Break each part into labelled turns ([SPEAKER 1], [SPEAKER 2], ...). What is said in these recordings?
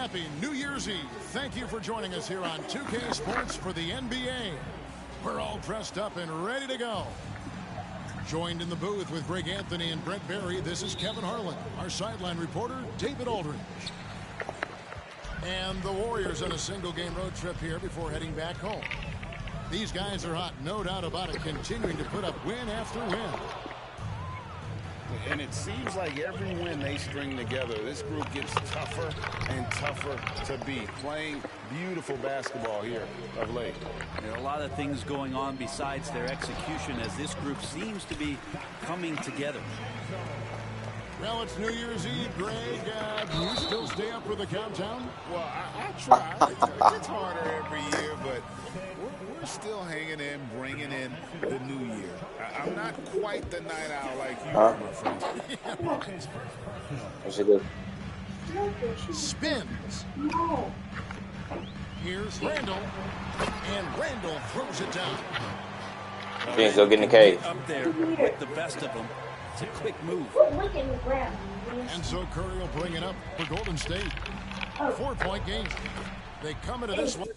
[SPEAKER 1] Happy New Year's Eve. Thank you for joining us here on 2K Sports for the NBA. We're all dressed up and ready to go. Joined in the booth with Greg Anthony and Brent Barry, this is Kevin Harlan. Our sideline reporter, David Aldridge. And the Warriors on a single-game road trip here before heading back home. These guys are hot, no doubt about it, continuing to put up win after win.
[SPEAKER 2] And it seems like every win they string together, this group gets tougher and tougher to beat. Playing beautiful basketball here of late.
[SPEAKER 3] There are a lot of things going on besides their execution as this group seems to be coming together.
[SPEAKER 1] Well, it's New Year's Eve, Greg. Do you still stay up for the countdown?
[SPEAKER 2] Well, I try. It's harder every year, but we're still hanging in, bringing in the new year. I'm not quite the night owl like you are, my friend.
[SPEAKER 4] That's a good.
[SPEAKER 1] Spins. Here's Randall, and Randall throws it down.
[SPEAKER 4] Phoenix, go get in the cage.
[SPEAKER 3] Up there with the best of them. It's a quick move.
[SPEAKER 1] And so Curry will bring it up for Golden State. 4-point game. They come into this one.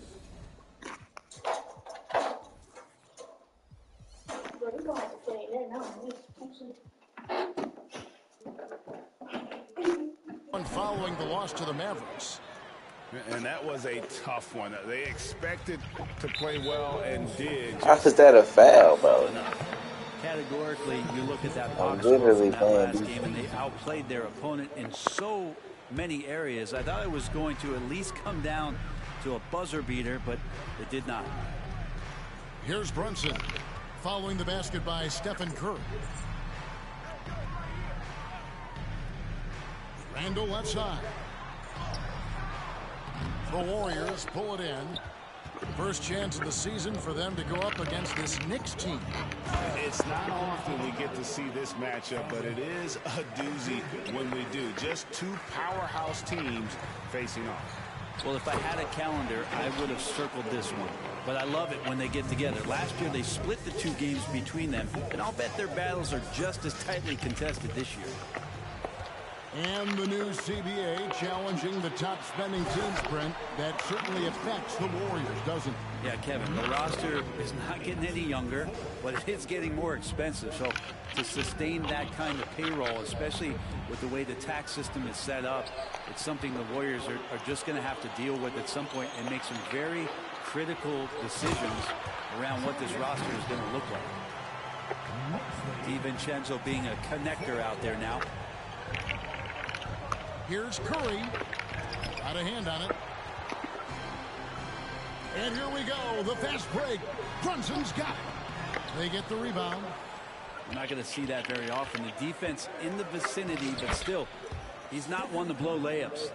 [SPEAKER 1] Following the loss to the Mavericks.
[SPEAKER 2] And that was a tough one. They expected to play well and did.
[SPEAKER 4] How is that a foul, bro?
[SPEAKER 3] Categorically, you look at that box score from that last game, and they outplayed their opponent in so many areas. I thought it was going to at least come down to a buzzer beater, but it did not.
[SPEAKER 1] Here's Brunson following the basket by Stephen Curry. Randall left side. The Warriors pull it in. First chance of the season for them to go up against this Knicks team.
[SPEAKER 2] It's not often we get to see this matchup, but it is a doozy when we do. Just two powerhouse teams facing off.
[SPEAKER 3] Well, if I had a calendar, I would have circled this one. But I love it when they get together. Last year, they split the two games between them, and I'll bet their battles are just as tightly contested this year.
[SPEAKER 1] And the new CBA challenging the top spending teams, Brent. That certainly affects the Warriors, doesn't it?
[SPEAKER 3] Yeah, Kevin, the roster is not getting any younger, but it is getting more expensive. So to sustain that kind of payroll, especially with the way the tax system is set up, it's something the Warriors are just going to have to deal with at some point and make some very critical decisions around what this roster is going to look like. DiVincenzo being a connector out there now.
[SPEAKER 1] Here's Curry. Got a hand on it. And here we go. The fast break. Brunson's got it. They get the rebound.
[SPEAKER 3] We're not going to see that very often. The defense in the vicinity, but still, he's not one to blow layups.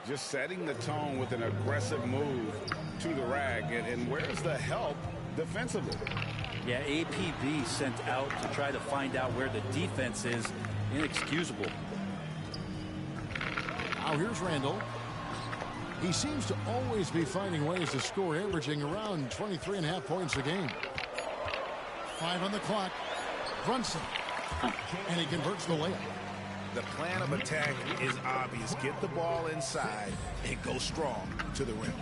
[SPEAKER 2] Just setting the tone with an aggressive move to the rack. And where's the help defensively?
[SPEAKER 3] Yeah, APB sent out to try to find out where the defense is. Inexcusable.
[SPEAKER 1] Now here's Randall. He seems to always be finding ways to score, averaging around 23.5 points a game. 5 on the clock. Brunson. And he converts the layup.
[SPEAKER 2] The plan of attack is obvious. Get the ball inside and go strong to the rim.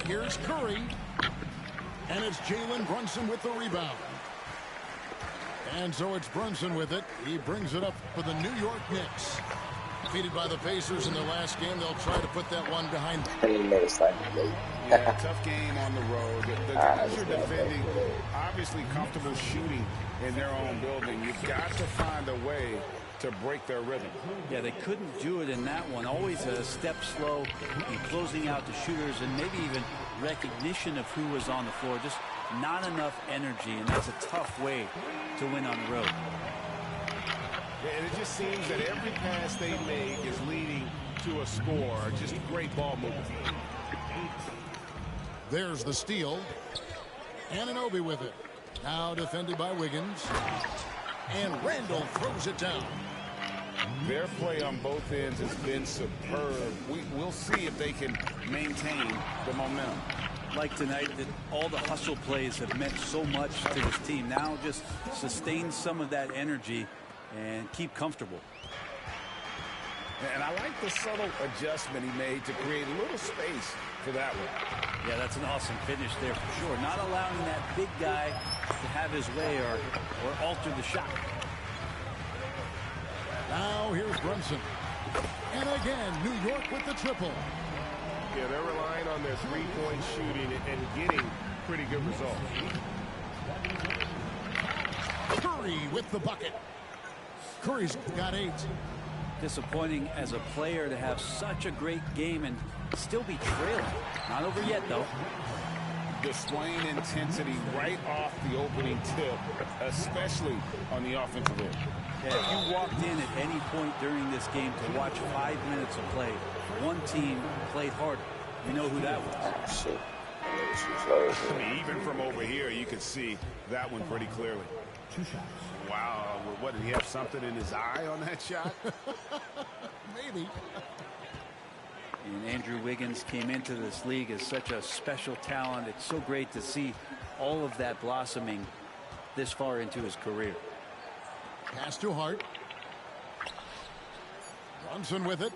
[SPEAKER 1] Here's Curry. And it's Jalen Brunson with the rebound. And so it's Brunson with it. He brings it up for the New York Knicks. Defeated by the Pacers in their last game, they'll try to put that one behind them.
[SPEAKER 2] Yeah, tough game on the road. The guys are defending, obviously comfortable shooting in their own building. You've got to find a way to break their rhythm.
[SPEAKER 3] Yeah, they couldn't do it in that one. Always a step slow in closing out the shooters and maybe even recognition of who was on the floor. Just not enough energy, and that's a tough way to win on the road.
[SPEAKER 2] And it just seems that every pass they make is leading to a score. Just great ball movement.
[SPEAKER 1] There's the steal. Anunoby with it. Now defended by Wiggins. And Randall throws it down.
[SPEAKER 2] Their play on both ends has been superb. We'll see if they can maintain the momentum.
[SPEAKER 3] Like tonight, that all the hustle plays have meant so much to this team. Now just sustain some of that energy and keep comfortable.
[SPEAKER 2] And I like the subtle adjustment he made to create a little space for that one.
[SPEAKER 3] Yeah, that's an awesome finish there for sure. Not allowing that big guy to have his way or alter the shot.
[SPEAKER 1] Now here's Brunson. And again, New York with the triple.
[SPEAKER 5] Yeah, they're relying on their three-point shooting and getting pretty good results.
[SPEAKER 1] Curry with the bucket. Curry's got 8.
[SPEAKER 3] Disappointing as a player to have such a great game and still be trailing. Not over yet, though.
[SPEAKER 2] Displaying intensity right off the opening tip, especially on the offensive end.
[SPEAKER 3] Yeah, if you walked in at any point during this game to watch 5 minutes of play, one team played harder. We know who that was.
[SPEAKER 4] Shit.
[SPEAKER 2] I mean, even from over here, you could see that one pretty clearly. Wow, what, did he have something in his eye on that shot?
[SPEAKER 1] Maybe.
[SPEAKER 3] And Andrew Wiggins came into this league as such a special talent. It's so great to see all of that blossoming this far into his career.
[SPEAKER 1] Pass to Hart. Brunson with it.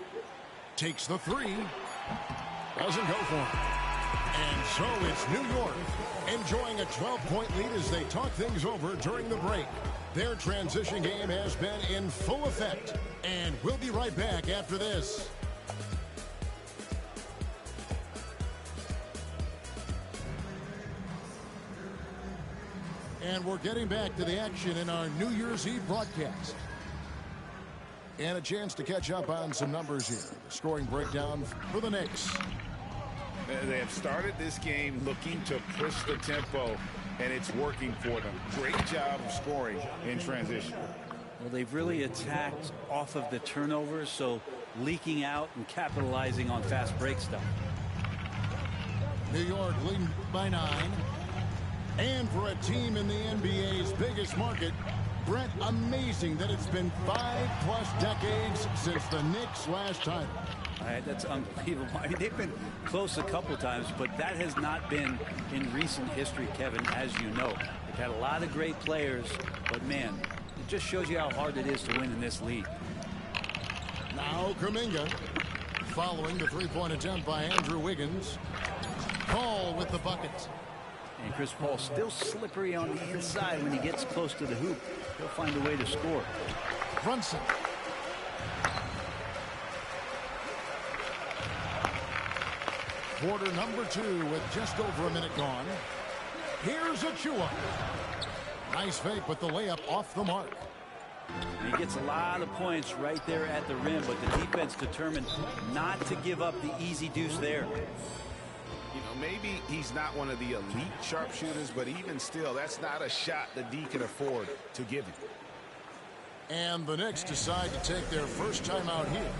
[SPEAKER 1] Takes the 3. Doesn't go for it. And so it's New York enjoying a 12-point lead as they talk things over during the break. Their transition game has been in full effect. And we'll be right back after this. And we're getting back to the action in our New Year's Eve broadcast. And a chance to catch up on some numbers here. The scoring breakdown for the Knicks.
[SPEAKER 2] They have started this game looking to push the tempo, and it's working for them. Great job of scoring in transition.
[SPEAKER 3] Well, they've really attacked off of the turnovers, so leaking out and capitalizing on fast break stuff.
[SPEAKER 1] New York leading by 9. And for a team in the NBA's biggest market, Brett, amazing that it's been 5+ decades since the Knicks' last title.
[SPEAKER 3] That's unbelievable. I mean, they've been close a couple times, but that has not been in recent history, Kevin, as you know. They've had a lot of great players, but man, it just shows you how hard it is to win in this league.
[SPEAKER 1] Now Kuminga following the 3-point attempt by Andrew Wiggins. Paul with the bucket.
[SPEAKER 3] And Chris Paul still slippery on the inside when he gets close to the hoop. He'll find a way to score.
[SPEAKER 1] Brunson. Quarter number 2 with just over a minute gone. Here's Achua. Nice fake with the layup off the mark.
[SPEAKER 3] He gets a lot of points right there at the rim, but the defense determined not to give up the easy deuce there.
[SPEAKER 2] You know, maybe he's not one of the elite sharpshooters, but even still, that's not a shot the D can afford to give him.
[SPEAKER 1] And the Knicks decide to take their first time out here.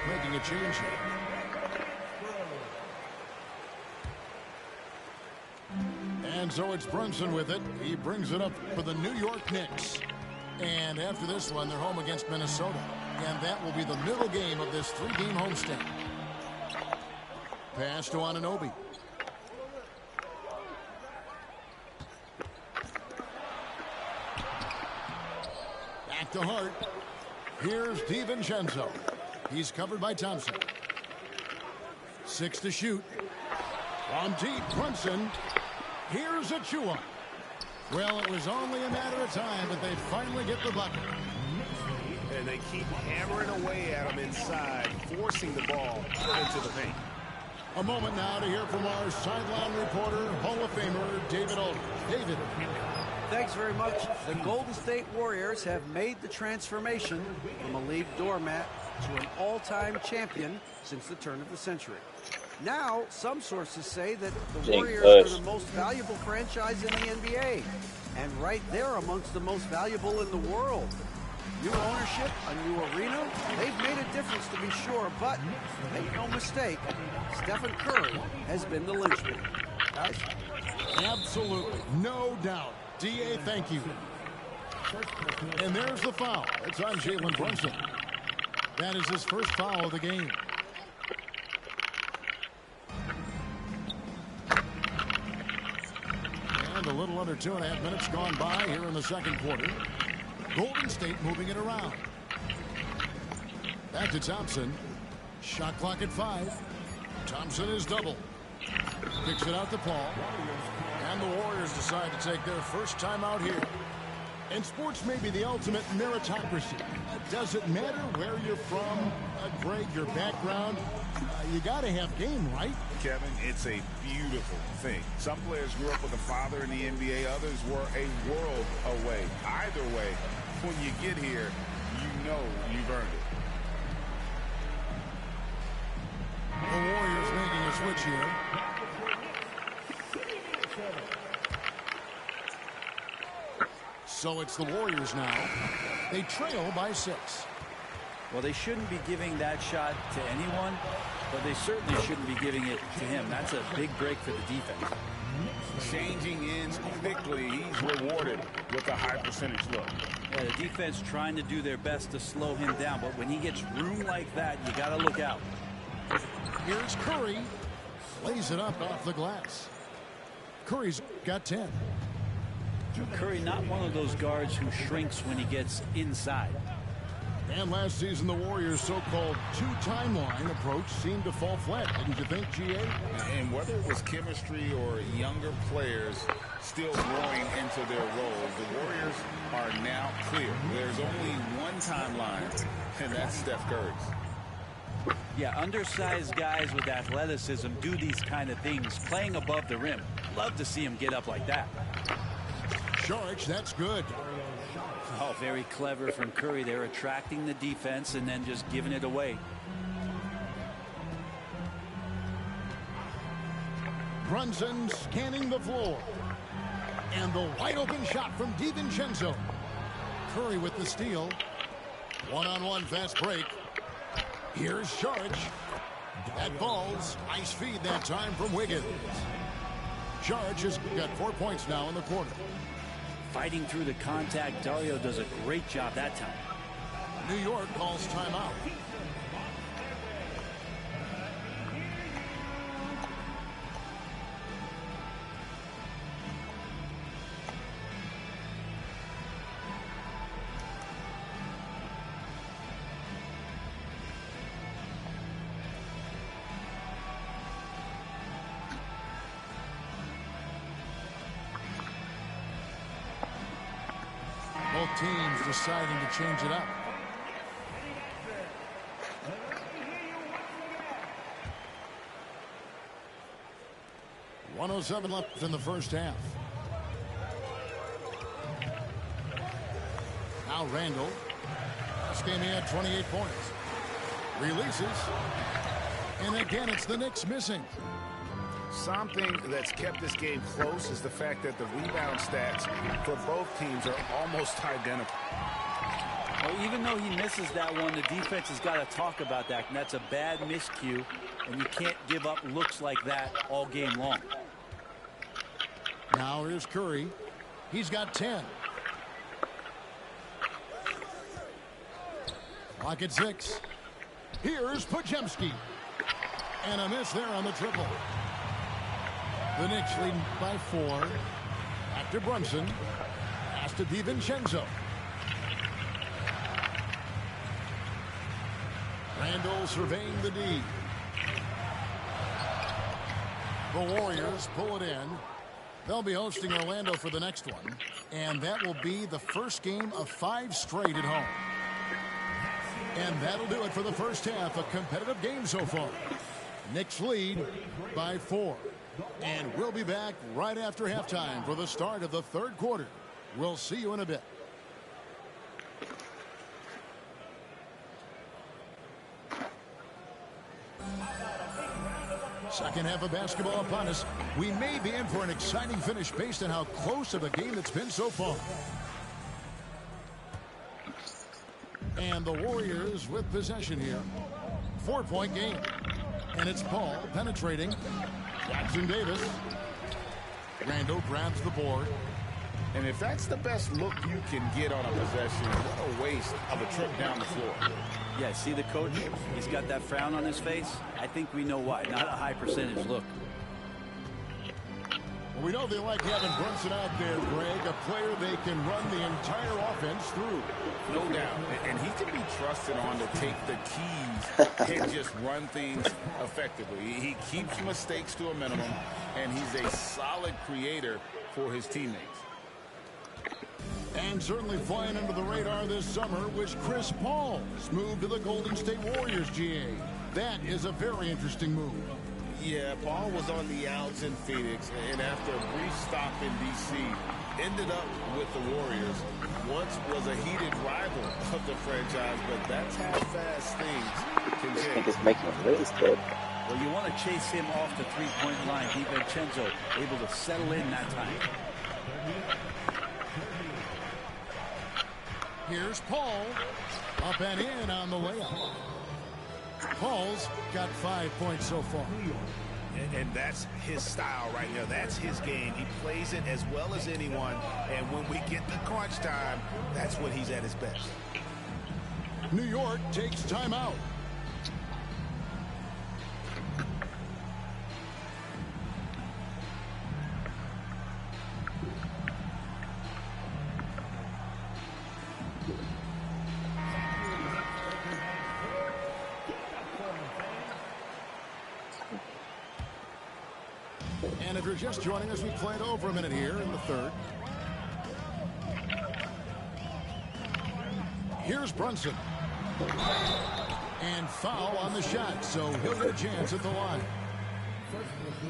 [SPEAKER 1] Making a change here. And so it's Brunson with it. He brings it up for the New York Knicks. And after this one, they're home against Minnesota. And that will be the middle game of this 3-game homestand. Pass to Anunoby. Back to Hart. Here's DiVincenzo. He's covered by Thompson. 6 to shoot. From deep, Brunson. Here's Achua. Well, it was only a matter of time, but they finally get the bucket.
[SPEAKER 5] And they keep hammering away at him inside, forcing the ball into the paint.
[SPEAKER 1] A moment now to hear from our sideline reporter, Hall of Famer David Aldridge. David.
[SPEAKER 6] Thanks very much. The Golden State Warriors have made the transformation from a league doormat to an all-time champion since the turn of the century. Now, some sources say that the Warriors are the most valuable franchise in the NBA. and right there amongst the most valuable in the world. New ownership, a new arena, they've made a difference to be sure, but make no mistake, Stephen Curry has been the linchpin. Guys?
[SPEAKER 1] Absolutely, no doubt. D.A., thank you. And there's the foul. It's on Jalen Brunson. That is his first foul of the game. And a little under 2.5 minutes gone by here in the second quarter. Golden State moving it around. Back to Thompson. Shot clock at 5. Thompson is double. Kicks it out to Paul. And the Warriors decide to take their first time out here. And sports may be the ultimate meritocracy. Does it matter where you're from, Greg, your background? You got to have game, right?
[SPEAKER 2] Kevin, it's a beautiful thing. Some players grew up with a father in the NBA. Others were a world away. Either way, when you get here, you know you've earned it.
[SPEAKER 1] The Warriors making a switch here. So it's the Warriors now. They trail by 6.
[SPEAKER 3] Well, they shouldn't be giving that shot to anyone, but they certainly shouldn't be giving it to him. That's a big break for the defense.
[SPEAKER 2] Changing ends quickly. He's rewarded with a high percentage look.
[SPEAKER 3] Yeah, the defense trying to do their best to slow him down, but when he gets room like that, you got to look out.
[SPEAKER 1] Here's Curry. Lays it up off the glass. Curry's got 10.
[SPEAKER 3] Curry not one of those guards who shrinks when he gets inside.
[SPEAKER 1] And last season, the Warriors' so-called two-timeline approach seemed to fall flat, didn't you think, G.A.?
[SPEAKER 2] And whether it was chemistry or younger players still growing into their roles, the Warriors are now clear. There's only one timeline, and that's Steph Curry's.
[SPEAKER 3] Yeah, undersized guys with athleticism do these kind of things, playing above the rim. Love to see him get up like that.
[SPEAKER 1] Sharks, that's good.
[SPEAKER 3] Oh, very clever from Curry. They're attracting the defense and then just giving it away.
[SPEAKER 1] Brunson scanning the floor. And the wide open shot from DiVincenzo. Curry with the steal. One-on-one fast break. Here's Sharks. That falls. Nice feed that time from Wiggins. Sharks has got 4 points now in the quarter.
[SPEAKER 3] Fighting through the contact, Dario does a great job that time.
[SPEAKER 1] New York calls timeout. Both teams deciding to change it up. .107 left in the first half. Now Randall. This game he had 28 points. Releases. And again, it's the Knicks missing.
[SPEAKER 2] Something that's kept this game close is the fact that the rebound stats for both teams are almost identical.
[SPEAKER 3] Well, even though he misses that one, the defense has got to talk about that, and that's a bad miscue, and you can't give up looks like that all game long.
[SPEAKER 1] Now here's Curry. He's got 10. Clock at 6. Here's Podziemski. And a miss there on the triple. The Knicks leading by 4. After Brunson. Pass to DiVincenzo. Randall surveying the D. The Warriors pull it in. They'll be hosting Orlando for the next one. And that will be the first game of 5 straight at home. And that'll do it for the first half. A competitive game so far. Knicks lead by 4. And we'll be back right after halftime for the start of the third quarter. We'll see you in a bit. Second half of basketball upon us. We may be in for an exciting finish based on how close of a game it's been so far. And the Warriors with possession here. 4-point game. And it's Paul penetrating. Jackson Davis. Randall grabs the board.
[SPEAKER 2] And if that's the best look you can get on a possession, what a waste of a trip down the floor.
[SPEAKER 3] Yeah, see the coach? He's got that frown on his face. I think we know why. Not a high percentage look.
[SPEAKER 1] Well, we know they like having Brunson out there, Greg, a player they can run the entire offense through.
[SPEAKER 2] No doubt. And he can be trusted on to take the keys and just run things effectively. He keeps mistakes to a minimum, and he's a solid creator for his teammates.
[SPEAKER 1] And certainly flying under the radar this summer was Chris Paul's move to the Golden State Warriors, GA. That is a very interesting move.
[SPEAKER 2] Yeah, Paul was on the outs in Phoenix, and after a brief stop in D.C., ended up with the Warriors. Once was a heated rival of the franchise, but that's how fast things can
[SPEAKER 4] I think
[SPEAKER 2] change.
[SPEAKER 4] it's making him really good.
[SPEAKER 3] Well, you want to chase him off the three-point line. DiVincenzo able to settle in that time.
[SPEAKER 1] Here's Paul. Up and in on the layup. Paul's got 5 points so far.
[SPEAKER 5] And that's his style right there. That's his game. He plays it as well as anyone. And when we get the crunch time, that's when he's at his best.
[SPEAKER 1] New York takes timeout. And if you're just joining us, we played over a minute here in the third. Here's Brunson. And foul on the shot, so he'll get a chance at the line.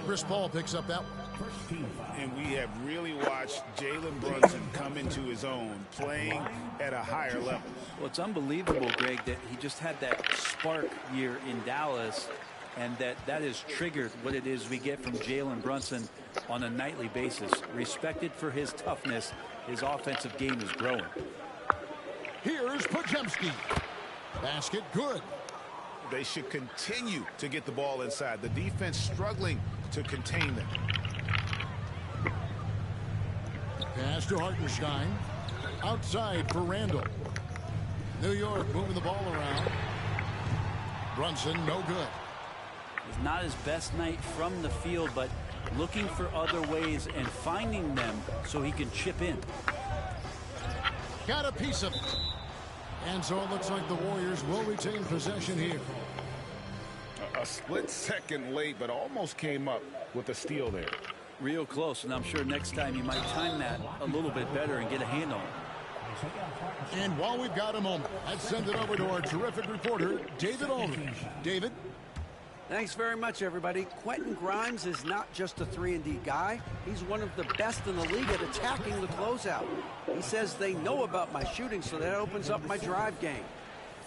[SPEAKER 1] Chris Paul picks up that one.
[SPEAKER 2] And we have really watched Jalen Brunson come into his own, playing at a higher level.
[SPEAKER 3] Well, it's unbelievable, Greg, that he just had that spark year in Dallas, and that has triggered what it is we get from Jalen Brunson on a nightly basis. Respected for his toughness, his offensive game is growing.
[SPEAKER 1] Here's Podziemski. Basket good.
[SPEAKER 2] They should continue to get the ball inside. The defense struggling to contain them.
[SPEAKER 1] Pass to Hartenstein. Outside for Randall. New York moving the ball around. Brunson no good.
[SPEAKER 3] It's not his best night from the field, but looking for other ways and finding them so he can chip in.
[SPEAKER 1] Got a piece of it. And so it looks like the Warriors will retain possession here.
[SPEAKER 2] A split second late, but almost came up with a steal there.
[SPEAKER 3] Real close, and I'm sure next time you might time that a little bit better and get a hand on it.
[SPEAKER 1] And while we've got a moment, let's send it over to our terrific reporter, David Aldridge. David?
[SPEAKER 6] Thanks very much, everybody. Quentin Grimes is not just a 3-and-D guy. He's one of the best in the league at attacking the closeout. He says they know about my shooting, so that opens up my drive game.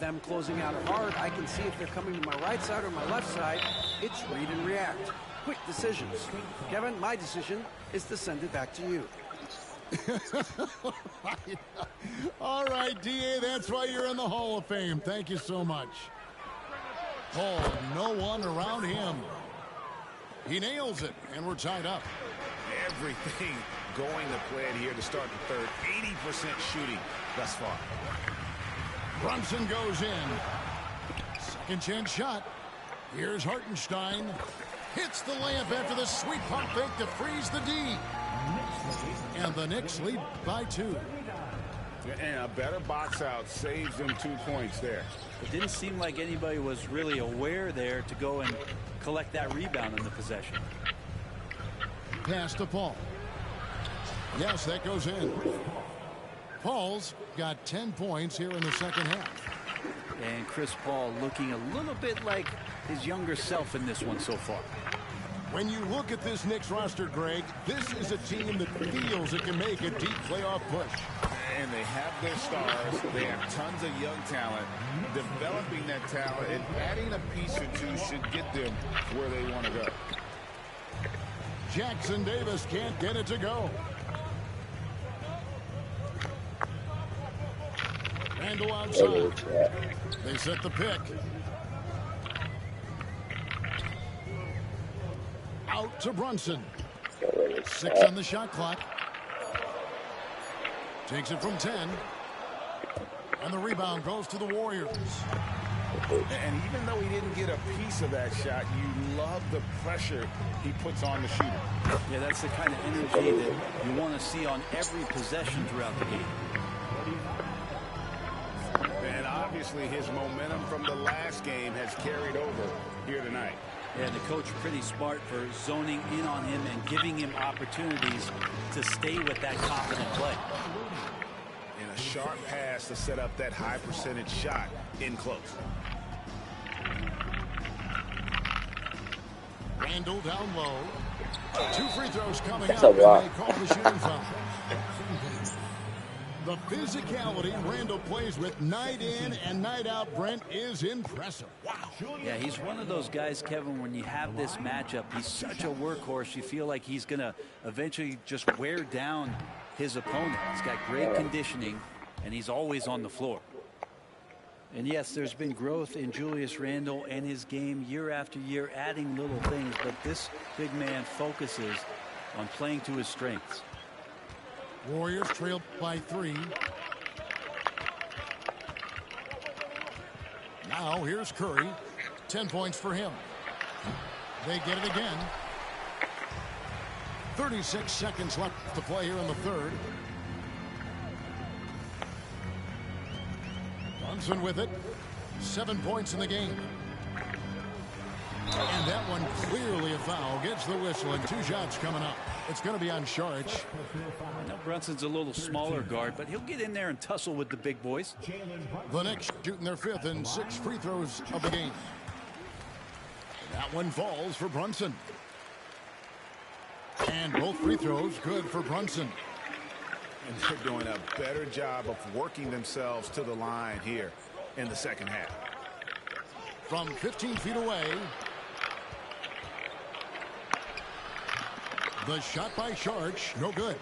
[SPEAKER 6] Them closing out hard, I can see if they're coming to my right side or my left side. It's read and react. Quick decisions. Kevin, my decision is to send it back to you.
[SPEAKER 1] All right, DA, that's why you're in the Hall of Fame. Thank you so much. Oh, no one around him. He nails it, and we're tied up.
[SPEAKER 2] Everything going to plan here to start the third. 80% shooting thus far.
[SPEAKER 1] Brunson goes in. Second chance shot. Here's Hartenstein. Hits the layup after the sweet pump fake to freeze the D. And the Knicks lead by 2.
[SPEAKER 2] And a better box out saves them 2 points there.
[SPEAKER 3] It didn't seem like anybody was really aware there to go and collect that rebound in the possession.
[SPEAKER 1] Pass to Paul. Yes, that goes in. Paul's got 10 points here in the second half.
[SPEAKER 3] And Chris Paul looking a little bit like his younger self in this one so far.
[SPEAKER 1] When you look at this Knicks roster, Greg, this is a team that feels it can make a deep playoff push.
[SPEAKER 2] And they have their stars. They have tons of young talent. Developing that talent and adding a piece or two should get them where they want to go.
[SPEAKER 1] Jackson Davis can't get it to go. Randall outside. They set the pick. Out to Brunson. 6 on the shot clock. Takes it from 10. And the rebound goes to the Warriors.
[SPEAKER 2] And even though he didn't get a piece of that shot, you love the pressure he puts on the shooter.
[SPEAKER 3] Yeah, that's the kind of energy that you want to see on every possession throughout the game.
[SPEAKER 2] And obviously his momentum from the last game has carried over here tonight.
[SPEAKER 3] Yeah, the coach pretty smart for zoning in on him and giving him opportunities to stay with that confident play.
[SPEAKER 2] And a sharp pass to set up that high percentage shot in close.
[SPEAKER 1] Randall down low. 2 free throws coming
[SPEAKER 4] That's
[SPEAKER 1] up,
[SPEAKER 4] a lot.
[SPEAKER 1] and they call the shooting foul. The physicality Randall plays with night in and night out, Brent, is impressive. Wow.
[SPEAKER 3] Yeah, he's one of those guys, Kevin, when you have this matchup, he's such a workhorse. You feel like he's going to eventually just wear down his opponent. He's got great conditioning, and he's always on the floor. And yes, there's been growth in Julius Randle and his game year after year, adding little things, but this big man focuses on playing to his strengths.
[SPEAKER 1] Warriors trailed by 3. Now here's Curry. 10 points for him. They get it again. 36 seconds left to play here in the third. Brunson with it. 7 points in the game. And that one clearly a foul. Gets the whistle and 2 shots coming up. It's going to be on Sharich.
[SPEAKER 3] I know Brunson's a little smaller guard, but he'll get in there and tussle with the big boys.
[SPEAKER 1] The Knicks shooting their 5th and 6 free throws of the game. That one falls for Brunson. And both free throws good for Brunson.
[SPEAKER 2] And they're doing a better job of working themselves to the line here in the second half.
[SPEAKER 1] From 15 feet away. The shot by Sharich, no good.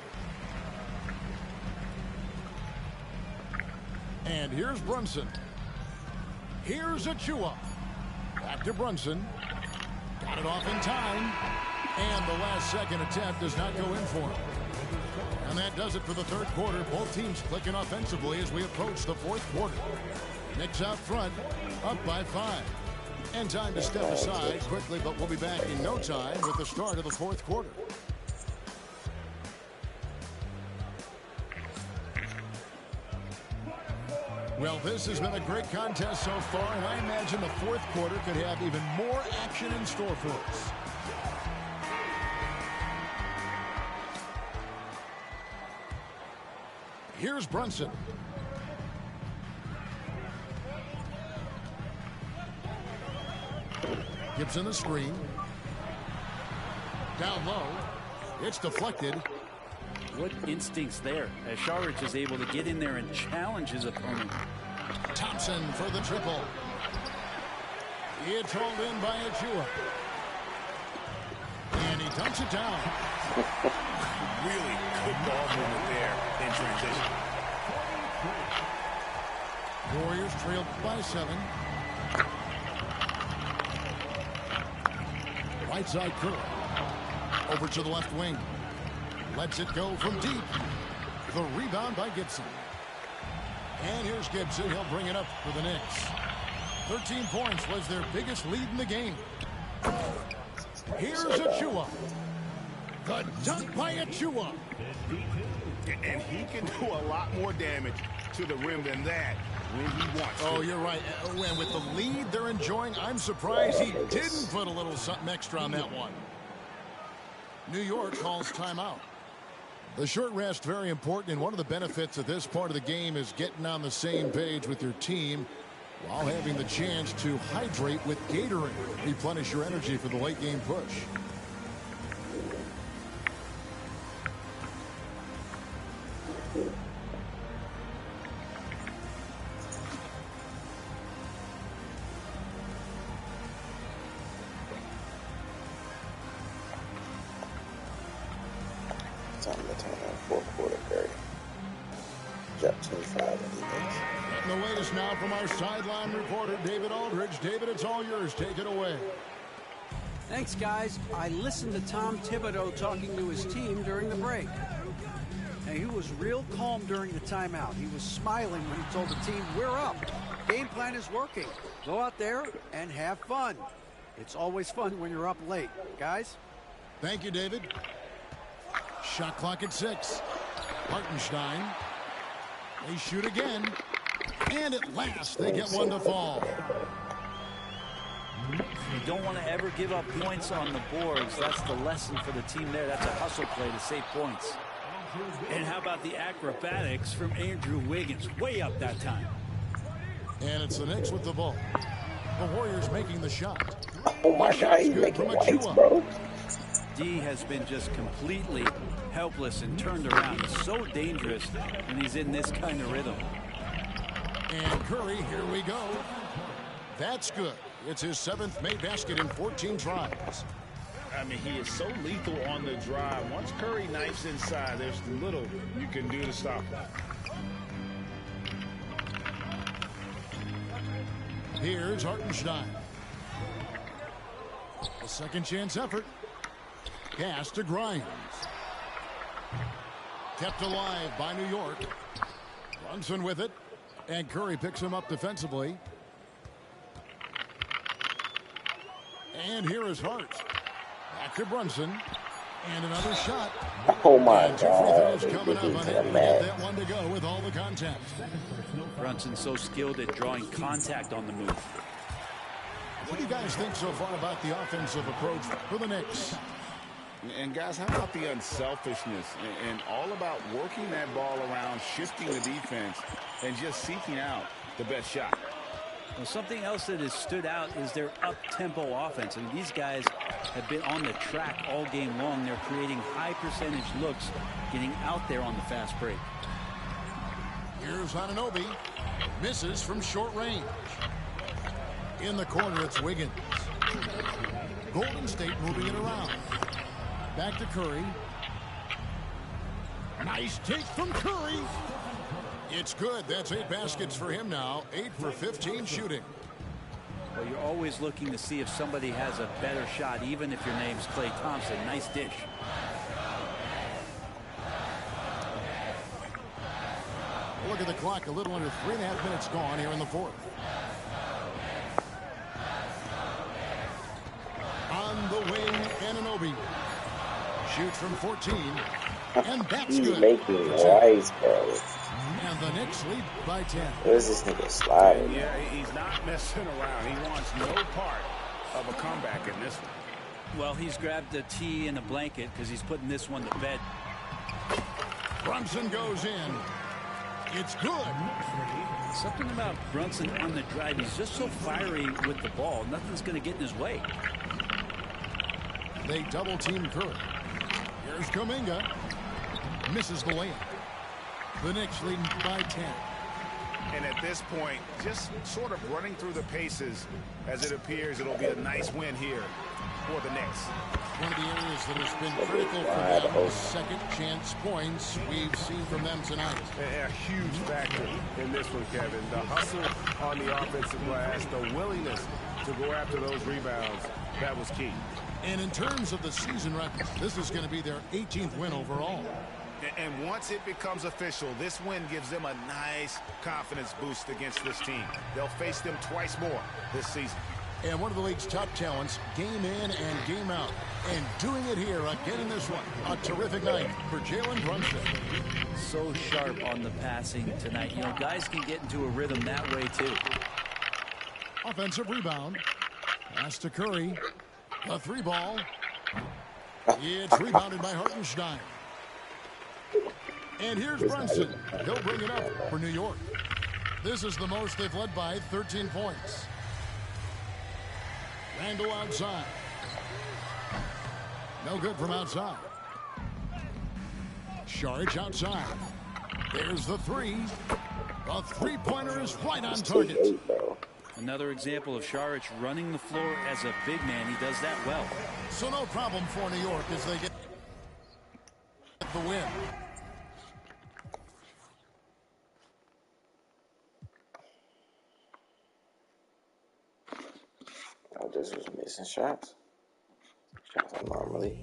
[SPEAKER 1] And here's Brunson. Here's Achua. Back to Brunson. Got it off in time. And the last second attempt does not go in for him. And that does it for the third quarter. Both teams clicking offensively as we approach the fourth quarter. Knicks out front, up by 5. And time to step aside quickly, but we'll be back in no time with the start of the fourth quarter. Well, this has been a great contest so far, and I imagine the fourth quarter could have even more action in store for us. Here's Brunson. Gibson the screen. Down low. It's deflected.
[SPEAKER 3] What instincts there as Sharich is able to get in there and challenge his opponent.
[SPEAKER 1] Thompson for the triple. It's hauled in by Achua. And he dumps it down.
[SPEAKER 2] Really good ball movement there in transition.
[SPEAKER 1] Warriors trailed by 7. Right side Curry. Over to the left wing. Lets it go from deep. The rebound by Gibson. And here's Gibson. He'll bring it up for the Knicks. 13 points was their biggest lead in the game. Here's Achua. The dunk by Achua.
[SPEAKER 2] And he can do a lot more damage to the rim than that when he wants to.
[SPEAKER 1] Oh, you're right. And with the lead they're enjoying, I'm surprised he didn't put a little something extra on that one. New York calls timeout. The short rest, very important, and one of the benefits of this part of the game is getting on the same page with your team while having the chance to hydrate with Gatorade. Replenish your energy for the late game push. us now from our sideline reporter, David Aldridge. David, it's all yours. Take it away.
[SPEAKER 6] Thanks, guys. I listened to Tom Thibodeau talking to his team during the break. And he was real calm during the timeout. He was smiling when he told the team, we're up. Game plan is working. Go out there and have fun. It's always fun when you're up late. Guys?
[SPEAKER 1] Thank you, David. Shot clock at 6. Hartenstein. They shoot again. And at last, they get one to fall.
[SPEAKER 3] You don't want to ever give up points on the boards. That's the lesson for the team there. That's a hustle play to save points. And how about the acrobatics from Andrew Wiggins? Way up that time.
[SPEAKER 1] And it's the Knicks with the ball. The Warriors making the shot.
[SPEAKER 4] Oh my God, he's making whites, bro.
[SPEAKER 3] D has been just completely helpless and turned around. He's so dangerous when he's in this kind of rhythm.
[SPEAKER 1] And Curry, here we go. That's good. It's his 7th made basket in 14 tries.
[SPEAKER 5] I mean, he is so lethal on the drive. Once Curry knifes inside, there's little you can do to stop him.
[SPEAKER 1] Here's Hartenstein. A second chance effort. Pass to Grimes. Kept alive by New York. Brunson with it. And Curry picks him up defensively. And here is Hart. Back to Brunson. And another shot.
[SPEAKER 4] Oh my
[SPEAKER 1] and 2 free
[SPEAKER 4] God.
[SPEAKER 1] throws coming up. Unable to get that one to go with all the contact.
[SPEAKER 3] Brunson's so skilled at drawing contact on the move.
[SPEAKER 1] What do you guys think so far about the offensive approach for the Knicks?
[SPEAKER 5] And guys, how about the unselfishness and all about working that ball around, shifting the defense, and just seeking out the best shot?
[SPEAKER 3] Well, something else that has stood out is their up-tempo offense. I mean, these guys have been on the track all game long. They're creating high-percentage looks, getting out there on the fast break.
[SPEAKER 1] Here's Anunoby. Misses from short range. In the corner, it's Wiggins. Golden State moving it around. Back to Curry. Nice take from Curry. It's good. That's 8 baskets for him now. 8 for 15 shooting.
[SPEAKER 3] Well, you're always looking to see if somebody has a better shot, even if your name's Klay Thompson. Nice dish.
[SPEAKER 1] Look at the clock. A little under 3.5 minutes gone here in the 4th. On the wing, Anunoby. Shoots from 14. And that's
[SPEAKER 4] He's
[SPEAKER 1] good.
[SPEAKER 4] making whites, bro.
[SPEAKER 1] And the Knicks lead by 10.
[SPEAKER 4] Where's this nigga sliding?
[SPEAKER 5] Yeah, he's not messing around. He wants no part of a comeback in this one.
[SPEAKER 3] Well, he's grabbed a tee and a blanket because he's putting this one to bed.
[SPEAKER 1] Brunson goes in. It's good.
[SPEAKER 3] Something about Brunson on the drive. He's just so fiery with the ball. Nothing's going to get in his way.
[SPEAKER 1] They double team Curry. Here's Kuminga. Misses the layup. The Knicks leading by 10.
[SPEAKER 5] And at this point, just sort of running through the paces, as it appears it'll be a nice win here for the Knicks.
[SPEAKER 1] One of the areas that has been critical for them, second chance points we've seen from them tonight.
[SPEAKER 7] A huge factor in this one, Kevin. The hustle on the offensive glass, the willingness to go after those rebounds, that was key.
[SPEAKER 1] And in terms of the season record, this is going to be their 18th win overall.
[SPEAKER 5] And once it becomes official, this win gives them a nice confidence boost against this team. They'll face them twice more this season.
[SPEAKER 1] And one of the league's top talents, game in and game out. And doing it here again in this one. A terrific night for Jalen Brunson.
[SPEAKER 3] So sharp on the passing tonight. You know, guys can get into a rhythm that way, too.
[SPEAKER 1] Offensive rebound. Pass to Curry. A 3-ball. It's rebounded by Hartenstein. And here's Brunson. He'll bring it up for New York. This is the most they've led by, 13 points. Randall outside. No good from outside. Saric outside. There's the 3. The three-pointer is right on target.
[SPEAKER 3] Another example of Saric running the floor as a big man. He does that well.
[SPEAKER 1] So no problem for New York as they get the win.
[SPEAKER 4] I just was missing shots. Shots I normally.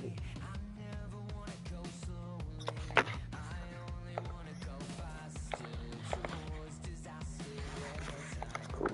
[SPEAKER 4] Cool.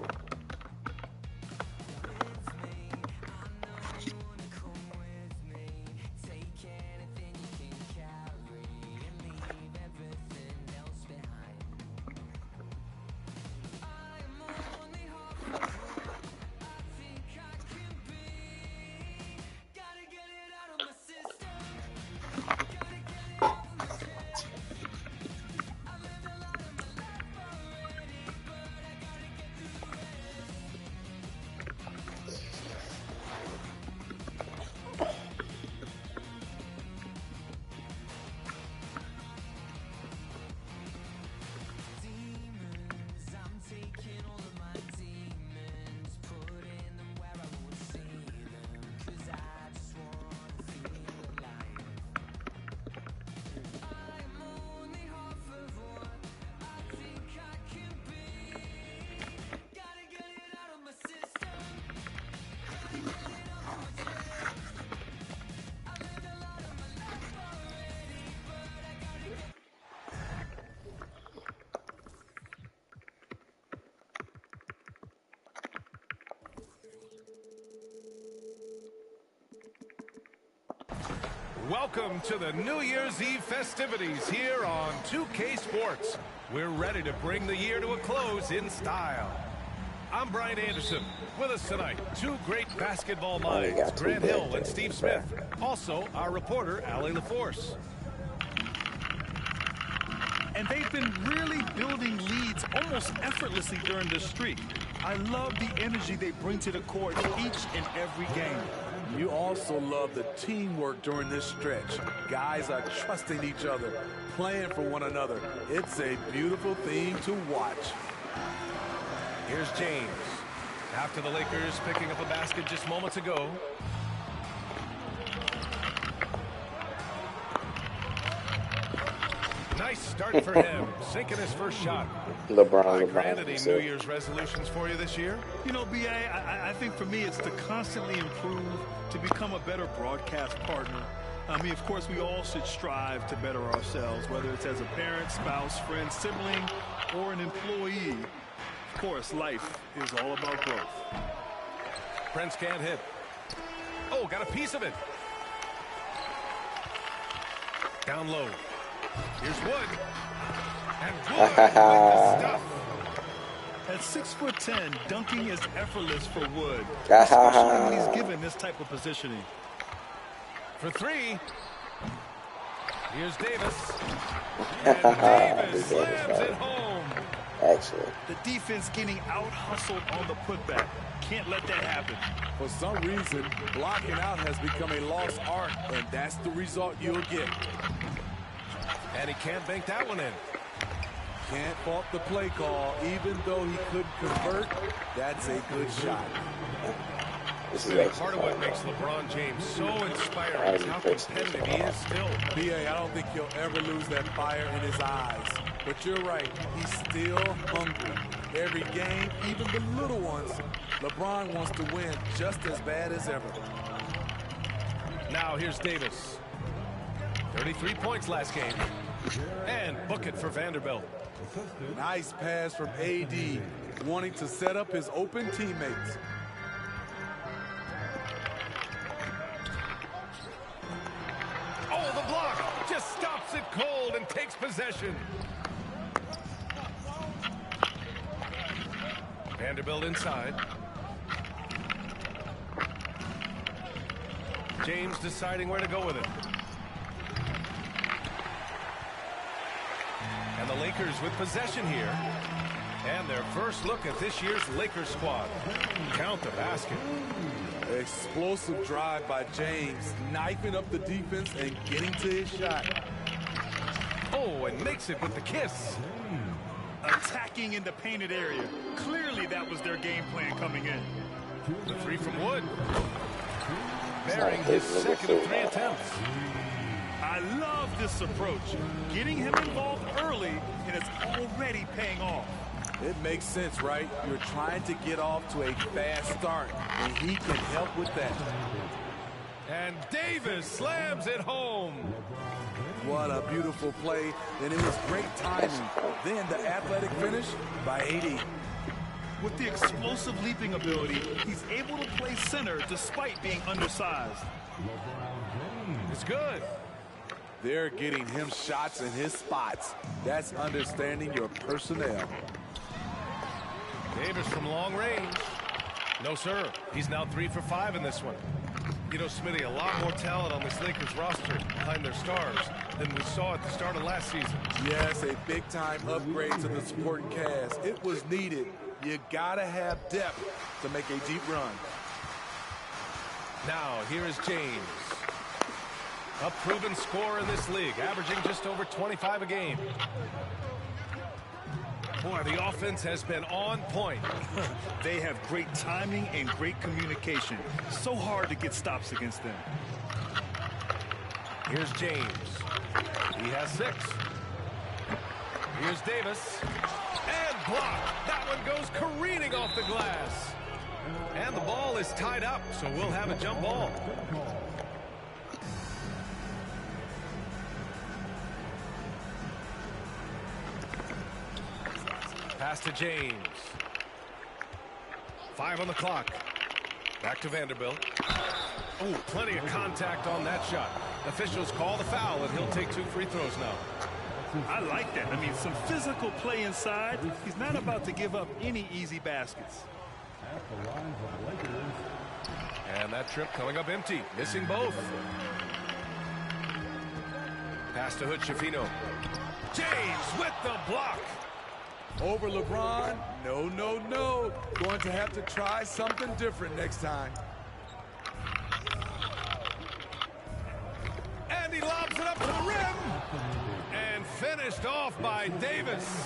[SPEAKER 7] Welcome to the New Year's Eve festivities here on 2K Sports. We're ready to bring the year to a close in style. I'm Brian Anderson. With us tonight, two great basketball minds, Grant Hill and Steve Smith. Also, our reporter, Allie LaForce.
[SPEAKER 8] And they've been really building leads almost effortlessly during this streak. I love the energy they bring to the court each and every game.
[SPEAKER 9] You also love the teamwork during this stretch. Guys are trusting each other, playing for one another. It's a beautiful thing to watch.
[SPEAKER 7] Here's James. After the Lakers picking up a basket just moments ago. Nice start for him, sinking his first shot.
[SPEAKER 4] LeBron.
[SPEAKER 7] Grant, any New Year's resolutions for you this year?
[SPEAKER 8] You know, B.A., I think for me it's to constantly improve, to become a better broadcast partner. I mean, of course, we all should strive to better ourselves, whether it's as a parent, spouse, friend, sibling, or an employee. Of course, life is all about growth.
[SPEAKER 7] Prince can't hit. Oh, got a piece of it. Down low. Here's Wood. And Wood with the stuff.
[SPEAKER 8] At 6'10", dunking is effortless for Wood, especially when he's given this type of positioning.
[SPEAKER 7] For three. Here's Davis. And Davis slams it home.
[SPEAKER 4] Actually.
[SPEAKER 8] The defense getting out-hustled on the putback. Can't let that happen.
[SPEAKER 9] For some reason, blocking out has become a lost art, and that's the result you'll get.
[SPEAKER 7] And he can't bank that one in.
[SPEAKER 9] Can't fault the play call. Even though he couldn't convert, that's a good shot.
[SPEAKER 7] Part of what makes LeBron James so inspiring is how competitive he is still.
[SPEAKER 9] B.A., I don't think he'll ever lose that fire in his eyes. But you're right, he's still hungry. Every game, even the little ones, LeBron wants to win just as bad as ever.
[SPEAKER 7] Now here's Davis. 33 points last game. And book it for Vanderbilt.
[SPEAKER 9] Nice pass from AD, wanting to set up his open teammates.
[SPEAKER 7] Oh, the block just stops it cold and takes possession. Vanderbilt inside. James deciding where to go with it. And the Lakers with possession here. And their first look at this year's Lakers squad. Count the basket.
[SPEAKER 9] Explosive drive by James, knifing up the defense and getting to his shot.
[SPEAKER 7] Oh, and makes it with the kiss.
[SPEAKER 8] Attacking in the painted area. Clearly that was their game plan coming in.
[SPEAKER 7] The three from Wood. Bearing his second of 3 attempts.
[SPEAKER 8] I love this approach. Getting him involved early, and it's already paying off.
[SPEAKER 9] It makes sense, right? You're trying to get off to a fast start, and he can help with that.
[SPEAKER 7] And Davis slams it home.
[SPEAKER 9] What a beautiful play, and it was great timing. Then the athletic finish by AD.
[SPEAKER 8] With the explosive leaping ability, he's able to play center despite being undersized.
[SPEAKER 7] It's good.
[SPEAKER 9] They're getting him shots in his spots. That's understanding your personnel.
[SPEAKER 7] Davis from long range. No, sir. He's now 3 for 5 in this one. You know, Smitty, a lot more talent on this Lakers roster behind their stars than we saw at the start of last season.
[SPEAKER 9] Yes, a big-time upgrade to the supporting cast. It was needed. You gotta have depth to make a deep run.
[SPEAKER 7] Now, here is James. A proven scorer in this league, averaging just over 25 a game. Boy, the offense has been on point.
[SPEAKER 8] They have great timing and great communication. So hard to get stops against them.
[SPEAKER 7] Here's James. He has 6. Here's Davis. And blocked. That one goes careening off the glass. And the ball is tied up, so we'll have a jump ball. Pass to James. 5 on the clock. Back to Vanderbilt. Oh, plenty of contact on that shot. Officials call the foul, and he'll take 2 free throws now.
[SPEAKER 8] I like that. I mean, some physical play inside. He's not about to give up any easy baskets.
[SPEAKER 7] And that trip coming up empty, missing both. Pass to Hood Schifino. James with the block.
[SPEAKER 9] Over LeBron? No, no, no. Going to have to try something different next time.
[SPEAKER 7] And he lobs it up to the rim. And finished off by Davis.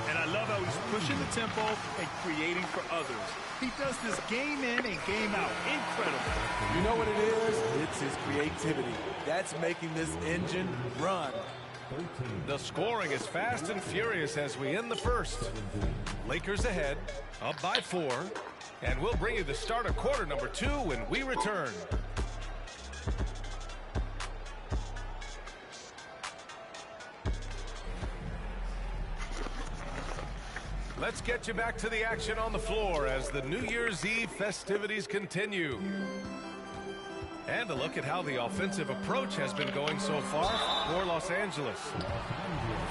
[SPEAKER 8] And I love how he's pushing the tempo and creating for others. He does this game in and game out. Incredible.
[SPEAKER 9] You know what it is? It's his creativity. That's making this engine run.
[SPEAKER 7] The scoring is fast and furious as we end the first. Lakers ahead, up by 4. And we'll bring you the start of quarter number 2 when we return. Let's get you back to the action on the floor as the New Year's Eve festivities continue. And a look at how the offensive approach has been going so far for Los Angeles.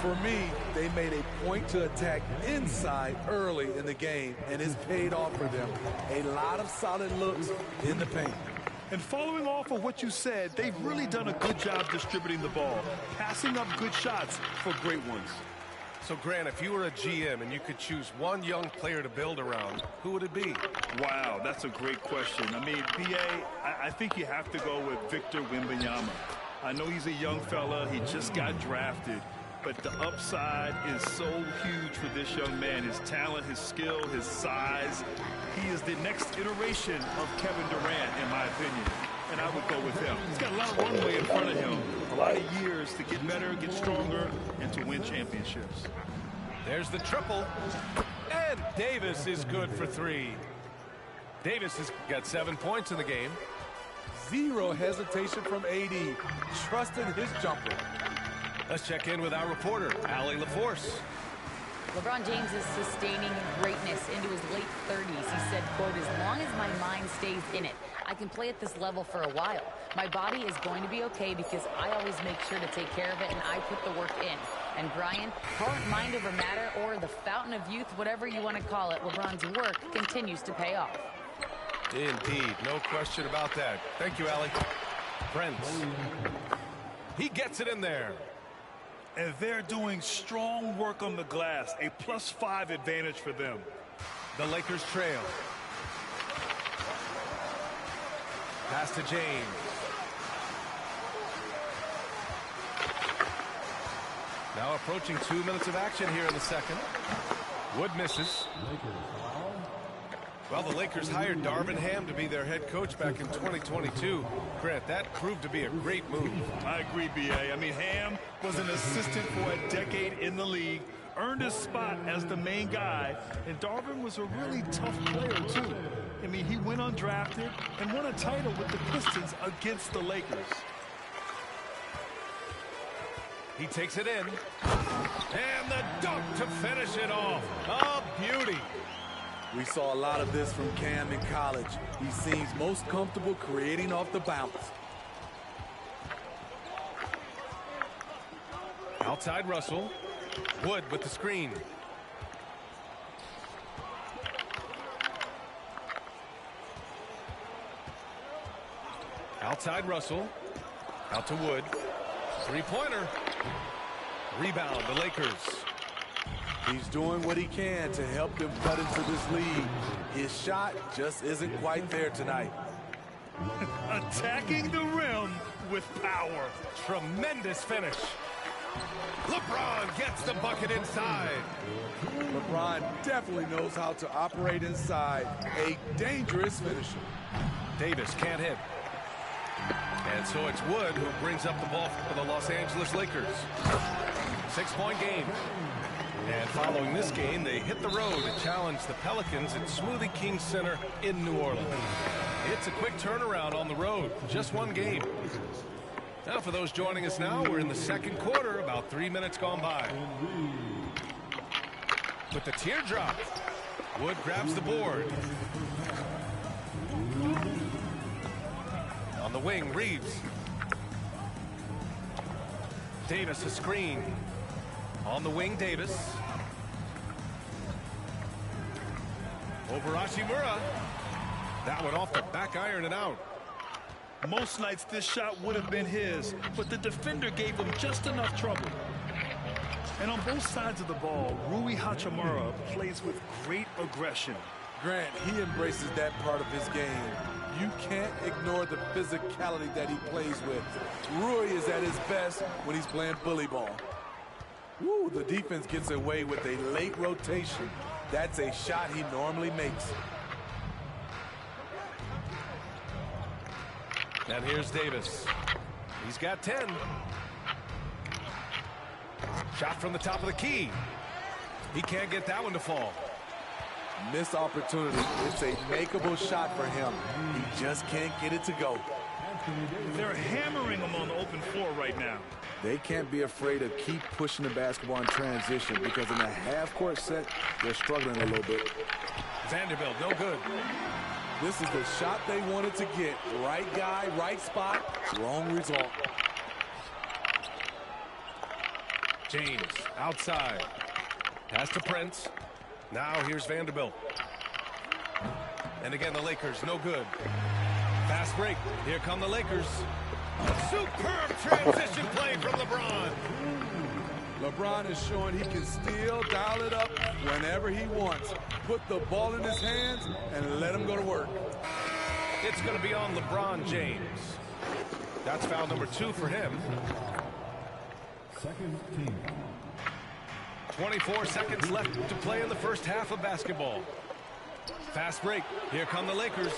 [SPEAKER 9] For me, they made a point to attack inside early in the game, and it's paid off for them. A lot of solid looks in the paint.
[SPEAKER 8] And following off of what you said, they've really done a good job distributing the ball, passing up good shots for great ones.
[SPEAKER 7] So, Grant, if you were a GM and you could choose one young player to build around, who would it be?
[SPEAKER 8] Wow, that's a great question. I mean, I think you have to go with Victor Wembanyama. I know he's a young fella. He just got drafted. But the upside is so huge for this young man. His talent, his skill, his size. He is the next iteration of Kevin Durant, in my opinion. And I would go with him. He's got a lot of runway in front of him. A lot of years to get better, get stronger, and to win championships.
[SPEAKER 7] There's the triple. And Davis is good for 3. Davis has got 7 points in the game.
[SPEAKER 9] Zero hesitation from AD. Trusted his jumper.
[SPEAKER 7] Let's check in with our reporter, Allie LaForce.
[SPEAKER 10] LeBron James is sustaining greatness into his late 30s. He said, quote, "As long as my mind stays in it, I can play at this level for a while. My body is going to be okay because I always make sure to take care of it and I put the work in." And Brian, call it mind over matter or the fountain of youth, whatever you want to call it, LeBron's work continues to pay off.
[SPEAKER 7] Indeed, no question about that. Thank you, Allie. Prince. He gets it in there.
[SPEAKER 8] And they're doing strong work on the glass, a +5 advantage for them.
[SPEAKER 7] The Lakers trail. Pass to James. Now approaching 2 minutes of action here in the second. Wood misses. Well, the Lakers hired Darvin Ham to be their head coach back in 2022. Grant, that proved to be a great move.
[SPEAKER 8] I agree, B.A. I mean, Ham was an assistant for a decade in the league, earned his spot as the main guy, and Darvin was a really tough player, too. I mean, he went undrafted and won a title with the Pistons against the Lakers.
[SPEAKER 7] He takes it in. And the dunk to finish it off. A beauty.
[SPEAKER 9] We saw a lot of this from Cam in college. He seems most comfortable creating off the bounce.
[SPEAKER 7] Outside Russell. Wood with the screen. Outside Russell. Out to Wood. Three-pointer. Rebound, the Lakers.
[SPEAKER 9] He's doing what he can to help them cut into this lead. His shot just isn't quite there tonight.
[SPEAKER 8] Attacking the rim with power.
[SPEAKER 7] Tremendous finish. LeBron gets the bucket inside.
[SPEAKER 9] LeBron definitely knows how to operate inside. A dangerous finisher.
[SPEAKER 7] Davis can't hit. And so it's Wood who brings up the ball for the Los Angeles Lakers. 6-point game. And following this game, they hit the road to challenge the Pelicans at Smoothie King Center in New Orleans. It's a quick turnaround on the road. Just one game. Now for those joining us now, we're in the second quarter, about 3 minutes gone by. With the teardrop, Wood grabs the board. On the wing, Reeves. Davis a screen. On the wing, Davis. Over Hachimura. That one off the back iron and out.
[SPEAKER 8] Most nights this shot would have been his, but the defender gave him just enough trouble. And on both sides of the ball, Rui Hachimura plays with great aggression.
[SPEAKER 9] Grant, he embraces that part of his game. You can't ignore the physicality that he plays with. Rui is at his best when he's playing bully ball. Woo, the defense gets away with a late rotation. That's a shot he normally makes.
[SPEAKER 7] And here's Davis. He's got 10. Shot from the top of the key. He can't get that one to fall.
[SPEAKER 9] Missed opportunity. It's a makeable shot for him. He just can't get it to go.
[SPEAKER 8] They're hammering him on the open floor right now.
[SPEAKER 9] They can't be afraid to keep pushing the basketball in transition because in a half-court set, they're struggling a little bit.
[SPEAKER 7] Vanderbilt, no good.
[SPEAKER 9] This is the shot they wanted to get. Right guy, right spot, wrong result.
[SPEAKER 7] James, outside. Pass to Prince. Now here's Vanderbilt. And again, the Lakers, no good. Fast break. Here come the Lakers. Superb transition play from LeBron.
[SPEAKER 9] LeBron is showing he can still dial it up whenever he wants. Put the ball in his hands and let him go to work.
[SPEAKER 7] It's going to be on LeBron James. That's foul number 2 for him.
[SPEAKER 11] Second team.
[SPEAKER 7] 24 seconds left to play in the first half of basketball. Fast break. Here come the Lakers.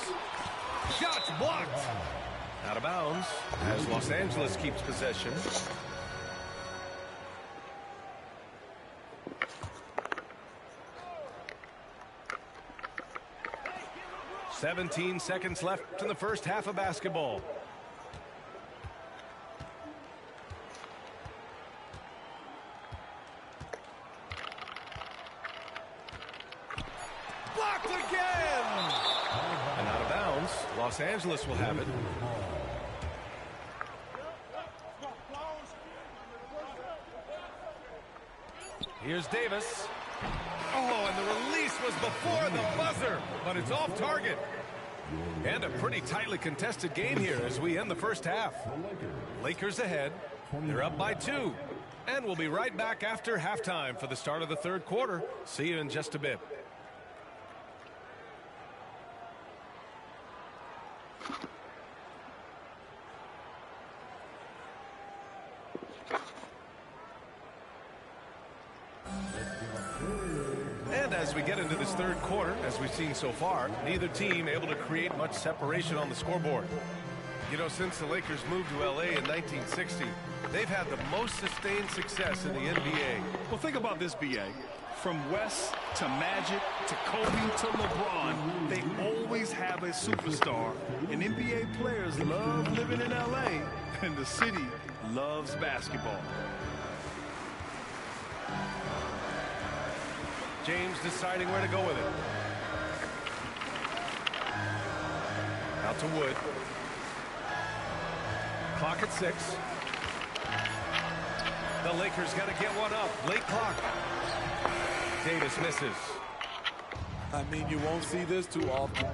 [SPEAKER 7] Shots blocked. Out of bounds as Los Angeles keeps possession. "17 seconds left in the first half of basketball. Blocked again! And out of bounds. Los Angeles will have it. Here's Davis. Oh, and the release was before the buzzer, but it's off target. And a pretty tightly contested game here as we end the first half. Lakers ahead. They're up by 2. And we'll be right back after halftime for the start of the third quarter. See you in just a bit. And as we get into this third quarter, as we've seen so far, neither team able to create much separation on the scoreboard. You know, since the Lakers moved to L.A. in 1960, they've had the most sustained success in the NBA.
[SPEAKER 8] Well, think about this, B.A. From West to Magic to Kobe to LeBron, they always have a superstar. And NBA players love living in L.A., and the city loves basketball.
[SPEAKER 7] James deciding where to go with it. Out to Wood. Clock at 6. The Lakers got to get one up. Late clock. Davis misses.
[SPEAKER 9] I mean, you won't see this too often.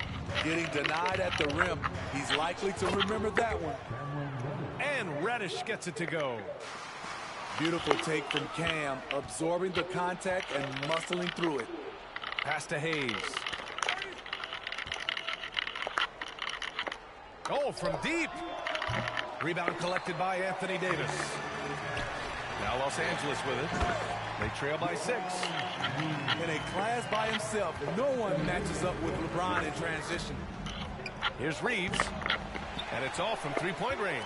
[SPEAKER 9] Getting denied at the rim. He's likely to remember that one.
[SPEAKER 7] And Reddish gets it to go.
[SPEAKER 9] Beautiful take from Cam, absorbing the contact and muscling through it.
[SPEAKER 7] Pass to Hayes. Oh, from deep. Rebound collected by Anthony Davis. Now Los Angeles with it. They trail by 6.
[SPEAKER 9] In a class by himself, no one matches up with LeBron in transition.
[SPEAKER 7] Here's Reeves. And it's all from three-point range.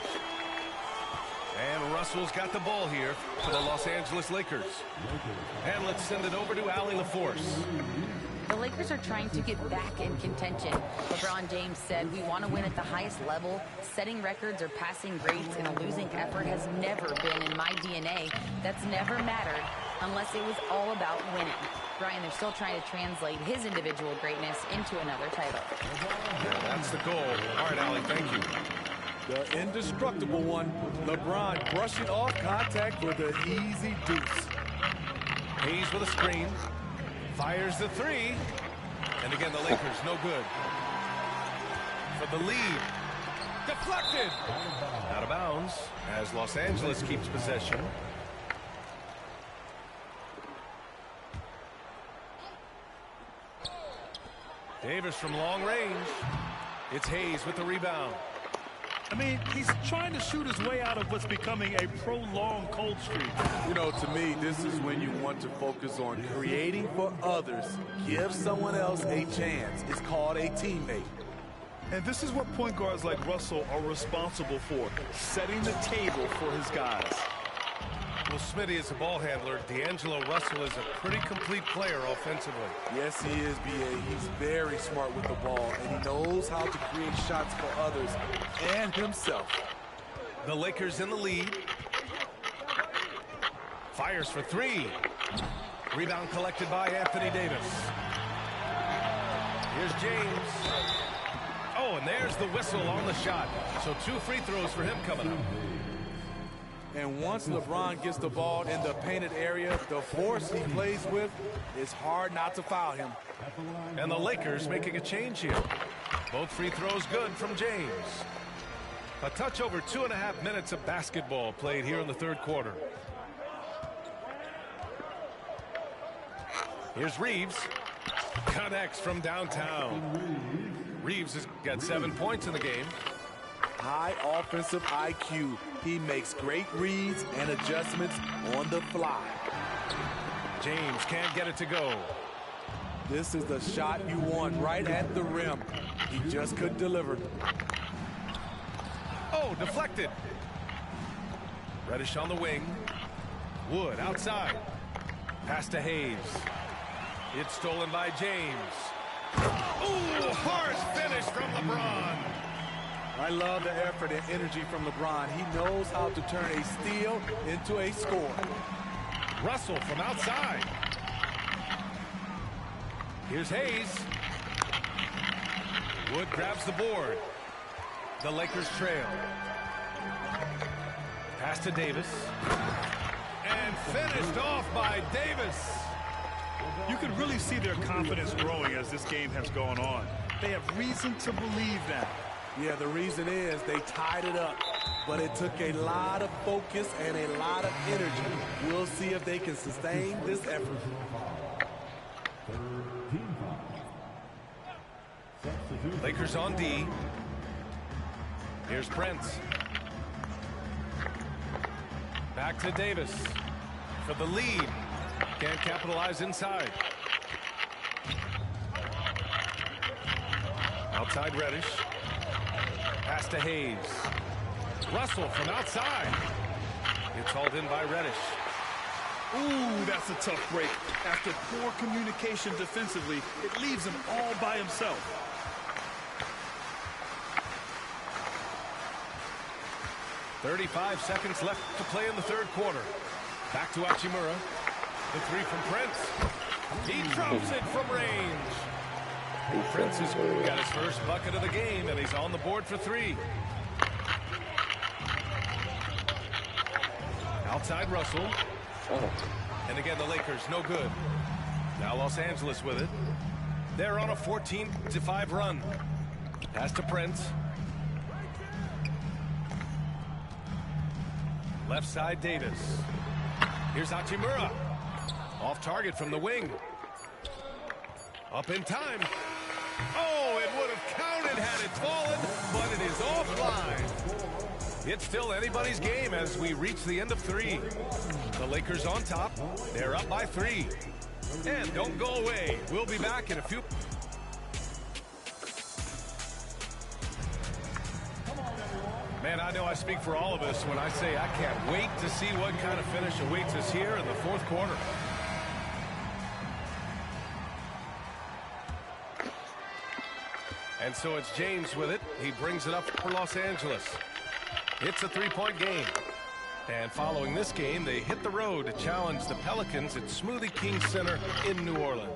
[SPEAKER 7] And Russell's got the ball here for the Los Angeles Lakers. And let's send it over to Allie LaForce.
[SPEAKER 10] The Lakers are trying to get back in contention. LeBron James said, "We want to win at the highest level. Setting records or passing grades in a losing effort has never been in my DNA. That's never mattered unless it was all about winning." Brian, they're still trying to translate his individual greatness into another title.
[SPEAKER 7] Yeah, that's the goal. All right, Allie, thank you.
[SPEAKER 9] The indestructible one, LeBron brushing off contact with an easy deuce.
[SPEAKER 7] Hayes with a screen. Fires the 3. And again, the Lakers no good. For the lead. Deflected. Out of bounds as Los Angeles keeps possession. Davis from long range. It's Hayes with the rebound.
[SPEAKER 8] I mean, he's trying to shoot his way out of what's becoming a prolonged cold streak.
[SPEAKER 9] You know, to me, this is when you want to focus on creating for others. Give someone else a chance. It's called a teammate.
[SPEAKER 8] And this is what point guards like Russell are responsible for, setting the table for his guys.
[SPEAKER 7] Well, Smitty is a ball handler. D'Angelo Russell is a pretty complete player offensively.
[SPEAKER 9] Yes, he is, B.A. He's very smart with the ball, and he knows how to create shots for others and himself.
[SPEAKER 7] The Lakers in the lead. Fires for 3. Rebound collected by Anthony Davis. Here's James. Oh, and there's the whistle on the shot. So 2 free throws for him coming up.
[SPEAKER 9] And once LeBron gets the ball in the painted area, the force he plays with, it's hard not to foul him.
[SPEAKER 7] And the Lakers making a change here. Both free throws good from James. A touch over 2.5 minutes of basketball played here in the third quarter. Here's Reeves. Connects from downtown. Reeves has got 7 points in the game.
[SPEAKER 9] High offensive IQ. He makes great reads and adjustments on the fly.
[SPEAKER 7] James can't get it to go.
[SPEAKER 9] This is the shot you want right at the rim. He just couldn't deliver.
[SPEAKER 7] Oh, deflected. Reddish on the wing. Wood outside. Pass to Hayes. It's stolen by James. Ooh, harsh finish from LeBron.
[SPEAKER 9] I love the effort and energy from LeBron. He knows how to turn a steal into a score.
[SPEAKER 7] Russell from outside. Here's Hayes. Wood grabs the board. The Lakers trail. Pass to Davis. And finished off by Davis.
[SPEAKER 8] You can really see their confidence growing as this game has gone on. They have reason to believe that.
[SPEAKER 9] Yeah, the reason is they tied it up, but it took a lot of focus and a lot of energy. We'll see if they can sustain this effort.
[SPEAKER 7] Lakers on D. Here's Prince. Back to Davis for the lead. Can't capitalize inside. Outside Reddish. Pass to Hayes. Russell from outside. It's hauled in by Reddish.
[SPEAKER 8] Ooh, that's a tough break. After poor communication defensively, it leaves him all by himself.
[SPEAKER 7] .35 seconds left to play in the third quarter. Back to Hachimura. The three from Prince. He drops it from range. Prince has got his first bucket of the game, and he's on the board for three. Outside Russell. And again, the Lakers, no good. Now Los Angeles with it. They're on a 14-5 run. Pass to Prince. Left side, Davis. Here's Hachimura. Off target from the wing. Up in time. Oh, it would have counted had it fallen, but it is offline. It's still anybody's game as we reach the end of three. The Lakers on top. They're up by three. And don't go away. We'll be back in a few. Man, I know I speak for all of us when I say I can't wait to see what kind of finish awaits us here in the fourth quarter. And so it's James with it. He brings it up for Los Angeles. It's a three-point game. And following this game, they hit the road to challenge the Pelicans at Smoothie King Center in New Orleans.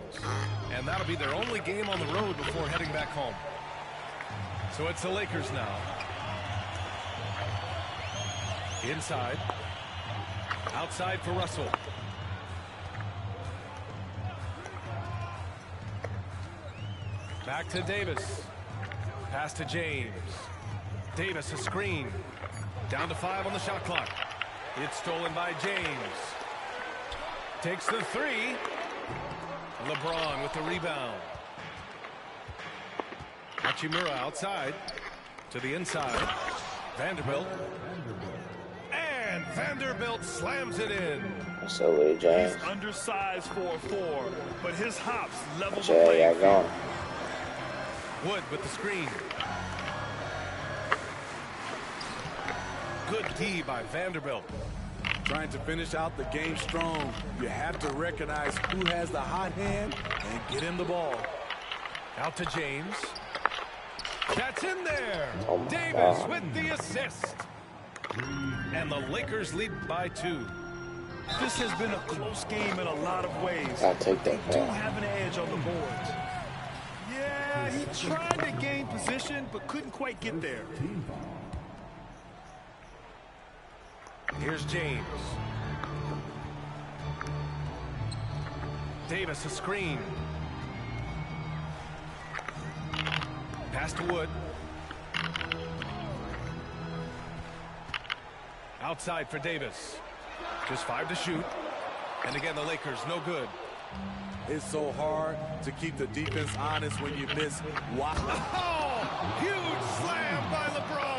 [SPEAKER 7] And that'll be their only game on the road before heading back home. So it's the Lakers now. Inside. Outside for Russell. Back to Davis. Pass to James. Davis a screen. Down to 5 on the shot clock. It's stolen by James. Takes the three. LeBron with the rebound. Hachimura outside. To the inside. Vanderbilt. And Vanderbilt slams it in.
[SPEAKER 4] So James.
[SPEAKER 8] He's undersized for a 4, but his hops level the
[SPEAKER 4] Jay,
[SPEAKER 8] playing
[SPEAKER 4] y'all
[SPEAKER 8] field.
[SPEAKER 4] going.
[SPEAKER 7] Wood with the screen. Good D by Vanderbilt.
[SPEAKER 9] Trying to finish out the game strong. You have to recognize who has the hot hand and get him the ball.
[SPEAKER 7] Out to James. That's in there.
[SPEAKER 4] Oh my
[SPEAKER 7] Davis
[SPEAKER 4] God.
[SPEAKER 7] with the assist. And the Lakers lead by 2.
[SPEAKER 8] This has been a close game in a lot of ways.
[SPEAKER 4] I'll take that
[SPEAKER 8] They do
[SPEAKER 4] back.
[SPEAKER 8] have an edge on the boards. Yeah, he tried to gain position, but couldn't quite get there.
[SPEAKER 7] Here's James. Davis a screen. Pass to Wood. Outside for Davis. Just 5 to shoot. And again, the Lakers no good.
[SPEAKER 9] It's so hard to keep the defense honest when you miss. Wow.
[SPEAKER 7] Oh, huge slam by LeBron.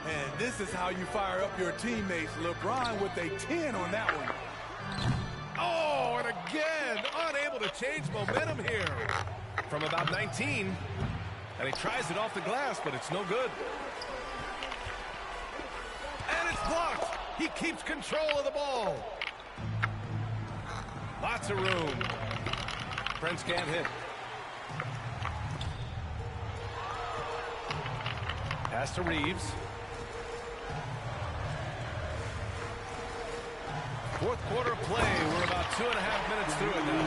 [SPEAKER 9] And this is how you fire up your teammates. LeBron with a 10 on that one.
[SPEAKER 7] Oh, and again, unable to change momentum here. From about 19. And he tries it off the glass, but it's no good. And it's blocked. He keeps control of the ball. Lots of room. Prince can't hit. Pass to Reeves. Fourth quarter play. We're about 2.5 minutes through it now.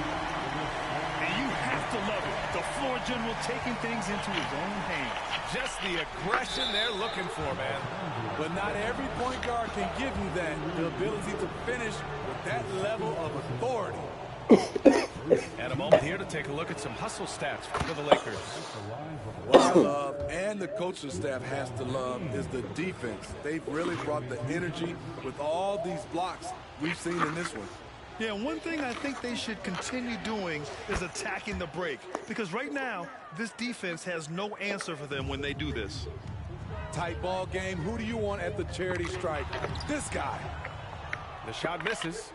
[SPEAKER 8] And you have to love it. The floor general taking things into his own hands.
[SPEAKER 7] Just the aggression they're looking for, man.
[SPEAKER 9] But not every point guard can give you that. The ability to finish with that level of authority.
[SPEAKER 7] And a moment here to take a look at some hustle stats for the Lakers.
[SPEAKER 9] What I love, and the coaching staff has to love, is the defense. They've really brought the energy with all these blocks we've seen in this one.
[SPEAKER 8] Yeah, one thing I think they should continue doing is attacking the break. Because right now, this defense has no answer for them when they do this.
[SPEAKER 9] Tight ball game. Who do you want at the charity stripe? This guy.
[SPEAKER 7] The shot misses.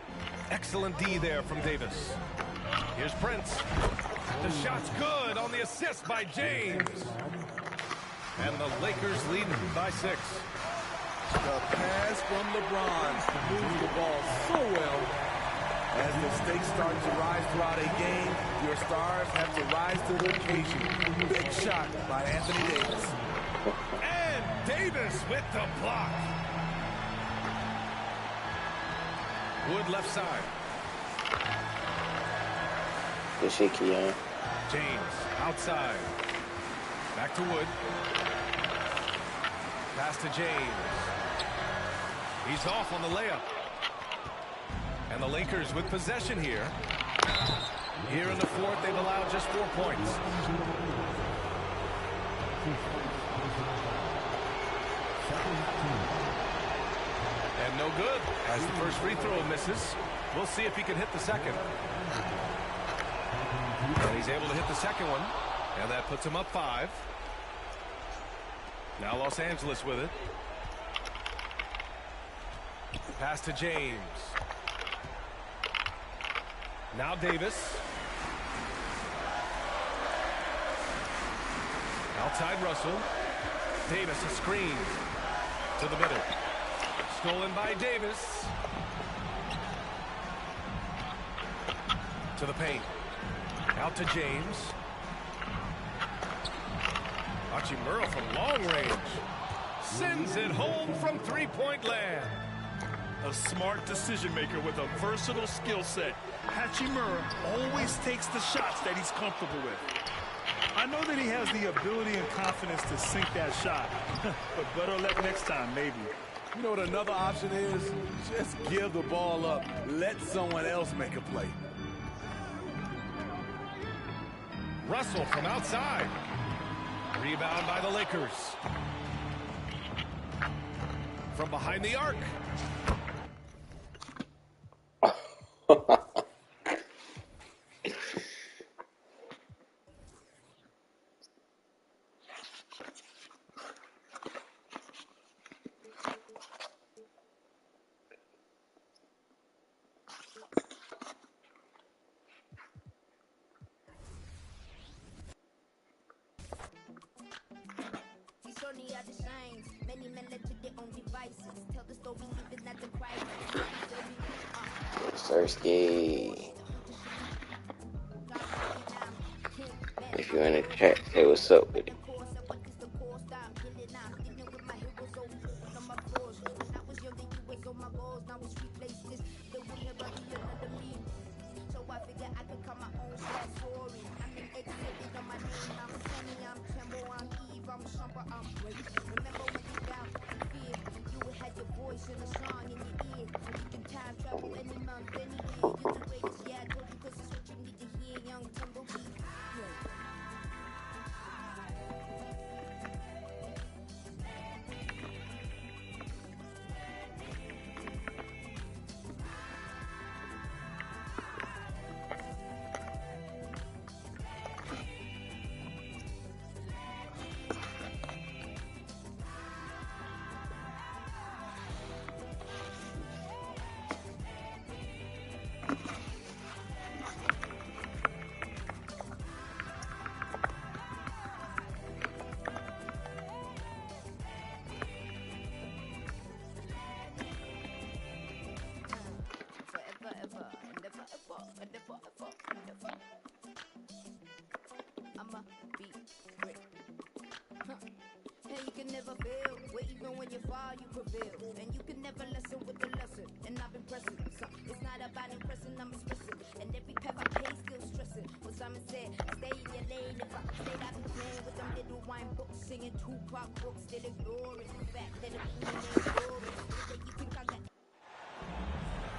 [SPEAKER 7] Excellent D there from Davis. Here's Prince. The shot's good on the assist by James. And the Lakers lead by 6.
[SPEAKER 9] The pass from LeBron moves the ball so well. As the stakes start to rise throughout a game, your stars have to rise to the occasion. Big shot by Anthony Davis.
[SPEAKER 7] And Davis with the block. Wood left side.
[SPEAKER 4] Good shit, Keon.
[SPEAKER 7] James outside. Back to Wood. Pass to James. He's off on the layup. And the Lakers with possession here. Here in the fourth, they've allowed just 4 points. And no good as the first free throw misses. We'll see if he can hit the second. And he's able to hit the second one. And that puts him up 5. Now Los Angeles with it. Pass to James. Now Davis. Outside Russell. Davis a screen to the middle. Stolen by Davis. To the paint. Out to James. Hachimura from long range. Sends it home from three-point land.
[SPEAKER 8] A smart decision maker with a versatile skill set. Hachimura always takes the shots that he's comfortable with. I know that he has the ability and confidence to sink that shot, but better luck next time, maybe.
[SPEAKER 9] You know what another option is? Just give the ball up. Let someone else make a play.
[SPEAKER 7] Russell from outside. Rebound by the Lakers. From behind the arc.
[SPEAKER 4] Thirsty. If you're in the chat, say what's up with it.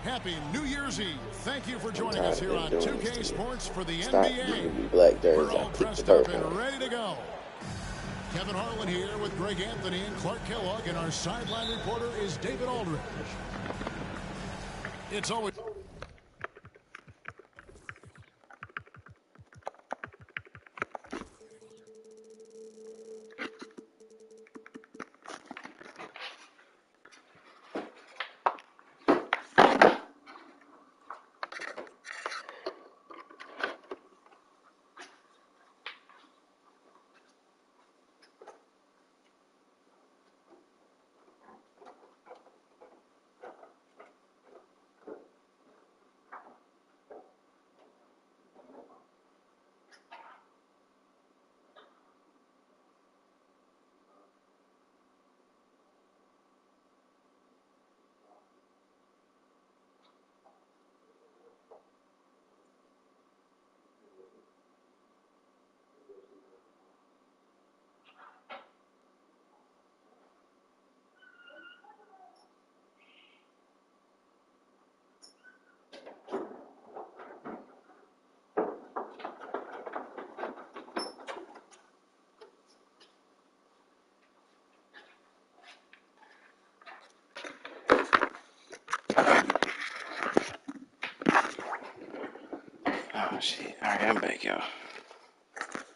[SPEAKER 1] Happy New Year's Eve. Thank you for joining us here on 2K Sports for the
[SPEAKER 4] Stop
[SPEAKER 1] NBA.
[SPEAKER 4] giving me black
[SPEAKER 1] We're
[SPEAKER 4] jerseys.
[SPEAKER 1] all
[SPEAKER 4] I picked
[SPEAKER 1] pressed
[SPEAKER 4] the
[SPEAKER 1] up
[SPEAKER 4] first
[SPEAKER 1] and
[SPEAKER 4] one.
[SPEAKER 1] ready to go. Kevin Harlan here with Greg Anthony and Clark Kellogg, and our sideline reporter is David Aldridge. It's always...
[SPEAKER 4] Oh, shit. All right, I'm back, y'all.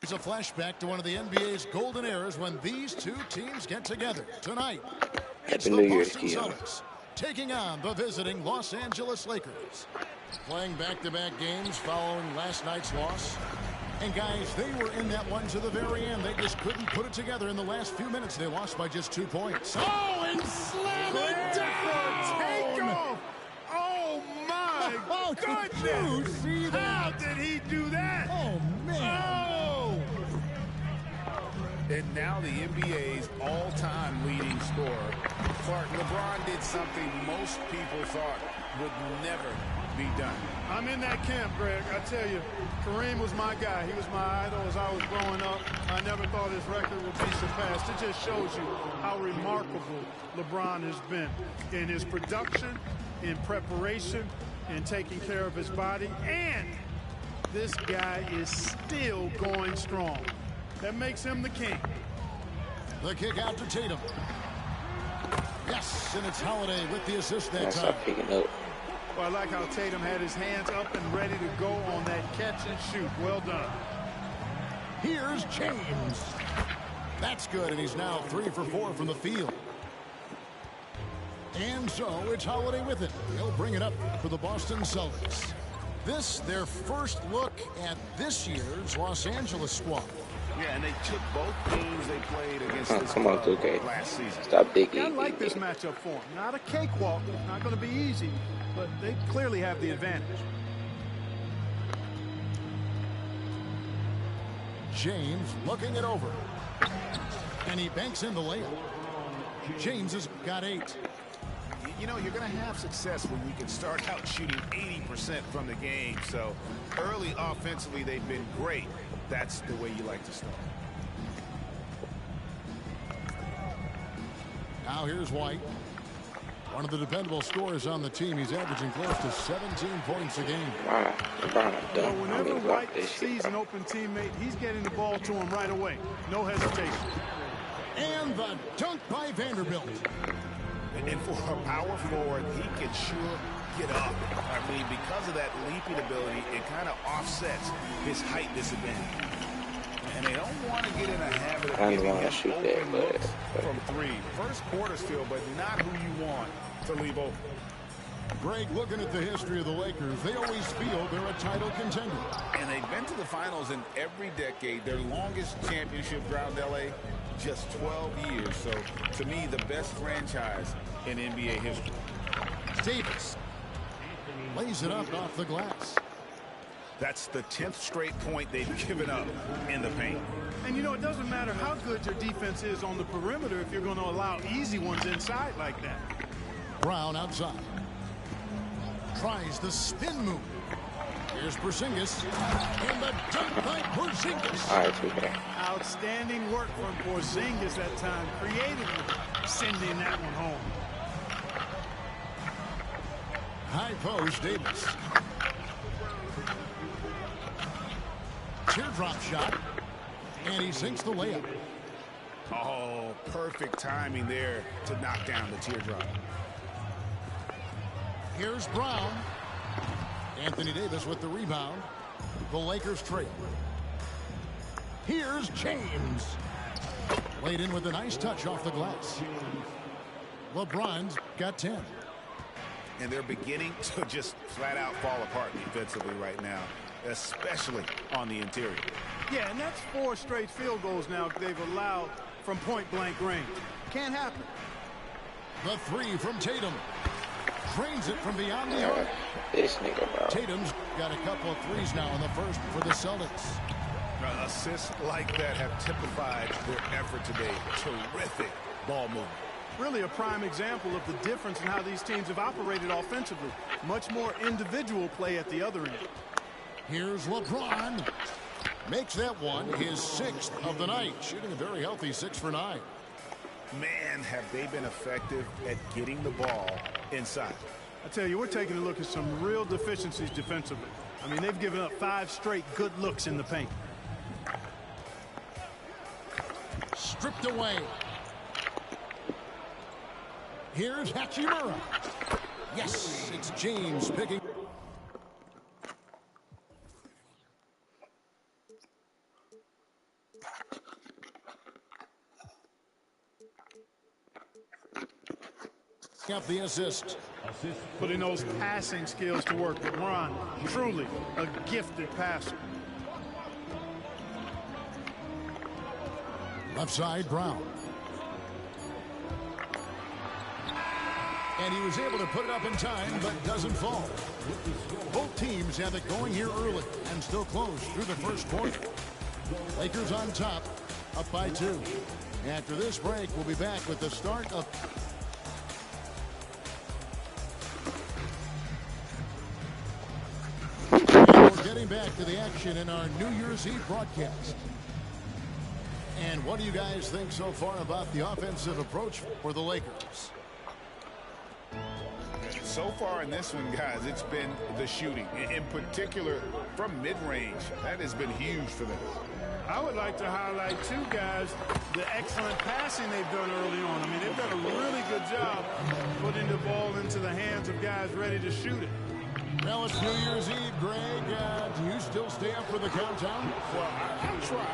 [SPEAKER 1] It's a flashback to one of the NBA's golden eras when these two teams get together tonight. It's
[SPEAKER 4] Happy
[SPEAKER 1] the
[SPEAKER 4] New Year,
[SPEAKER 1] Boston
[SPEAKER 4] Keon.
[SPEAKER 1] Celtics taking on the visiting Los Angeles Lakers. Playing back-to-back games following last night's loss. And guys, they were in that one to the very end. They just couldn't put it together in the last few minutes. They lost by just 2 points. Oh, and slam it down!
[SPEAKER 5] Take off! Oh, my goodness!
[SPEAKER 1] Did you see that?
[SPEAKER 5] How did he do that?
[SPEAKER 1] Oh, man.
[SPEAKER 5] Oh! And now the NBA's all-time leading scorer. Clark, LeBron did something most people thought would never be done.
[SPEAKER 11] I'm in that camp, Greg. I tell you, Kareem was my guy. He was my idol as I was growing up. I never thought his record would be surpassed. It just shows you how remarkable LeBron has been in his production, in preparation, in taking care of his body. And this guy is still going strong. That makes him the king.
[SPEAKER 1] The kick out to Tatum. Yes, and it's Holiday with the assist that time.
[SPEAKER 4] Stop picking up.
[SPEAKER 11] Well, I like how Tatum had his hands up and ready to go on that catch and shoot. Well done.
[SPEAKER 1] Here's James. That's good, and he's now 3 for 4 from the field. And so it's Holiday with it. He'll bring it up for the Boston Celtics. This, their first look at this year's Los Angeles squad.
[SPEAKER 5] Yeah, and they took both games they played against this
[SPEAKER 4] come on,
[SPEAKER 5] club
[SPEAKER 4] 2K.
[SPEAKER 5] last season.
[SPEAKER 4] Stop digging.
[SPEAKER 11] I like this matchup for him. Not a cakewalk. It's not going to be easy, but they clearly have the advantage.
[SPEAKER 1] James looking it over. And he banks in the layup. James has got 8.
[SPEAKER 5] You know, you're going to have success when you can start out shooting 80% from the game. So early offensively, they've been great. That's the way you like to start.
[SPEAKER 1] Now here's White. One of the dependable scorers on the team. He's averaging close to 17 points a game.
[SPEAKER 4] Wow, LeBron is
[SPEAKER 11] So
[SPEAKER 4] done.
[SPEAKER 11] whenever White sees an open teammate, he's getting the ball to him right away. No hesitation.
[SPEAKER 1] And the dunk by Vanderbilt.
[SPEAKER 5] And for a power forward, he can sure get up. I mean, because of that leaping ability, it kind of offsets his height disadvantage. And they don't want to get in a habit of getting him open looks from 3. First quarter still, but not who you want to leave open.
[SPEAKER 1] Greg, looking at the history of the Lakers, they always feel they're a title contender.
[SPEAKER 5] And they've been to the finals in every decade. Their longest championship around L.A., just 12 years. So, to me, the best franchise in NBA history.
[SPEAKER 1] Davis lays it up off the glass.
[SPEAKER 5] That's the 10th straight point they've given up in the paint.
[SPEAKER 11] And, you know, it doesn't matter how good your defense is on the perimeter if you're going to allow easy ones inside like that.
[SPEAKER 1] Brown outside. Tries the spin move. Here's Porzingis. And the dunk by Porzingis.
[SPEAKER 4] All right, 2K.
[SPEAKER 11] Outstanding work from Porzingis that time, creatively sending that one home.
[SPEAKER 1] High post, Davis. Teardrop shot. And he sinks the layup.
[SPEAKER 5] Oh, perfect timing there to knock down the teardrop.
[SPEAKER 1] Here's Brown. Anthony Davis with the rebound. The Lakers trail. Here's James. Laid in with a nice touch off the glass. LeBron's got 10.
[SPEAKER 5] And they're beginning to just flat out fall apart defensively right now, especially on the interior.
[SPEAKER 11] Yeah, and that's 4 straight field goals now they've allowed from point-blank range. Can't happen.
[SPEAKER 1] The 3 from Tatum. Drains it from beyond the arc.
[SPEAKER 4] This nigga, bro.
[SPEAKER 1] Tatum's got a couple of threes now in the first for the Celtics.
[SPEAKER 5] Assists like that have typified their effort today. Terrific ball movement.
[SPEAKER 11] Really a prime example of the difference in how these teams have operated offensively. Much more individual play at the other end.
[SPEAKER 1] Here's LeBron. Makes that one his 6th of the night. Shooting a very healthy 6 for 9.
[SPEAKER 5] Man, have they been effective at getting the ball inside.
[SPEAKER 11] I tell you, we're taking a look at some real deficiencies defensively. I mean, they've given up 5 straight good looks in the paint.
[SPEAKER 1] Stripped away. Here's Hachimura. Yes, it's James picking up the assist.
[SPEAKER 11] Putting those passing skills to work. LeBron, truly a gifted passer.
[SPEAKER 1] Left side, Brown. And he was able to put it up in time, but doesn't fall. Both teams have it going here early and still close through the first quarter. Lakers on top, up by 2. After this break, we'll be back with the start of... And we're getting back to the action in our New Year's Eve broadcast. And what do you guys think so far about the offensive approach for the Lakers?
[SPEAKER 2] So far in this one, guys, it's been the shooting. In particular, from mid-range. That has been huge for them.
[SPEAKER 11] I would like to highlight, too, guys, the excellent passing they've done early on. I mean, they've done a really good job putting the ball into the hands of guys ready to shoot it.
[SPEAKER 1] Well, it's New Year's Eve, Greg. Do you still stay up for the countdown?
[SPEAKER 2] Well, I try.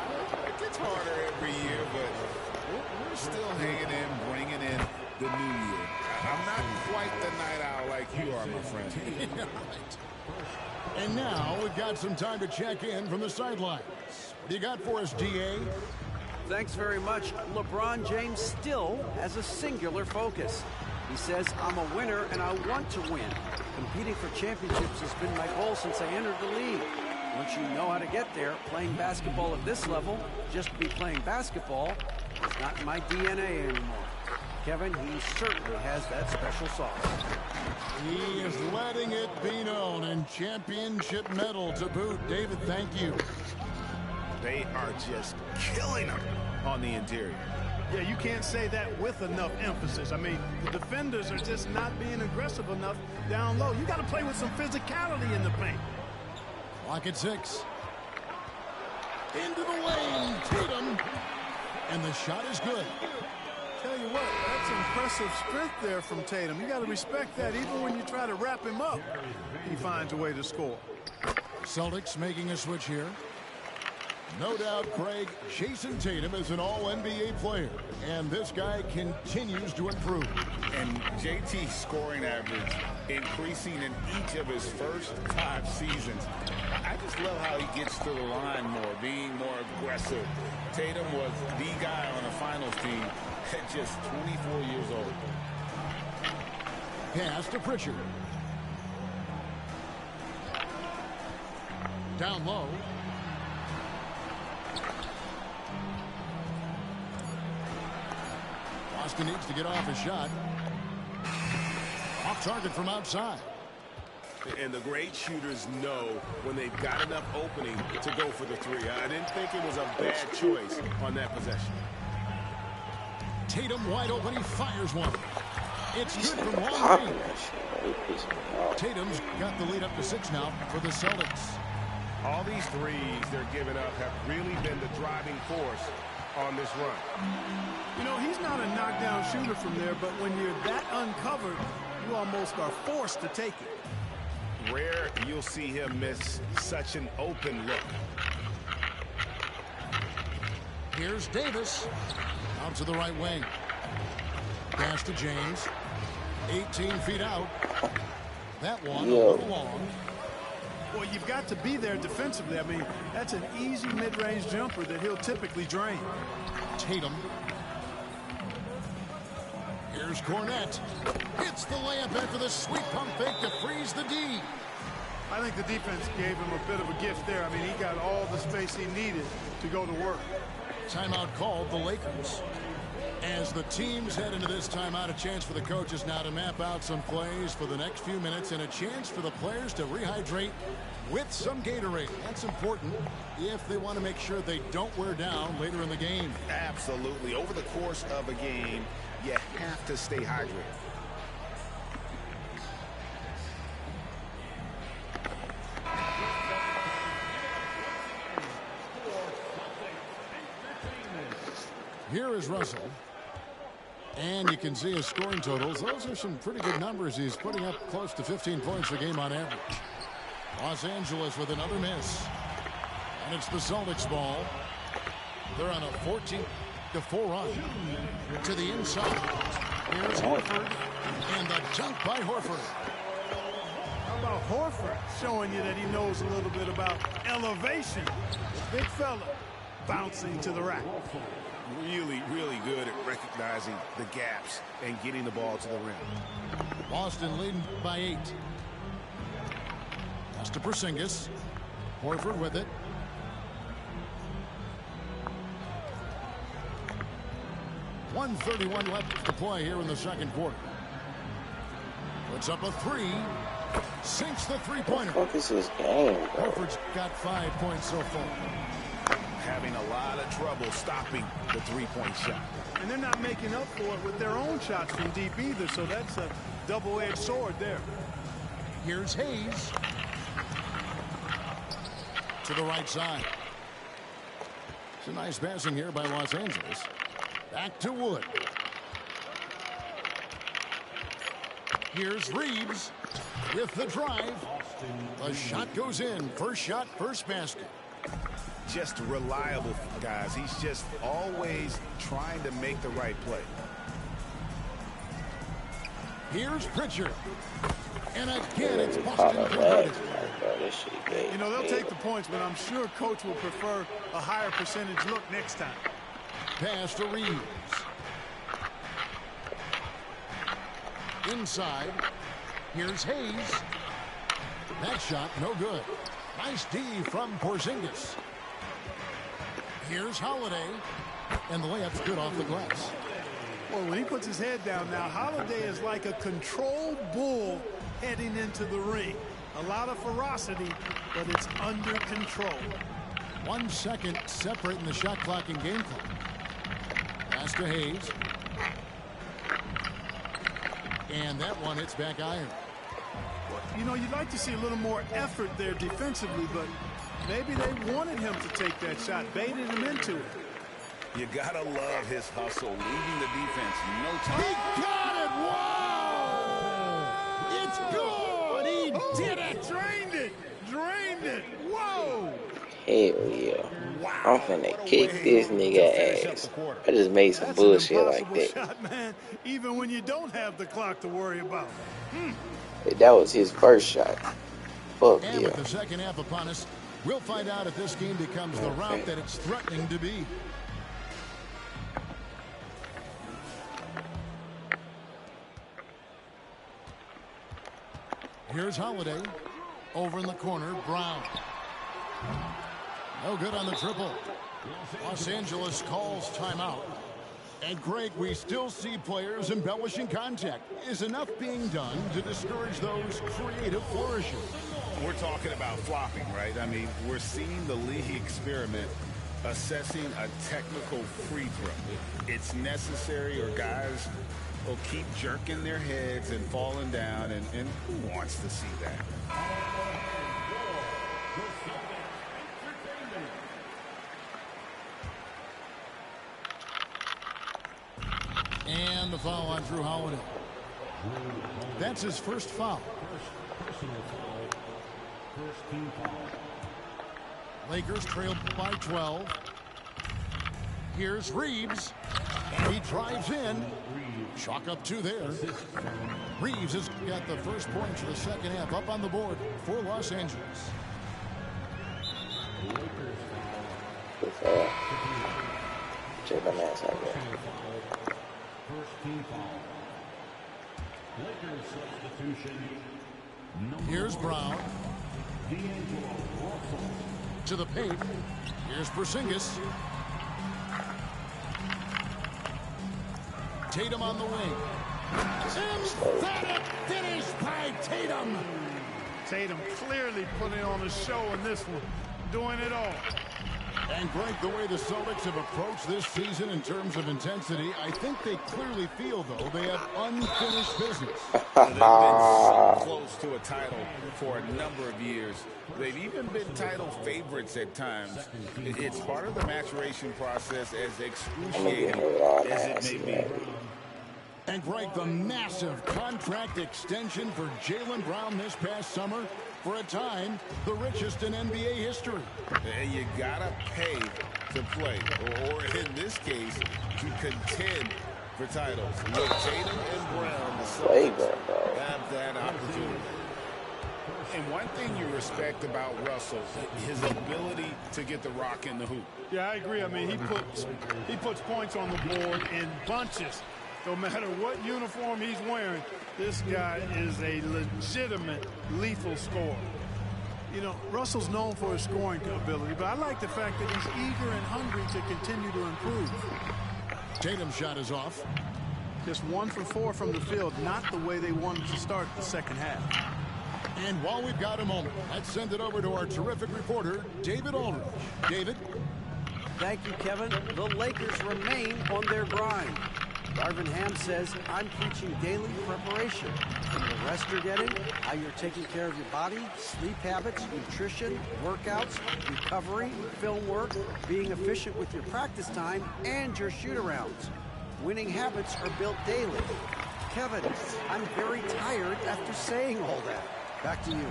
[SPEAKER 2] It gets harder every year, but we're still hanging in, bringing in the new year. I'm not quite the night owl like you are, my friend.
[SPEAKER 1] Yeah, right. And now we've got some time to check in from the sidelines. What do you got for us, DA?
[SPEAKER 6] Thanks very much. LeBron James still has a singular focus. He says, I'm a winner and I want to win. Competing for championships has been my goal since I entered the league. Once you know how to get there, playing basketball at this level, just to be playing basketball, is not in my DNA anymore. Kevin, he certainly has that special sauce.
[SPEAKER 1] He is letting it be known, and championship medal to boot. David, thank you.
[SPEAKER 5] They are just killing them on the interior.
[SPEAKER 11] Yeah, you can't say that with enough emphasis. I mean, the defenders are just not being aggressive enough down low. You got to play with some physicality in the paint.
[SPEAKER 1] Clock at 6. Into the lane, Tatum. And the shot is good.
[SPEAKER 11] Tell you what, that's impressive strength there from Tatum. You got to respect that. Even when you try to wrap him up, he finds a way to score.
[SPEAKER 1] Celtics making a switch here. No doubt, Craig, Jason Tatum is an all-NBA player, and this guy continues to improve.
[SPEAKER 2] And JT's scoring average increasing in each of his first 5 seasons. I just love how he gets to the line more, being more aggressive. Tatum was the guy on the finals team at just 24 years old.
[SPEAKER 1] Pass to Pritchard. Down low. Boston needs to get off a shot. Off target from outside.
[SPEAKER 5] And the great shooters know when they've got enough opening to go for the 3. I didn't think it was a bad choice on that possession.
[SPEAKER 1] Tatum wide open. He fires one. It's good from long range. Tatum's got the lead up to 6 now for the Celtics.
[SPEAKER 5] All these threes they're giving up have really been the driving force on this run.
[SPEAKER 11] You know, he's not a knockdown shooter from there, but when you're that uncovered, you almost are forced to take it.
[SPEAKER 5] Rare you'll see him miss such an open look.
[SPEAKER 1] Here's Davis. Out to the right wing. Pass to James. 18 feet out. That one a little long.
[SPEAKER 11] Well, you've got to be there defensively. I mean, that's an easy mid-range jumper that he'll typically drain.
[SPEAKER 1] Tatum. Here's Cornette. Hits the layup after the sweet pump fake to freeze the D.
[SPEAKER 11] I think the defense gave him a bit of a gift there. I mean, he got all the space he needed to go to work.
[SPEAKER 1] Timeout called the Lakers. As the teams head into this timeout, a chance for the coaches now to map out some plays for the next few minutes and a chance for the players to rehydrate with some Gatorade. That's important if they want to make sure they don't wear down later in the game.
[SPEAKER 5] Absolutely. Over the course of a game, you have to stay hydrated.
[SPEAKER 1] Here is Russell. And you can see his scoring totals. Those are some pretty good numbers. He's putting up close to 15 points a game on average. Los Angeles with another miss. And it's the Celtics ball. They're on a 14-4 run. To the inside. Here's Horford. And the dunk by Horford.
[SPEAKER 11] How about Horford showing you that he knows a little bit about elevation? The big fella bouncing to the rack.
[SPEAKER 2] Really, really good at recognizing the gaps and getting the ball to the rim.
[SPEAKER 1] Boston leading by 8. Pass to Porzingis. Horford with it. .131 left to play here in the second quarter. Puts up a 3. Sinks the three-pointer.
[SPEAKER 4] What is this game, bro?
[SPEAKER 1] Horford's got 5 points so far.
[SPEAKER 2] Having a lot of trouble stopping the three-point shot.
[SPEAKER 11] And they're not making up for it with their own shots from deep either, so that's a double-edged sword there.
[SPEAKER 1] Here's Hayes. To the right side. It's a nice passing here by Los Angeles. Back to Wood. Here's Reeves with the drive. The shot goes in. First shot, first basket.
[SPEAKER 2] Just reliable, guys. He's just always trying to make the right play.
[SPEAKER 1] Here's Pritchard. And again, it's Boston converted.
[SPEAKER 11] You know, they'll take the points, but I'm sure coach will prefer a higher percentage look next time.
[SPEAKER 1] Pass to Reeves. Inside. Here's Hayes. That shot, no good. Nice D from Porzingis. Here's Holiday. And the layup's good off the glass.
[SPEAKER 11] Well, when he puts his head down now, Holiday is like a controlled bull heading into the ring. A lot of ferocity, but it's under control.
[SPEAKER 1] 1 second separating the shot clock and game clock. Pass to Hayes. And that one hits back iron.
[SPEAKER 11] You know, you'd like to see a little more effort there defensively, but maybe they wanted him to take that shot, baited him into it.
[SPEAKER 2] You gotta love his hustle, leaving the defense no time.
[SPEAKER 1] He got it! Whoa! It's good! He did it!
[SPEAKER 11] Drained it! Drained it! Whoa!
[SPEAKER 4] Hell yeah. I'm finna kick this nigga ass. I just made some bullshit like that.
[SPEAKER 11] Shot, man, even when you don't have the clock to worry about.
[SPEAKER 4] That was his first shot. Fuck
[SPEAKER 1] and
[SPEAKER 4] yeah.
[SPEAKER 1] with the second half upon us, we'll find out if this game becomes the route that it's threatening to be. Here's Holiday. Over in the corner, Brown. No good on the triple. Los Angeles calls timeout. And Greg, we still see players embellishing contact. Is enough being done to discourage those creative flourishes?
[SPEAKER 2] We're talking about flopping, right? I mean, we're seeing the league experiment assessing a technical free throw. It's necessary, or guys will keep jerking their heads and falling down, and who wants to see that?
[SPEAKER 1] And the foul on Drew Holiday. That's his first foul. Lakers trail by 12. Here's Reeves. And he drives in. Chalk up 2 there. Reeves has got the first points of the second half up on the board for Los Angeles.
[SPEAKER 4] Good foul. Check my ass out there.
[SPEAKER 1] Here's Brown. To the paint. Here's Porzingis. Tatum on the wing. Emphatic finish by Tatum.
[SPEAKER 11] Tatum clearly putting on a show in this one. Doing it all.
[SPEAKER 1] And Greg, the way the Celtics have approached this season in terms of intensity, I think they clearly feel, though, they have unfinished business.
[SPEAKER 2] They've been so close to a title for a number of years. They've even been title favorites at times. It's part of the maturation process, as excruciating as it may be.
[SPEAKER 1] And Greg, the massive contract extension for Jaylen Brown this past summer, for a time, the richest in NBA history.
[SPEAKER 2] And you gotta pay to play, or in this case, to contend for titles. With Tatum and Brown, the Celtics have that opportunity. And one thing you respect about Russell, his ability to get the rock in the hoop.
[SPEAKER 11] Yeah, I agree. I mean, he puts points on the board in bunches. No matter what uniform he's wearing, this guy is a legitimate lethal scorer. You know, Russell's known for his scoring ability, but I like the fact that he's eager and hungry to continue to improve.
[SPEAKER 1] Tatum's shot is off.
[SPEAKER 11] Just 1 for 4 from the field, not the way they wanted to start the second half.
[SPEAKER 1] And while we've got a moment, let's send it over to our terrific reporter, David Aldridge. David?
[SPEAKER 6] Thank you, Kevin. The Lakers remain on their grind. Darvin Ham says, I'm preaching daily preparation. From the rest you're getting, how you're taking care of your body, sleep habits, nutrition, workouts, recovery, film work, being efficient with your practice time, and your shoot-arounds. Winning habits are built daily. Kevin, I'm very tired after saying all that. Back to you.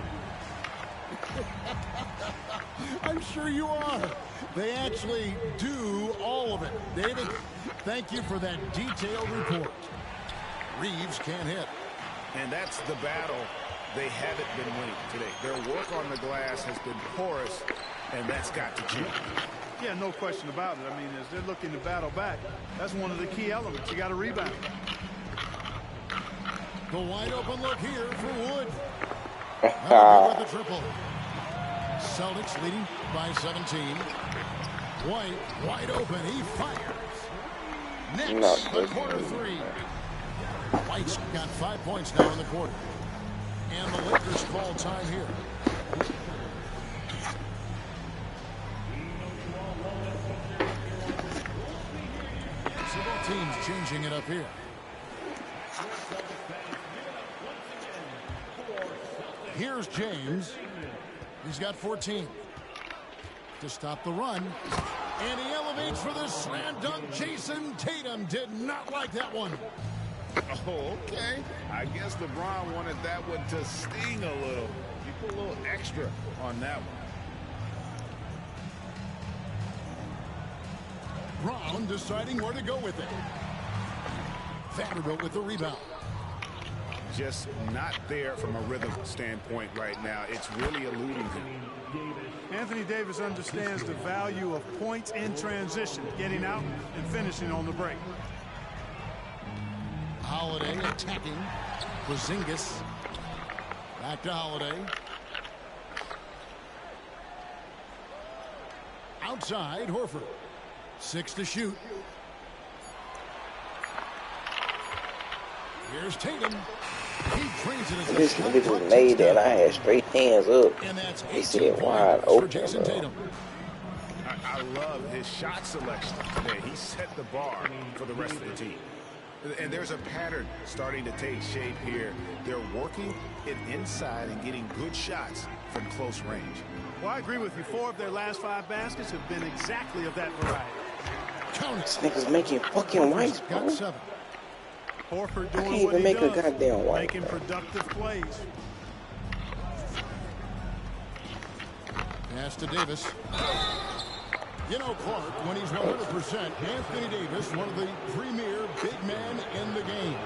[SPEAKER 1] I'm sure you are. They actually do all of it. David, thank you for that detailed report. Reeves can't hit.
[SPEAKER 2] And that's the battle they haven't been winning today. Their work on the glass has been porous, and that's got to change.
[SPEAKER 11] Yeah, no question about it. I mean, as they're looking to battle back, that's one of the key elements. You got to rebound.
[SPEAKER 1] The wide open look here for Wood. With the triple. Celtics leading by 17. White wide open. He fires. Next, the quarter three. White's got 5 points now in the quarter. And the Lakers call time here. So both teams changing it up here. Here's James. He's got 14. To stop the run. And he elevates for the slam dunk. Jason Tatum did not like that one.
[SPEAKER 2] Oh, okay. I guess LeBron wanted that one to sting a little. He put a little extra on that one.
[SPEAKER 1] Brown deciding where to go with it. Vanderbilt with the rebound.
[SPEAKER 2] Just not there from a rhythm standpoint right now. It's really eluding him.
[SPEAKER 11] Anthony Davis understands the value of points in transition, getting out and finishing on the break.
[SPEAKER 1] Holiday attacking. Porzingis. Back to Holiday. Outside, Horford. 6 to shoot. Here's Tatum. He trains it as
[SPEAKER 4] this nigga just made that. I had straight hands up. He said wide open.
[SPEAKER 2] Jason Tatum. I love his shot selection today. He set the bar for the rest of the team. And there's a pattern starting to take shape here. They're working it inside and getting good shots from close range.
[SPEAKER 11] Well, I agree with you. 4 of their last 5 baskets have been exactly of that variety.
[SPEAKER 4] This nigga's making fucking whites, bro.
[SPEAKER 1] Got 7.
[SPEAKER 11] Horford
[SPEAKER 4] I
[SPEAKER 11] doing
[SPEAKER 4] can't even
[SPEAKER 11] what
[SPEAKER 4] make
[SPEAKER 11] he
[SPEAKER 4] a
[SPEAKER 11] does,
[SPEAKER 4] goddamn white.
[SPEAKER 11] making productive plays.
[SPEAKER 1] Pass to Davis. You know, Clark, when he's 100%, Anthony Davis, one of the premier big men in the game.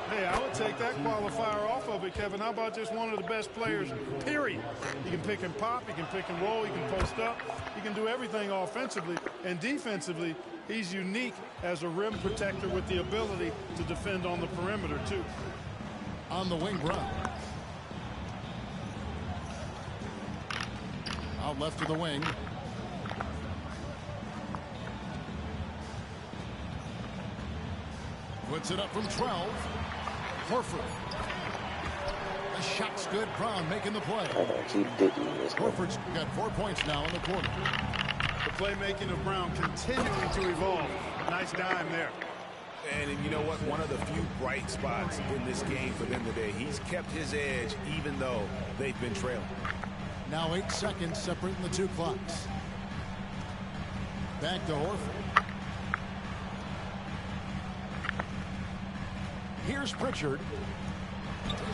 [SPEAKER 11] Hey, I would take that qualifier off of it, Kevin. How about just one of the best players, period? You can pick and pop, you can pick and roll, you can post up. You can do everything offensively. And defensively, he's unique as a rim protector with the ability to defend on the perimeter, too.
[SPEAKER 1] On the wing, Brown. Out left of the wing. Puts it up from 12. Horford. The shot's good. Brown making the play. Horford's got 4 points now in the quarter.
[SPEAKER 11] The playmaking of Brown continuing to evolve. Nice dime there.
[SPEAKER 2] And you know what? One of the few bright spots in this game for them today. He's kept his edge even though they've been trailing.
[SPEAKER 1] Now 8 seconds separating the 2 clocks. Back to Horford. Here's Pritchard.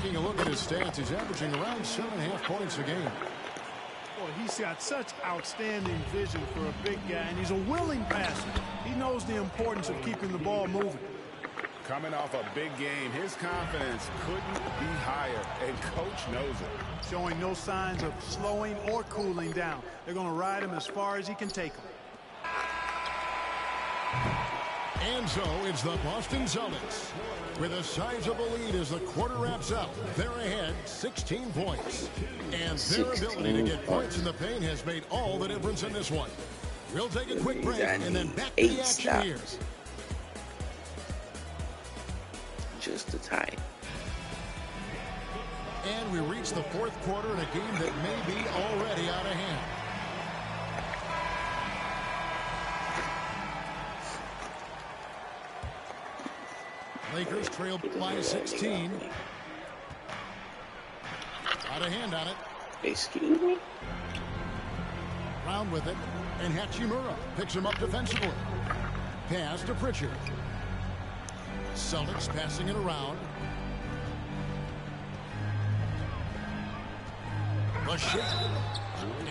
[SPEAKER 1] Taking a look at his stats, he's averaging around 7.5 points a game.
[SPEAKER 11] Boy, he's got such outstanding vision for a big guy, and he's a willing passer. He knows the importance of keeping the ball moving.
[SPEAKER 2] Coming off a big game, his confidence couldn't be higher, and coach knows it.
[SPEAKER 11] Showing no signs of slowing or cooling down. They're going to ride him as far as he can take him.
[SPEAKER 1] And so it's the Boston Celtics with a sizable lead as the quarter wraps up. They're ahead 16 points. And their ability to get points in the paint has made all the difference in this one. We'll take a quick break and then back to the action here.
[SPEAKER 4] Just a tie.
[SPEAKER 1] And we reach the fourth quarter in a game that may be already out of hand. Lakers trail by 16. Out of hand on it.
[SPEAKER 4] Excuse me?
[SPEAKER 1] Round with it. And Hachimura picks him up defensively. Pass to Pritchard. Celtics passing it around. The shot.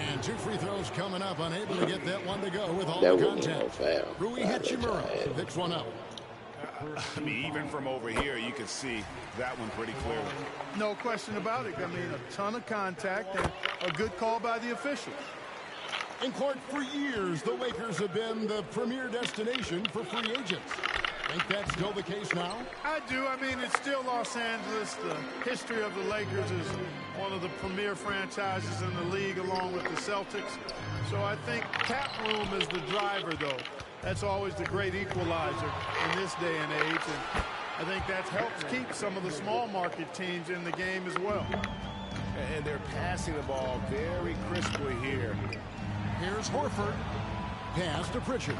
[SPEAKER 1] And 2 free throws coming up. Unable to get that one to go with all the contact. Rui Hachimura picks one up.
[SPEAKER 2] I mean, even from over here, you can see that one pretty clearly.
[SPEAKER 11] No question about it. I mean, a ton of contact and a good call by the officials.
[SPEAKER 1] In court for years, the Lakers have been the premier destination for free agents. Think that's still the case now?
[SPEAKER 11] I do. I mean, it's still Los Angeles. The history of the Lakers is one of the premier franchises in the league along with the Celtics. So I think cap room is the driver, though. That's always the great equalizer in this day and age. And I think that helps keep some of the small market teams in the game as well.
[SPEAKER 2] And they're passing the ball very crisply here.
[SPEAKER 1] Here's Horford. Pass to Pritchard.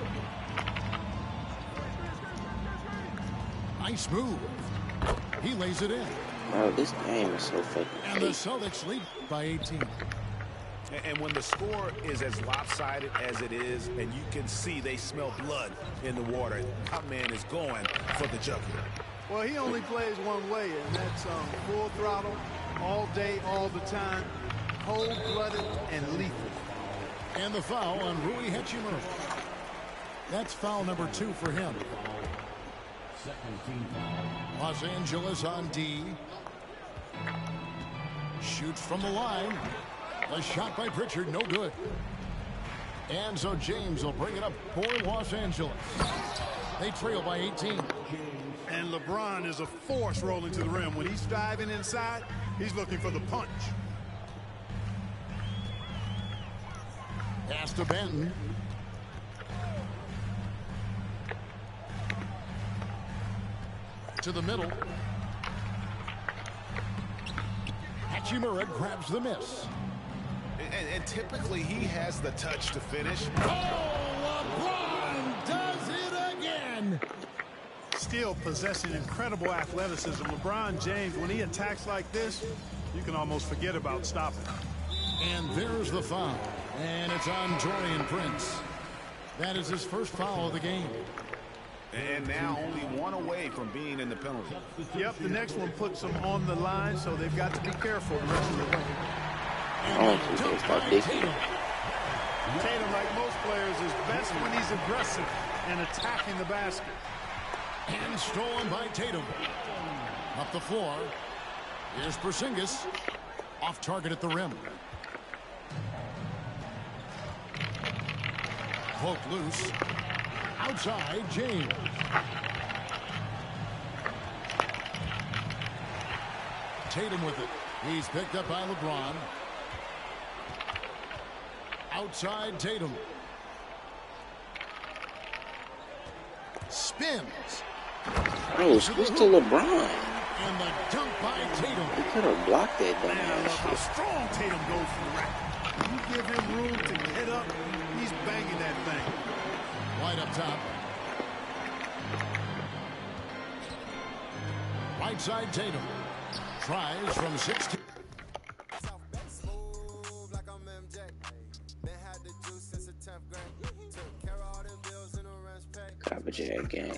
[SPEAKER 1] Nice move. He lays it in.
[SPEAKER 4] Oh, this game is so fucking
[SPEAKER 1] And the Celtics lead by 18.
[SPEAKER 5] And when the score is as lopsided as it is, and you can see they smell blood in the water, that man is going for the jugular.
[SPEAKER 11] Well, he only plays one way, and that's full throttle, all day, all the time, cold-blooded and lethal.
[SPEAKER 1] And the foul on Rui Hachimura. That's foul number 2 for him. Los Angeles on D. Shoots from the line. The shot by Pritchard, no good. And so James will bring it up for Los Angeles. They trail by 18.
[SPEAKER 11] And LeBron is a force rolling to the rim. When he's diving inside, he's looking for the punch.
[SPEAKER 1] Pass to Benton. To the middle. Hachimura grabs the miss.
[SPEAKER 5] And typically he has the touch to finish.
[SPEAKER 1] Oh, LeBron does it again.
[SPEAKER 11] Still possessing incredible athleticism. LeBron James, when he attacks like this, you can almost forget about stopping.
[SPEAKER 1] And there's the foul. And it's on Taurean Prince. That is his first foul of the game.
[SPEAKER 2] And now only one away from being in the penalty.
[SPEAKER 11] Yep, the next one puts them on the line, so they've got to be careful the rest of the way. Tatum, like most players, is best when he's aggressive and attacking the basket.
[SPEAKER 1] And stolen by Tatum. Up the floor. Here's Porzingis. Off target at the rim. Poked loose. Outside, James. Tatum with it. He's picked up by LeBron. Outside, Tatum. Spins.
[SPEAKER 4] Oh, switch to LeBron.
[SPEAKER 1] And the dunk by Tatum.
[SPEAKER 4] He could have blocked that dumb
[SPEAKER 11] Man, I love how
[SPEAKER 4] shit.
[SPEAKER 11] strong Tatum goes for the rack. You give him room to get up, he's banging that thing.
[SPEAKER 1] Right up top. Right side, Tatum. Tries from 16.
[SPEAKER 4] Copper Jack game.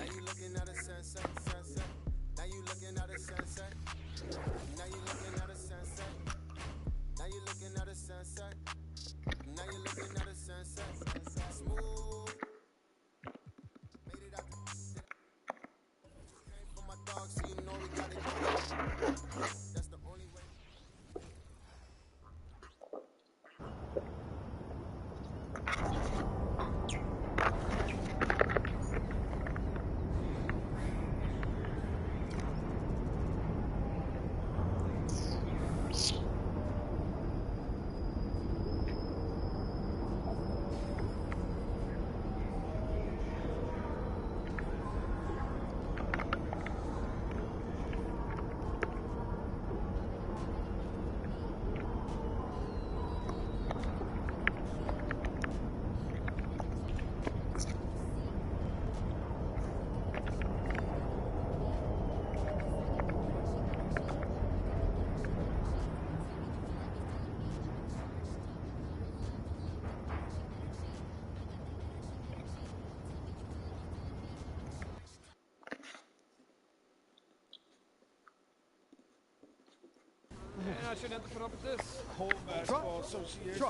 [SPEAKER 12] I shouldn't have to put up with this. Whole basketball association.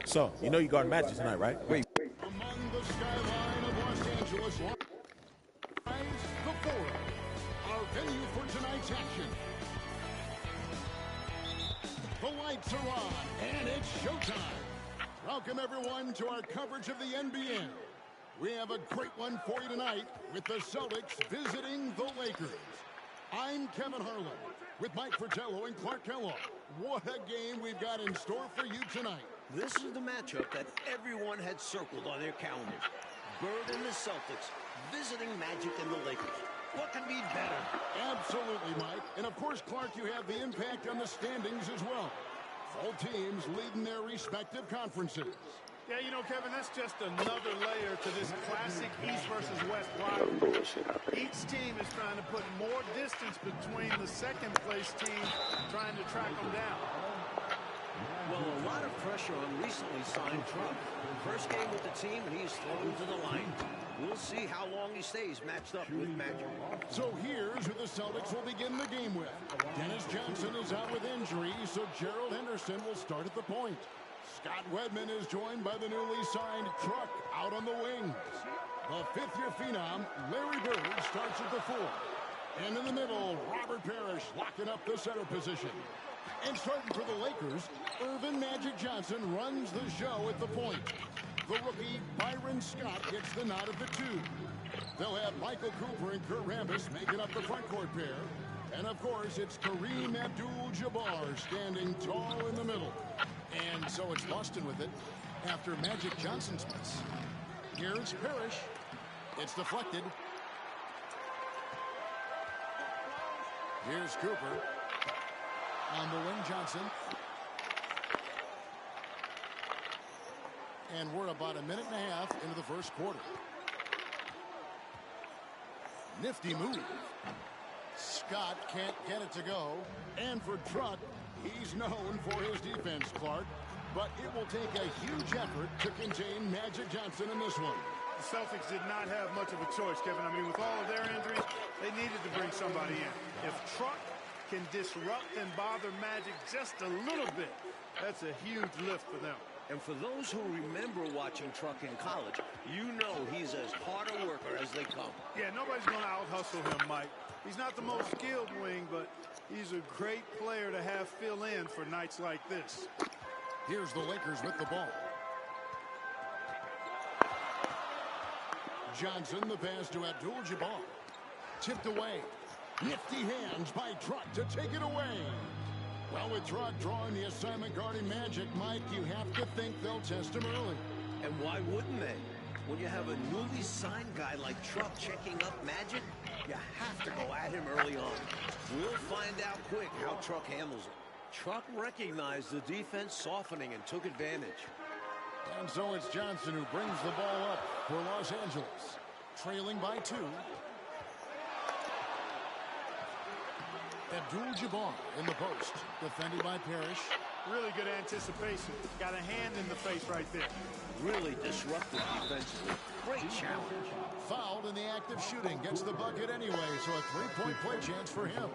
[SPEAKER 13] So, you know you got Magic tonight, right? Wait.
[SPEAKER 1] Among the skyline of Los Angeles lies the Forum, our venue for tonight's action. The lights are on, and it's showtime. Welcome, everyone, to our coverage of the NBA. We have a great one for you tonight with the Celtics visiting the Lakers. I'm Kevin Harlan with Mike Fratello and Clark Kellogg. What a game we've got in store for you tonight.
[SPEAKER 6] This is the matchup that everyone had circled on their calendars. Bird and the Celtics visiting Magic and the Lakers. What can be better?
[SPEAKER 1] Absolutely, Mike. And of course, Clark, you have the impact on the standings as well. All teams leading their respective conferences.
[SPEAKER 11] Yeah, you know, Kevin, that's just another layer to this classic East versus West rivalry. Each team is trying to put more distance between the second-place team, trying to track them down.
[SPEAKER 6] Well, a lot of pressure on recently signed Trump. First game with the team, and he's thrown to the line. We'll see how long he stays matched up with Magic.
[SPEAKER 1] So here's who the Celtics will begin the game with. Dennis Johnson is out with injury, so Gerald Henderson will start at the point. Scott Wedman is joined by the newly signed Truck out on the wings. The fifth-year phenom, Larry Bird, starts at the 4. And in the middle, Robert Parrish locking up the center position. And starting for the Lakers, Irvin Magic Johnson runs the show at the point. The rookie, Byron Scott, gets the nod at the 2. They'll have Michael Cooper and Kurt Rambis making up the front court pair. And, of course, it's Kareem Abdul-Jabbar standing tall in the middle. And so it's Boston with it after Magic Johnson's miss. Here's Parrish. It's deflected. Here's Cooper. On the wing, Johnson. And we're about a minute and a half into the first quarter. Nifty move. Scott can't get it to go. And for Truck, he's known for his defense, Clark. But it will take a huge effort to contain Magic Johnson in this one.
[SPEAKER 11] The Celtics did not have much of a choice, Kevin. I mean, with all of their injuries, they needed to bring somebody in. If Truck can disrupt and bother Magic just a little bit, that's a huge lift for them.
[SPEAKER 6] And for those who remember watching Truck in college, you know he's as hard a worker as they come.
[SPEAKER 11] Yeah, nobody's going to out-hustle him, Mike. He's not the most skilled wing, but he's a great player to have fill in for nights like this.
[SPEAKER 1] Here's the Lakers with the ball. Johnson, the pass to Abdul-Jabbar. Tipped away. Nifty hands by Truck to take it away. Well, with Truck drawing the assignment guarding Magic, Mike, you have to think they'll test him early.
[SPEAKER 6] And why wouldn't they? When you have a newly signed guy like Truck checking up Magic, you have to go at him early on. We'll find out quick how Truck handles it. Truck recognized the defense softening and took advantage.
[SPEAKER 1] And so it's Johnson who brings the ball up for Los Angeles, trailing by 2. Abdul-Jabbar in the post, defended by Parrish.
[SPEAKER 11] Really good anticipation. Got a hand in the face right there.
[SPEAKER 6] Really disruptive defensively.
[SPEAKER 14] Great challenge.
[SPEAKER 1] Fouled in the act of shooting. Gets the bucket anyway, so a three-point play chance for him.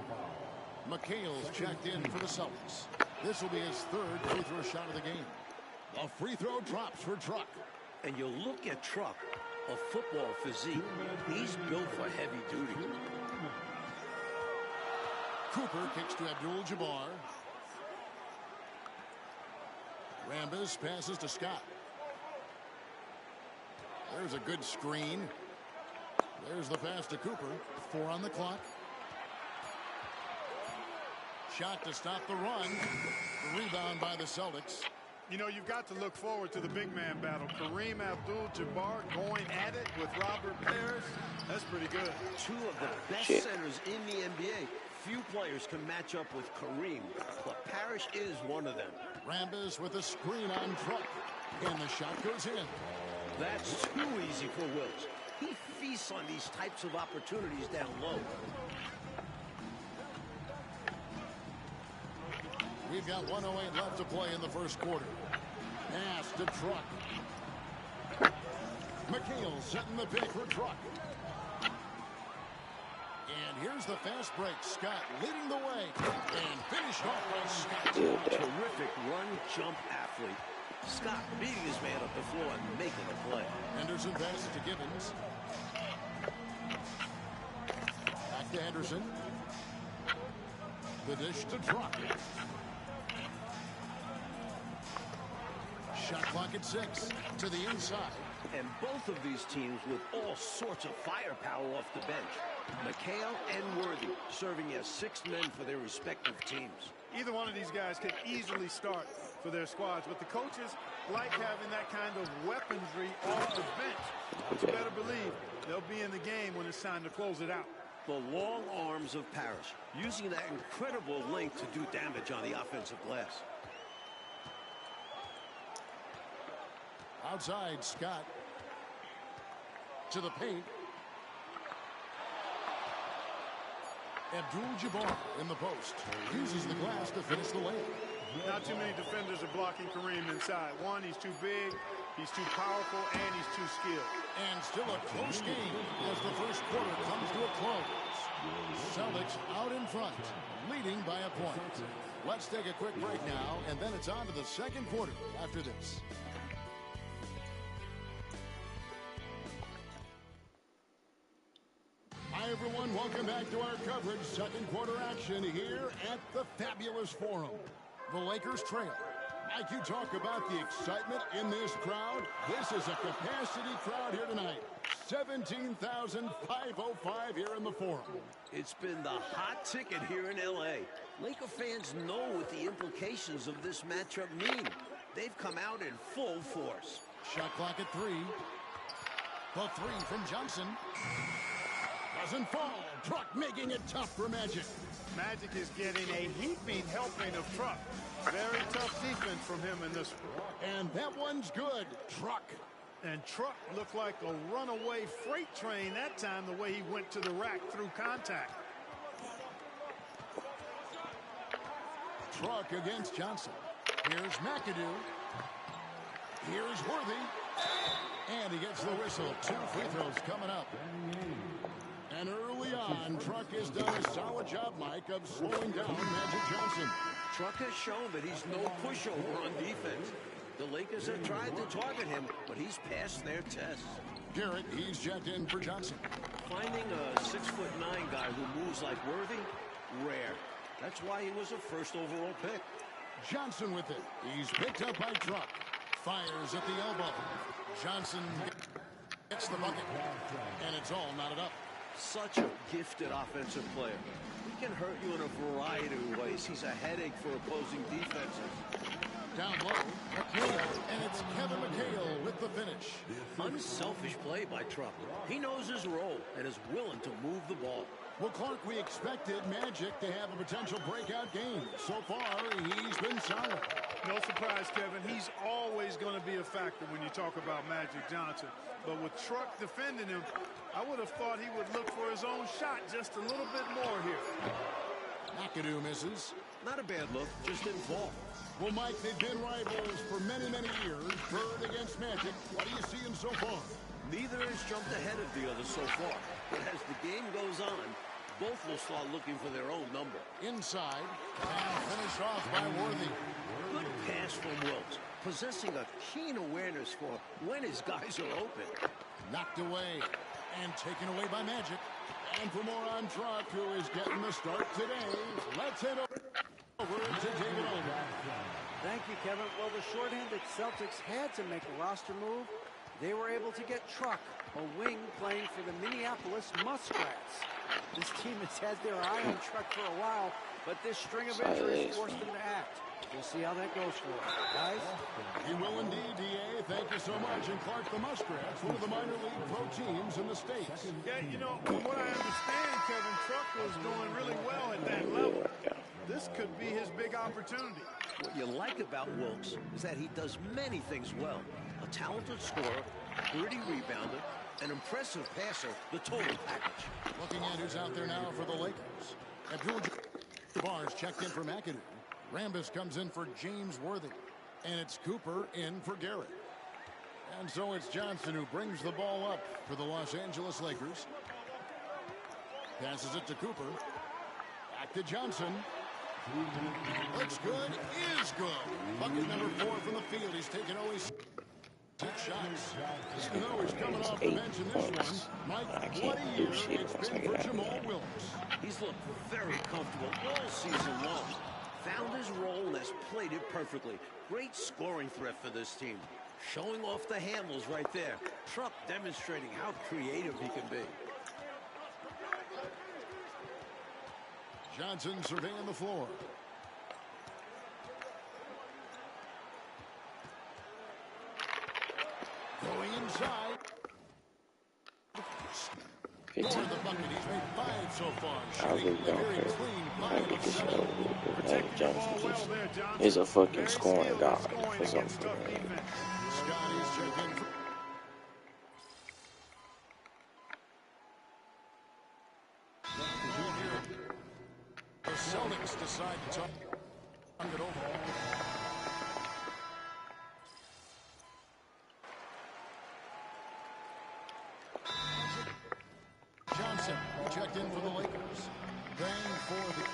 [SPEAKER 1] McHale's checked in for the Celtics. This will be his third free throw shot of the game. A free throw drops for Truck.
[SPEAKER 14] And you look at Truck, a football physique. He's built for heavy duty.
[SPEAKER 1] Cooper kicks to Abdul-Jabbar. Rambis passes to Scott. There's a good screen. There's the pass to Cooper. 4 on the clock. Shot to stop the run. The rebound by the Celtics.
[SPEAKER 11] You know, you've got to look forward to the big man battle. Kareem Abdul-Jabbar going at it with Robert Parrish. That's pretty good.
[SPEAKER 14] Two of the best centers in the NBA. Few players can match up with Kareem, but Parrish is one of them.
[SPEAKER 1] Rambis with a screen on Truck. And the shot goes in.
[SPEAKER 14] That's too easy for Wills. He feasts on these types of opportunities down low.
[SPEAKER 1] We've got 1:08 left to play in the first quarter. Pass to Truck. McHale setting the pick for Truck. And here's the fast break. Scott leading the way. And finished off by Scott.
[SPEAKER 14] Terrific run-jump athlete. Scott beating his man up the floor and making a play.
[SPEAKER 1] Henderson passes to Gibbons. Back to Henderson. The dish to Truck. Shot clock at 6. To the inside.
[SPEAKER 14] And both of these teams with all sorts of firepower off the bench. McHale and Worthy serving as 6 men for their respective teams.
[SPEAKER 11] Either one of these guys could easily start for their squads, but the coaches like having that kind of weaponry off the bench. You better believe they'll be in the game when it's time to close it out.
[SPEAKER 14] The long arms of Parrish, using that incredible length to do damage on the offensive glass.
[SPEAKER 1] Outside, Scott. To the paint. Abdul-Jabbar in the post. Uses the glass to finish the layup.
[SPEAKER 11] Not too many defenders are blocking Kareem inside. One, he's too big, he's too powerful, and he's too skilled.
[SPEAKER 1] And still a close game as the first quarter comes to a close. Celtics out in front, leading by a point. Let's take a quick break now, and then it's on to the second quarter after this. Hi, everyone. Welcome back to our coverage. Second quarter action here at the Fabulous Forum. The Lakers trail. Mike, you talk about the excitement in this crowd. This is a capacity crowd here tonight. 17,505 here in the Forum.
[SPEAKER 14] It's been the hot ticket here in L.A. Laker fans know what the implications of this matchup mean. They've come out in full force.
[SPEAKER 1] Shot clock at 3. The 3 from Johnson. Doesn't fall. Truck making it tough for Magic.
[SPEAKER 11] Magic is getting a heaping helping of Truck. Very tough defense from him in this one.
[SPEAKER 1] And that one's good. Truck.
[SPEAKER 11] And Truck looked like a runaway freight train that time, the way he went to the rack through contact.
[SPEAKER 1] Truck against Johnson. Here's McAdoo. Here's Worthy. And he gets the whistle. 2 free throws coming up. And early on, Truck has done a solid job, Mike, of slowing down Magic Johnson.
[SPEAKER 14] Truck has shown that he's no pushover on defense. The Lakers have tried to target him, but he's passed their tests.
[SPEAKER 1] Garrett, he's checked in for Johnson.
[SPEAKER 14] Finding a 6'9" guy who moves like Worthy, rare. That's why he was a first overall pick.
[SPEAKER 1] Johnson with it. He's picked up by Truck. Fires at the elbow. Johnson gets the bucket. And it's all knotted up.
[SPEAKER 14] Such a gifted offensive player. He can hurt you in a variety of ways. He's a headache for opposing defenses.
[SPEAKER 1] Down low, McHale, and it's Kevin McHale with the finish.
[SPEAKER 14] Unselfish play by Truck. He knows his role and is willing to move the ball.
[SPEAKER 1] Well, Clark, we expected Magic to have a potential breakout game. So far, he's been solid.
[SPEAKER 11] No surprise, Kevin. He's always going to be a factor when you talk about Magic Johnson. But with Truck defending him, I would have thought he would look for his own shot just a little bit more here.
[SPEAKER 1] McAdoo misses.
[SPEAKER 14] Not a bad look, just didn't fall.
[SPEAKER 1] Well, Mike, they've been rivals for many, many years. Bird against Magic. What are you seeing so far?
[SPEAKER 14] Neither has jumped ahead of the other so far. But as the game goes on, both will start looking for their own number.
[SPEAKER 1] Inside, and finished off by Worthy.
[SPEAKER 14] Good pass from Wilkes, possessing a keen awareness for when his guys are open.
[SPEAKER 1] Knocked away and taken away by Magic. And for more on Truck, who is getting the start today, let's head over to David Olden.
[SPEAKER 6] Thank you, Kevin. Well, the shorthanded Celtics had to make a roster move. They were able to get Truck, a wing playing for the Minneapolis Muskrats. This team has had their eye on Truck for a while, but this string of injuries forced them to act. We'll see how that goes for them, guys.
[SPEAKER 1] He will indeed, D.A. Thank you so much. And Clark, the Muskrats, one of the minor league pro teams in the States.
[SPEAKER 11] Yeah, you know, from what I understand, Kevin, Truck was doing really well at that level. This could be his big opportunity.
[SPEAKER 14] What you like about Wilkes is that he does many things well. A talented scorer, gritty rebounder, an impressive passer, the total package.
[SPEAKER 1] Looking at who's out there now for the Lakers. Abdul-Jabbar's checked in for McAdoo. Rambis comes in for James Worthy. And it's Cooper in for Garrett. And so it's Johnson who brings the ball up for the Los Angeles Lakers. Passes it to Cooper. Back to Johnson. Looks good, is good. Bucket number 4 from the field. He's taken only 6 shots. Even though he's coming off the bench in this one, Mike, what a year it's been for Jamal Wilkes.
[SPEAKER 14] He's looked very comfortable all season long. Found his role and has played it perfectly. Great scoring threat for this team. Showing off the handles right there. Truck demonstrating how creative he can be.
[SPEAKER 1] Johnson surveying the floor. Going inside. For the bucket, he's made 5 so far. Shooting a very clean 5 of 7.
[SPEAKER 4] Johnson is a fucking scoring guy for some reason.
[SPEAKER 1] Scotty's checked in for the Celtics decide to talk it over. Johnson checked in for the Lakers. Bang for the...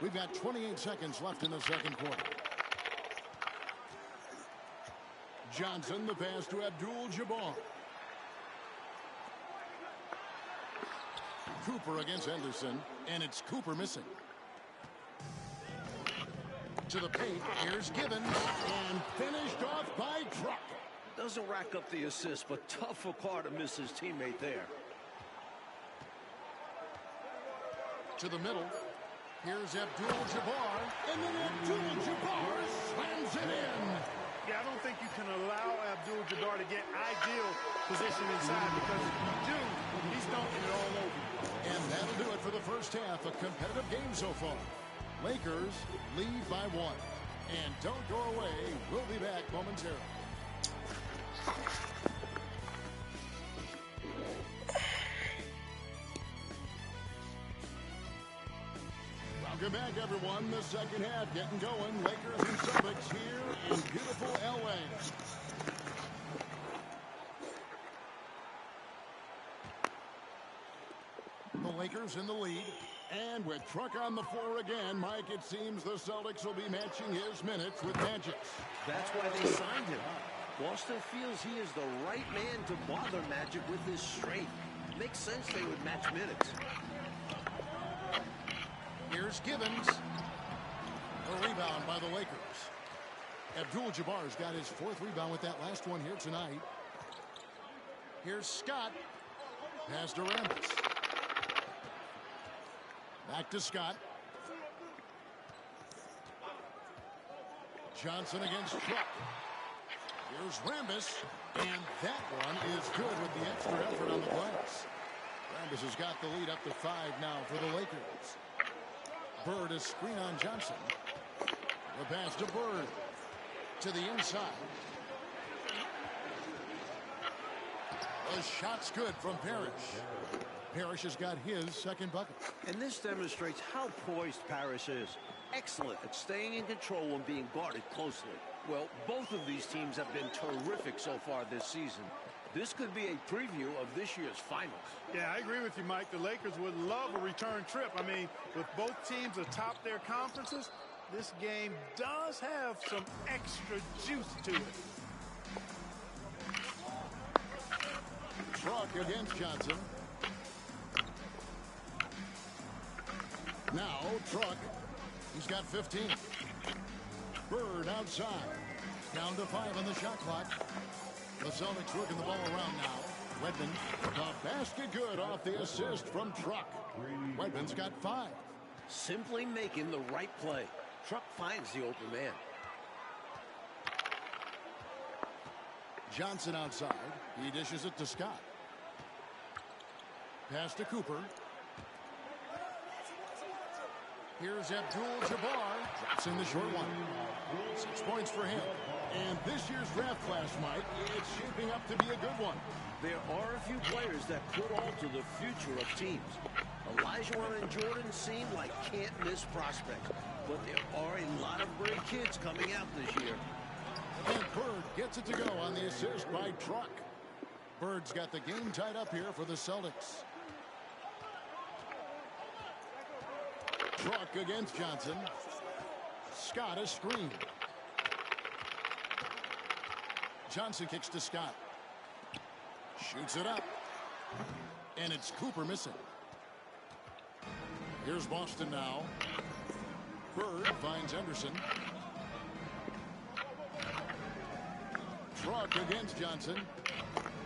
[SPEAKER 1] We've got 28 seconds left in the second quarter. Johnson, the pass to Abdul-Jabbar. Cooper against Henderson, and it's Cooper missing. To the paint, here's Gibbons, and finished off by Truck.
[SPEAKER 14] Doesn't rack up the assist, but tough for Carr to miss his teammate there.
[SPEAKER 1] To the middle. Here's Abdul-Jabbar, and then Abdul-Jabbar slams it in.
[SPEAKER 11] Yeah, I don't think you can allow Abdul-Jabbar to get ideal position inside, because if you do, he's dunking it all over.
[SPEAKER 1] And that'll do it for the first half. A competitive game so far. Lakers lead by 1. And don't go away. We'll be back momentarily. Welcome back, everyone. The second half getting going. Lakers and Celtics here in beautiful L.A. The Lakers in the lead. And with Truck on the floor again, Mike, it seems the Celtics will be matching his minutes with Magic.
[SPEAKER 14] That's why they signed him. Boston feels he is the right man to bother Magic with his strength. Makes sense they would match minutes.
[SPEAKER 1] Here's Gibbons. A rebound by the Lakers. Abdul-Jabbar's got his 4th rebound with that last one here tonight. Here's Scott. Pass to Rambis. Back to Scott. Johnson against Truck. Here's Rambis. And that one is good with the extra effort on the glass. Rambis has got the lead up to 5 now for the Lakers. Bird is screen on Johnson. The pass to Bird. To the inside. The shot's good from Parrish. Parrish has got his second bucket.
[SPEAKER 14] And this demonstrates how poised Parrish is. Excellent at staying in control and being guarded closely. Well, both of these teams have been terrific so far this season. This could be a preview of this year's finals.
[SPEAKER 11] Yeah, I agree with you, Mike. The Lakers would love a return trip. I mean, with both teams atop their conferences, this game does have some extra juice to it.
[SPEAKER 1] Truck against Johnson. Now, Truck. He's got 15. Bird outside. Down to 5 on the shot clock. The Celtics working the ball around now. Wedman, the basket good off the assist from Truck. Wedman's got 5.
[SPEAKER 14] Simply making the right play. Truck finds the open man.
[SPEAKER 1] Johnson outside. He dishes it to Scott. Pass to Cooper. Here's Abdul-Jabbar. Drops in the short one. 6 points for him. And this year's draft class, Mike, it's shaping up to be a good one.
[SPEAKER 14] There are a few players that could alter the future of teams. Olajuwon and Jordan seem like can't-miss prospects. But there are a lot of great kids coming out this year.
[SPEAKER 1] And Bird gets it to go on the assist by Truck. Bird's got the game tied up here for the Celtics. Truck against Johnson. Scott a screen. Johnson kicks to Scott. Shoots it up. And it's Cooper missing. Here's Boston now. Bird finds Anderson. Truck against Johnson.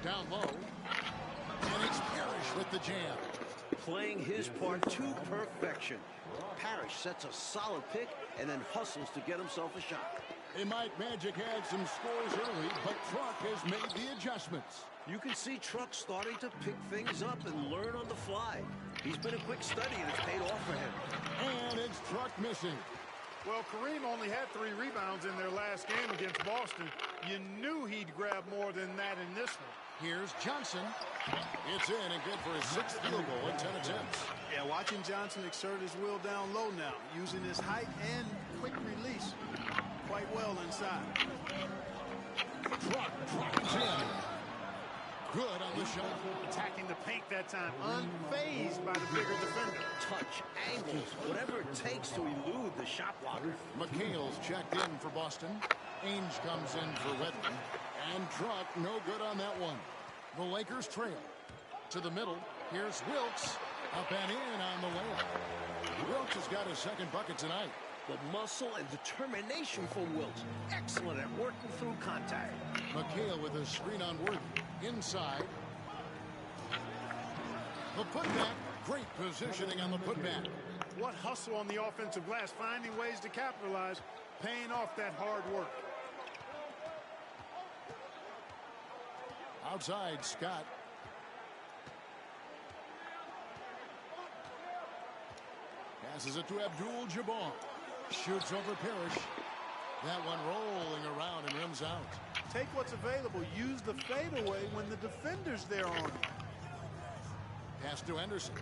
[SPEAKER 1] Down low. And it's Parrish with the jam.
[SPEAKER 14] Playing his part to perfection. Parrish sets a solid pick and then hustles to get himself a shot.
[SPEAKER 1] And Mike, Magic had some scores early, but Truck has made the adjustments.
[SPEAKER 14] You can see Truck starting to pick things up and learn on the fly. He's been a quick study and it's paid off for him.
[SPEAKER 1] And it's Truck missing.
[SPEAKER 11] Well, Kareem only had 3 rebounds in their last game against Boston. You knew he'd grab more than that in this one.
[SPEAKER 1] Here's Johnson. It's in and good for his 6th field goal in 10 attempts.
[SPEAKER 11] Yeah, watching Johnson exert his will down low now, using his height and quick release quite well inside.
[SPEAKER 1] Truck drives in. Good on the shot.
[SPEAKER 11] Attacking the paint that time, unfazed by the bigger defender.
[SPEAKER 14] Touch, angles, whatever it takes to elude the shot blocker.
[SPEAKER 1] McHale's checked in for Boston. Ainge comes in for Redmond. And Truck no good on that one. The Lakers trail. To the middle, here's Wilkes. Up and in on the layup. Wilkes has got his 2nd bucket tonight.
[SPEAKER 14] The muscle and determination from Wilkes. Excellent at working through contact.
[SPEAKER 1] McHale with a screen on Worthy. Inside. The putback. Great positioning on the putback.
[SPEAKER 11] What hustle on the offensive glass, finding ways to capitalize, paying off that hard work.
[SPEAKER 1] Outside, Scott. Passes it to Abdul-Jabbar. Shoots over Parrish. That one rolling around and rims out.
[SPEAKER 11] Take what's available. Use the fadeaway when the defender's there on it.
[SPEAKER 1] Pass to Anderson.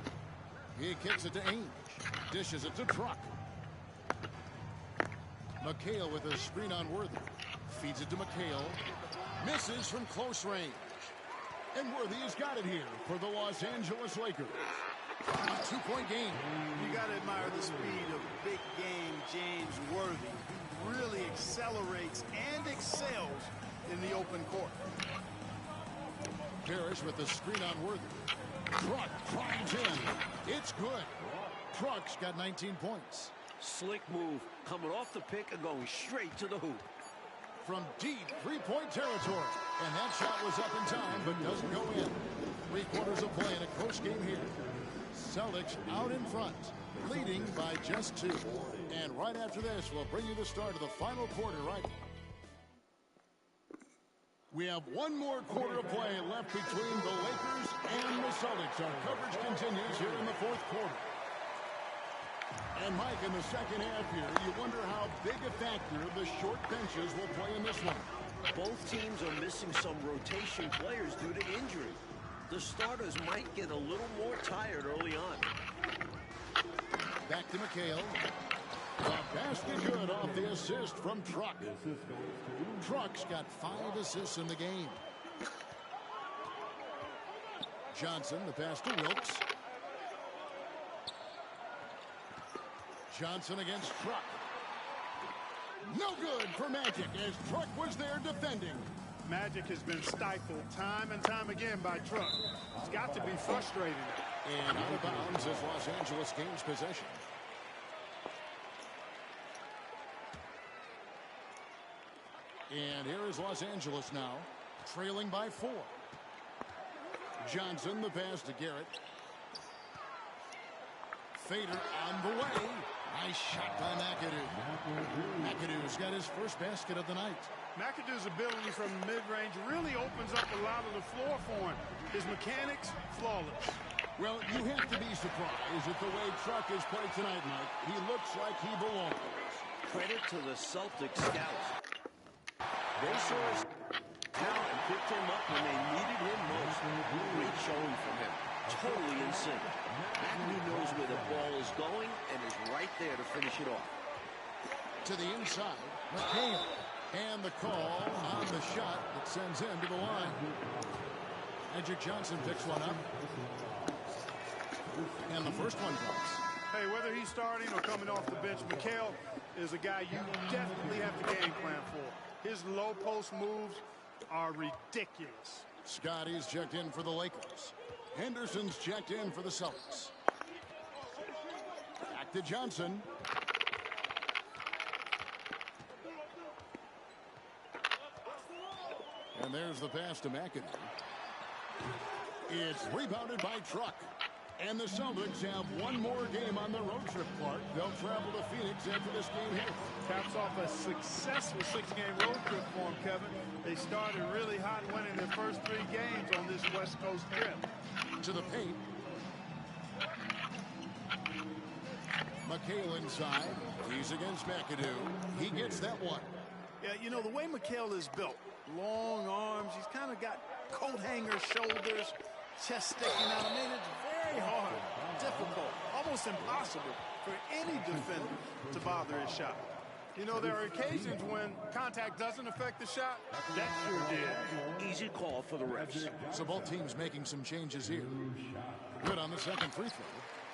[SPEAKER 1] He kicks it to Ainge. Dishes it to Truck. McHale with a screen on Worthy. Feeds it to McHale. Misses from close range. And Worthy has got it here for the Los Angeles Lakers. A 2-point game.
[SPEAKER 11] You got to admire the speed of big game James Worthy. He really accelerates and excels in the open court.
[SPEAKER 1] Parrish with the screen on Worthy. Truck drives in. It's good. Truck's got 19 points.
[SPEAKER 14] Slick move, coming off the pick and going straight to the hoop.
[SPEAKER 1] From deep 3-point territory. And that shot was up in time, but doesn't go in. 3/4 of play in a close game here. Celtics out in front, leading by just 2. And right after this, we'll bring you the start of the final quarter, right? We have one more quarter of play left between the Lakers and the Celtics. Our coverage continues here in the 4th quarter. And Mike, in the second half here, you wonder how big a factor the short benches will play in this one.
[SPEAKER 14] Both teams are missing some rotation players due to injury. The starters might get a little more tired early on.
[SPEAKER 1] Back to McHale. The basket good off the assist from Truck. Truck's got 5 assists in the game. Johnson, the pass to Wilkes. Johnson against Truck. No good for Magic as Truck was there defending.
[SPEAKER 11] Magic has been stifled time and time again by Truck. It's got to be frustrating.
[SPEAKER 1] And out of bounds as Los Angeles gains possession. And here is Los Angeles now, trailing by 4. Johnson, the pass to Garrett. Fader on the way. Nice shot by McAdoo. McAdoo's got his first basket of the night.
[SPEAKER 11] McAdoo's ability from mid-range really opens up a lot of the floor for him. His mechanics, flawless.
[SPEAKER 1] Well, you have to be surprised at the way Truck has played tonight, Mike. He looks like he belongs.
[SPEAKER 14] Credit to the Celtics scouts. They saw his talent and picked him up when they needed him most. Great showing from him. Totally in sync. McAdoo knows where the ball is going and is right there to finish it off.
[SPEAKER 1] To the inside, McHale. And the call on the shot that sends him to the line. Magic Johnson picks one up. And the first one drops.
[SPEAKER 11] Hey, whether he's starting or coming off the bench, McHale is a guy you definitely have to game plan for. His low post moves are ridiculous.
[SPEAKER 1] Scotty's checked in for the Lakers. Henderson's checked in for the Celtics. Back to Johnson. And there's the pass to McAdoo. It's rebounded by Truck. And the Celtics have one more game on their road trip, Clark. They'll travel to Phoenix after this game here.
[SPEAKER 11] Caps off a successful 6-game road trip for them, Kevin. They started really hot, winning their first 3 games on this West Coast trip.
[SPEAKER 1] To the paint. McHale inside. He's against McAdoo. He gets that one.
[SPEAKER 11] Yeah, you know, the way McHale is built, long arms, he's kind of got coat hanger shoulders, chest sticking out. I mean, it's very hard, difficult, almost impossible for any defender to bother his shot. You know, there are occasions when contact doesn't affect the shot. That sure did.
[SPEAKER 14] Easy call for the refs.
[SPEAKER 1] So both teams making some changes here. Good on the second free throw.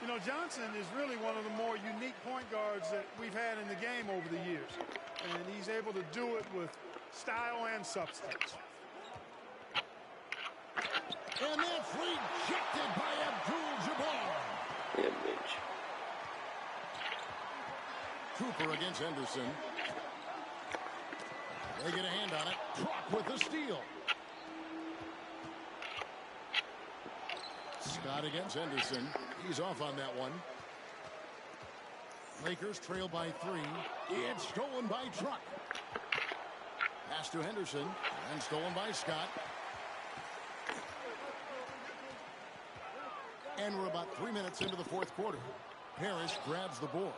[SPEAKER 11] You know, Johnson is really one of the more unique point guards that we've had in the game over the years. And he's able to do it with style and substance.
[SPEAKER 1] And that's rejected by Abdul-Jabbar.
[SPEAKER 4] Yeah, bitch.
[SPEAKER 1] Cooper against Henderson. They get a hand on it. Truck with the steal. Scott against Henderson. He's off on that one. Lakers trail by 3. It's stolen by Truck. Pass to Henderson. And stolen by Scott. And we're about 3 minutes into the fourth quarter. Parrish grabs the board.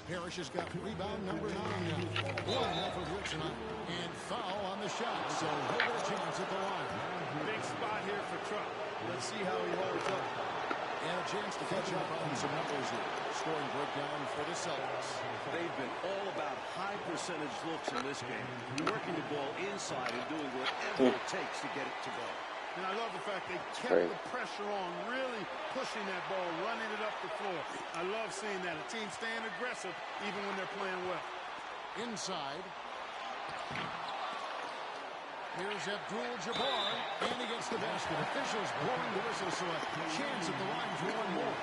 [SPEAKER 1] Parrish has got rebound number 9 now. One effort here tonight. And foul on the shot. So he'll get a chance at the line.
[SPEAKER 11] Big spot here for Truck. Let's see how he holds up.
[SPEAKER 1] And a chance to catch up on some numbers here. Scoring breakdown for the Celtics.
[SPEAKER 14] They've been all about high percentage looks in this game. Working the ball inside and doing whatever it takes to get it to go.
[SPEAKER 11] And I love the fact they kept the pressure on, really pushing that ball, running it up the floor. I love seeing that. A team staying aggressive even when they're playing well.
[SPEAKER 1] Inside. Here's Abdul-Jabbar, and he gets the basket. Officials blowing the whistle, so a chance at the line for one more.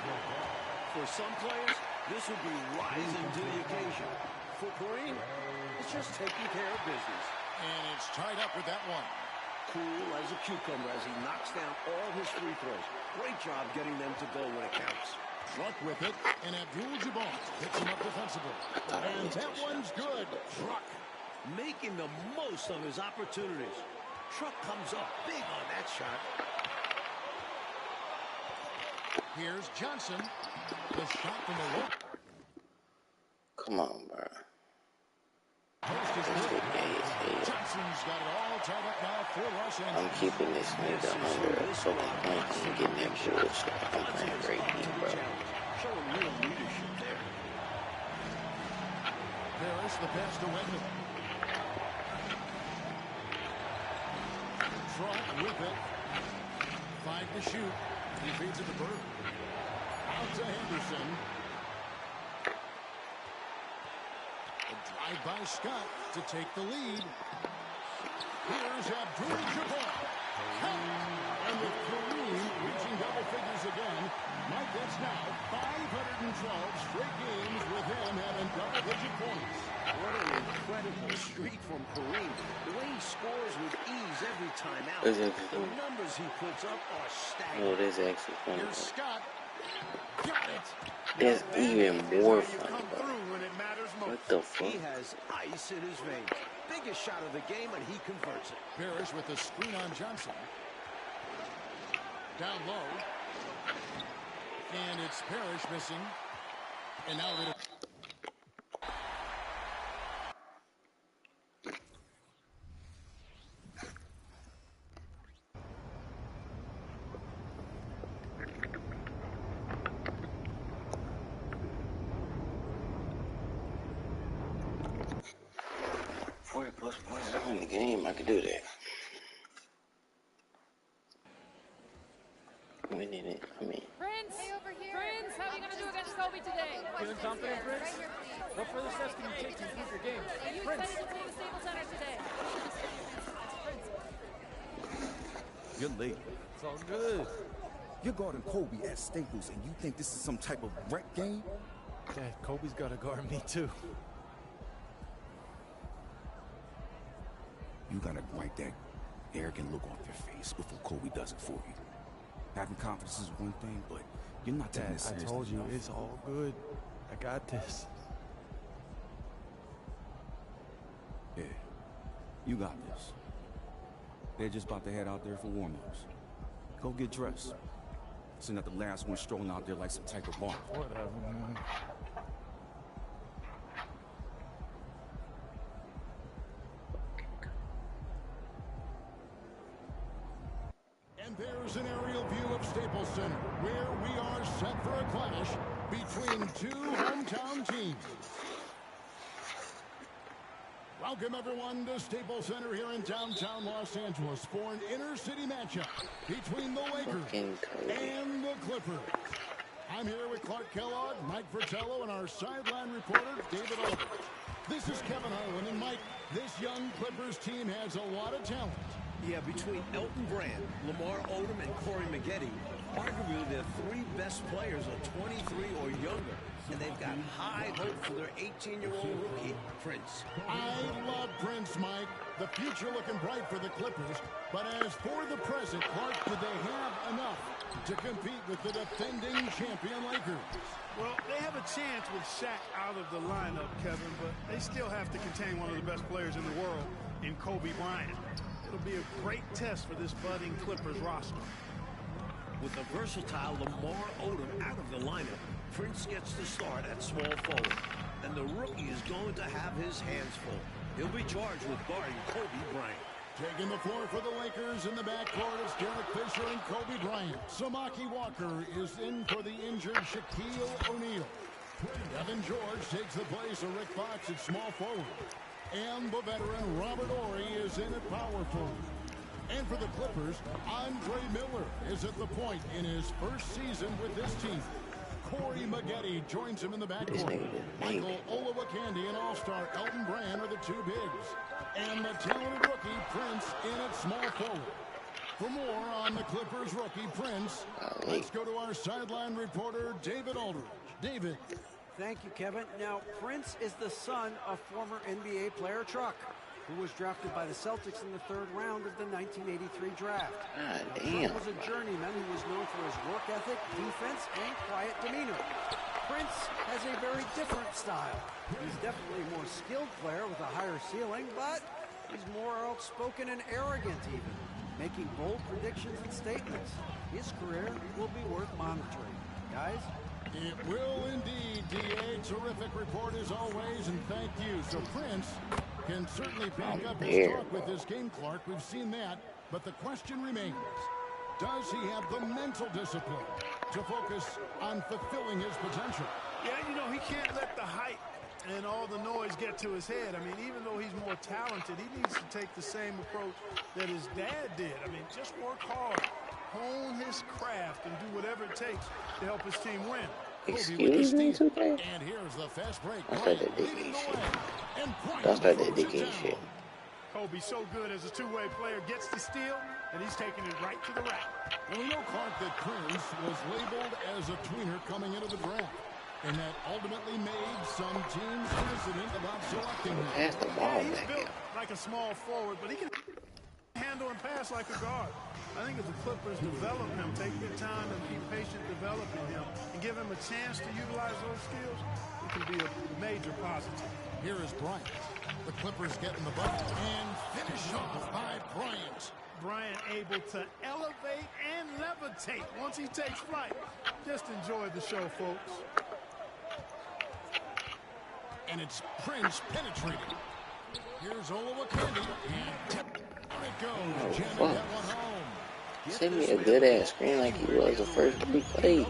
[SPEAKER 14] For some players, this would be rising to the occasion. For Kareem, it's just taking care of business.
[SPEAKER 1] And it's tied up with that one.
[SPEAKER 14] Cool as a cucumber as he knocks down all his free throws. Great job getting them to go when it counts.
[SPEAKER 1] Truck with it, and Abdul-Jabbar picks him up defensively. And that one's good. Truck.
[SPEAKER 14] Making the most of his opportunities. Truck comes up big on that shot.
[SPEAKER 1] Here's Johnson. The shot from the low.
[SPEAKER 4] Come on, bro.
[SPEAKER 1] Johnson's He's got it all tied up now for Los Angeles.
[SPEAKER 4] I'm keeping this nigga under a fucking point and getting that bullshit. I'm playing great D, bro.
[SPEAKER 14] Showing real leadership there.
[SPEAKER 1] Parrish, the pass to Wendell. Trump with it. 5 to shoot. He feeds it to Bird. Out to Henderson. A drive by Scott to take the lead. Here's Abdul-Jabbar. And with Kareem reaching double figures again, Mike, that's now 512 straight games with him having double-digit points.
[SPEAKER 14] What an incredible streak from Kareem. The way he scores with ease every time out.
[SPEAKER 4] The
[SPEAKER 14] numbers he puts up are staggering.
[SPEAKER 4] Oh, that's actually funny.
[SPEAKER 1] Here's Scott. Got it.
[SPEAKER 4] That's even more fun, bro. What the fuck?
[SPEAKER 14] He has ice in his veins. Biggest shot of the game, and he converts it.
[SPEAKER 1] Parrish with the screen on Johnson. Down low. And it's Parrish missing. And now they...
[SPEAKER 4] In the game, I could do that. Winning it, I mean.
[SPEAKER 15] Prince, over here. Prince, how are you going to do against Kobe today?
[SPEAKER 12] Feeling confident, Prince? What further steps can you take to improve your game?
[SPEAKER 15] Are you
[SPEAKER 12] Prince.
[SPEAKER 15] excited to play the Staples Center today?
[SPEAKER 16] You're late.
[SPEAKER 12] It's all good.
[SPEAKER 16] You're guarding Kobe at Staples, and you think this is some type of rec game?
[SPEAKER 12] Dad, Kobe's got to guard me, too.
[SPEAKER 16] You gotta wipe that arrogant look off your face before Kobe does it for you. Having confidence is one thing, but you're not taking
[SPEAKER 12] Dad,
[SPEAKER 16] this seriously.
[SPEAKER 12] I told you,
[SPEAKER 16] enough.
[SPEAKER 12] it's all good. I got this.
[SPEAKER 16] Yeah, you got this. They're just about to head out there for warm-ups. Go get dressed. So not the last one strolling out there like some type of bar.
[SPEAKER 12] Whatever, man.
[SPEAKER 1] And there's an aerial view of Staples Center, where we are set for a clash between two hometown teams. Welcome, everyone, to Staples Center here in downtown Los Angeles for an inner-city matchup between the Lakers and the Clippers. I'm here with Clark Kellogg, Mike Fratello, and our sideline reporter, David Aldridge. This is Kevin Harlan, and Mike, this young Clippers team has a lot of talent.
[SPEAKER 14] Yeah, between Elton Brand, Lamar Odom, and Corey Maggette, arguably their 3 best players are 23 or younger. And they've got high hope for their 18-year-old rookie, Prince.
[SPEAKER 1] I love Prince, Mike. The future looking bright for the Clippers. But as for the present, Clark, do they have enough to compete with the defending champion Lakers?
[SPEAKER 11] Well, they have a chance with Shaq out of the lineup, Kevin, but they still have to contain one of the best players in the world in Kobe Bryant. It'll be a great test for this budding Clippers roster.
[SPEAKER 14] With a versatile Lamar Odom out of the lineup, Prince gets the start at small forward. And the rookie is going to have his hands full. He'll be charged with guarding Kobe Bryant.
[SPEAKER 1] Taking the floor for the Lakers in the backcourt, it's Derek Fisher and Kobe Bryant. Samaki Walker is in for the injured Shaquille O'Neal. Evan George takes the place of Rick Fox at small forward. And the veteran Robert Horry is in at power forward. And for the Clippers, Andre Miller is at the point in his first season with this team. Corey Maggette joins him in the backcourt. Michael Olowokandi and All-Star Elton Brand are the 2 bigs. And the talented rookie Prince in at small forward. For more on the Clippers rookie Prince, let's go to our sideline reporter David Aldridge. David.
[SPEAKER 6] Thank you, Kevin. Now, Prince is the son of former NBA player Truck, who was drafted by the Celtics in the 3rd round of the 1983 draft. Truck was a journeyman who was known for his work ethic, defense, and quiet demeanor. Prince has a very different style. He's definitely a more skilled player with a higher ceiling, but he's more outspoken and arrogant even, making bold predictions and statements. His career will be worth monitoring. Guys?
[SPEAKER 1] It will indeed, D.A. Terrific report as always, and thank you. So, Prince, Can certainly back up his
[SPEAKER 4] There.
[SPEAKER 1] talk with this game, Clark. We've seen that. But the question remains, does he have the mental discipline to focus on fulfilling his potential?
[SPEAKER 11] Yeah, you know, he can't let the hype and all the noise get to his head. I mean, even though he's more talented, he needs to take the same approach that his dad did. I mean, just work hard, hone his craft, and do whatever it takes to help his team win.
[SPEAKER 4] Excuse me, 2K?
[SPEAKER 1] And here's the fast break.
[SPEAKER 4] I started digging shit. I started digging shit.
[SPEAKER 11] Kobe so good as a two-way player, gets the steal, and he's taking it right to the rack.
[SPEAKER 1] And we know, Clark, that Prince was labeled as a tweener coming into the draft, and that ultimately made some teams hesitant about selecting him.
[SPEAKER 4] Pass the ball
[SPEAKER 11] He's
[SPEAKER 4] back
[SPEAKER 11] built
[SPEAKER 4] here.
[SPEAKER 11] like a small forward, but he can handle and pass like a guard. I think if the Clippers develop him, take their time and be patient developing him, and give him a chance to utilize those skills, it can be a major positive.
[SPEAKER 1] Here is Bryant. The Clippers getting the bucket and finish off by Bryant.
[SPEAKER 11] Bryant able to elevate and levitate once he takes flight. Just enjoy the show, folks.
[SPEAKER 1] And it's Prince penetrating. Here's Olowokandi. And down it goes. Jamming that one home.
[SPEAKER 4] Send me a good ass screen like he was the first 3 plays.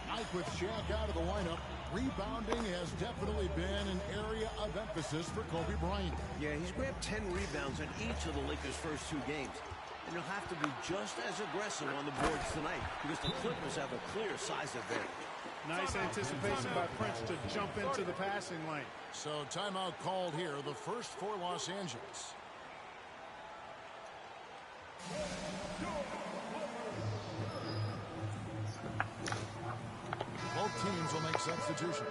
[SPEAKER 1] Mike with Shaq out of the lineup. Rebounding has definitely been an area of emphasis for Kobe Bryant.
[SPEAKER 14] Yeah, he's grabbed 10 rebounds in each of the Lakers' first 2 games. And he'll have to be just as aggressive on the boards tonight because the Clippers have a clear size advantage.
[SPEAKER 11] Nice anticipation by Prince to jump into the passing lane.
[SPEAKER 1] So timeout called here, the first for Los Angeles. Both teams will make substitution.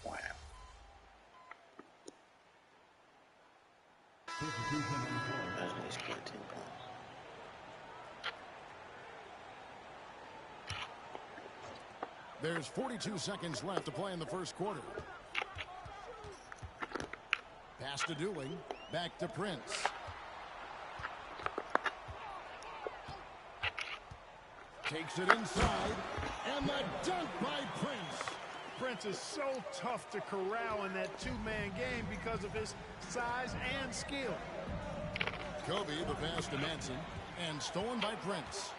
[SPEAKER 4] Wow. Just get 10 points.
[SPEAKER 1] There's 42 seconds left to play in the first quarter. Pass to Dooling. Back to Prince. Takes it inside. And the dunk by Prince.
[SPEAKER 11] Prince is so tough to corral in that 2-man game because of his size and skill.
[SPEAKER 1] Kobe, the pass to Manson. And stolen by Prince.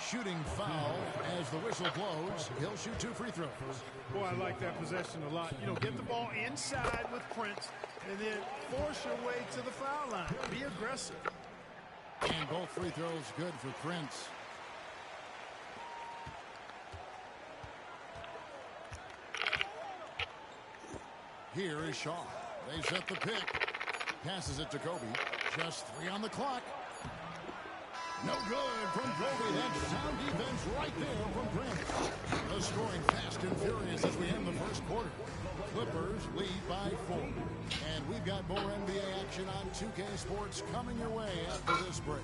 [SPEAKER 1] Shooting foul as the whistle blows. He'll shoot 2 free throws.
[SPEAKER 11] Boy, I like that possession a lot. You know, get the ball inside with Prince and then force your way to the foul line. Be aggressive.
[SPEAKER 1] And both free throws good for Prince. Here is Shaw. They set the pick. Passes it to Kobe. Just 3 on the clock. No good from Kobe. That's sound defense right there from Prince. The scoring fast and furious as we end the first quarter. Clippers lead by 4. And we've got more NBA action on 2K Sports coming your way after this break.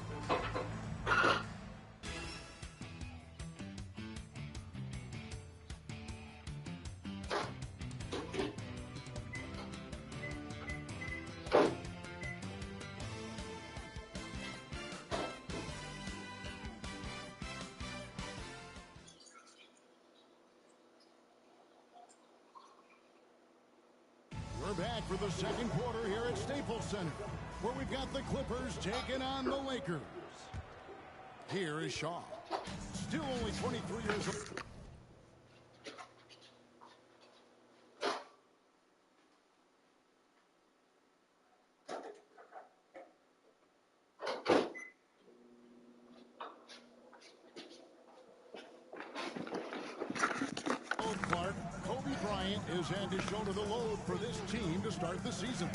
[SPEAKER 1] We're back for the second quarter here at Staples Center, where we've got the Clippers taking on the Lakers. Here is Shaw. Still only 23 years old. Clark, Kobe Bryant has had to shoulder the load for this team to start the season.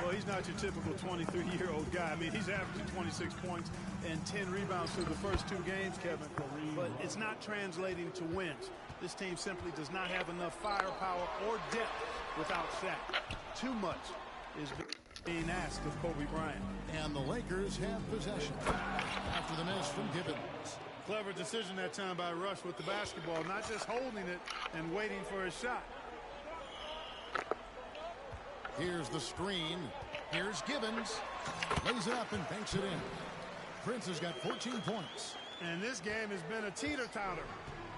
[SPEAKER 11] Well, he's not your typical 23-year-old guy. I mean, he's averaging 26 points and 10 rebounds through the first 2 games, Kevin. But it's not translating to wins. This team simply does not have enough firepower or depth without Shaq. Too much is being asked of Kobe Bryant.
[SPEAKER 1] And the Lakers have possession after the miss from Gibbons.
[SPEAKER 11] Clever decision that time by Rush with the basketball, not just holding it and waiting for a shot.
[SPEAKER 1] Here's the screen. Here's Gibbons. Lays it up and banks it in. Prince has got 14 points.
[SPEAKER 11] And this game has been a teeter-totter.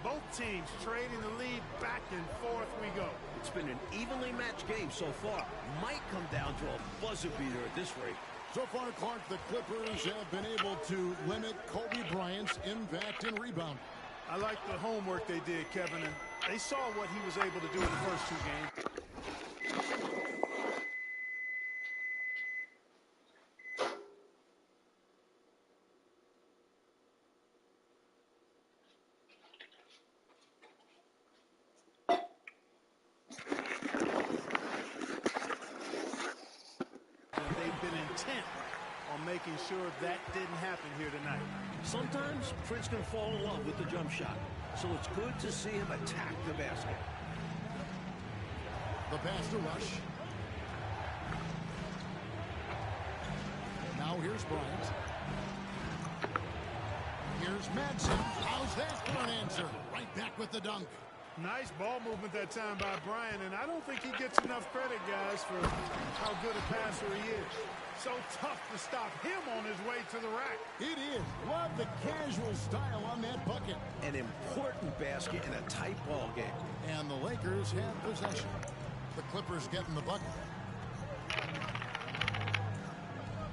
[SPEAKER 11] Both teams trading the lead back and forth we go.
[SPEAKER 14] It's been an evenly matched game so far. Might come down to a buzzer beater at this rate.
[SPEAKER 1] So far, Clark, the Clippers have been able to limit Kobe Bryant's impact and rebound.
[SPEAKER 11] I like the homework they did, Kevin, and they saw what he was able to do in the first 2 games. Making sure that didn't happen here tonight.
[SPEAKER 14] Sometimes Prince can fall in love with the jump shot, so it's good to see him attack the basket.
[SPEAKER 1] The pass to Rush. Now here's Bryant. Here's Madsen. How's that for an answer? Right back with the dunk.
[SPEAKER 11] Nice ball movement that time by Bryant, and I don't think he gets enough credit, guys, for how good a passer he is. So tough to stop him on his way to the rack.
[SPEAKER 1] It is. Love the casual style on that bucket.
[SPEAKER 14] An important basket in a tight ball game.
[SPEAKER 1] And the Lakers have possession. The Clippers getting the bucket.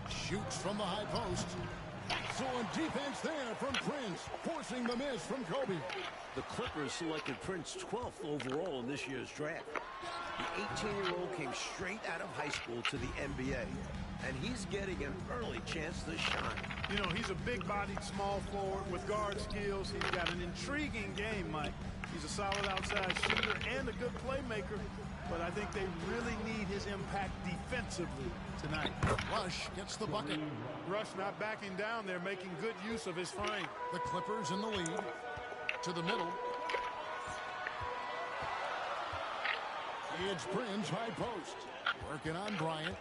[SPEAKER 1] Shoots from the high post. Excellent defense there from Prince, forcing the miss from Kobe.
[SPEAKER 14] The Clippers selected Prince 12th overall in this year's draft. The 18-year-old came straight out of high school to the NBA, and he's getting an early chance to shine.
[SPEAKER 11] You know, he's a big-bodied small forward with guard skills. He's got an intriguing game, Mike. He's a solid outside shooter and a good playmaker, but I think they really need his impact defensively tonight.
[SPEAKER 1] Rush gets the bucket.
[SPEAKER 11] Rush not backing down there, making good use of his frame.
[SPEAKER 1] The Clippers in the lead. To the middle. It's Prince, high post. Working on Bryant.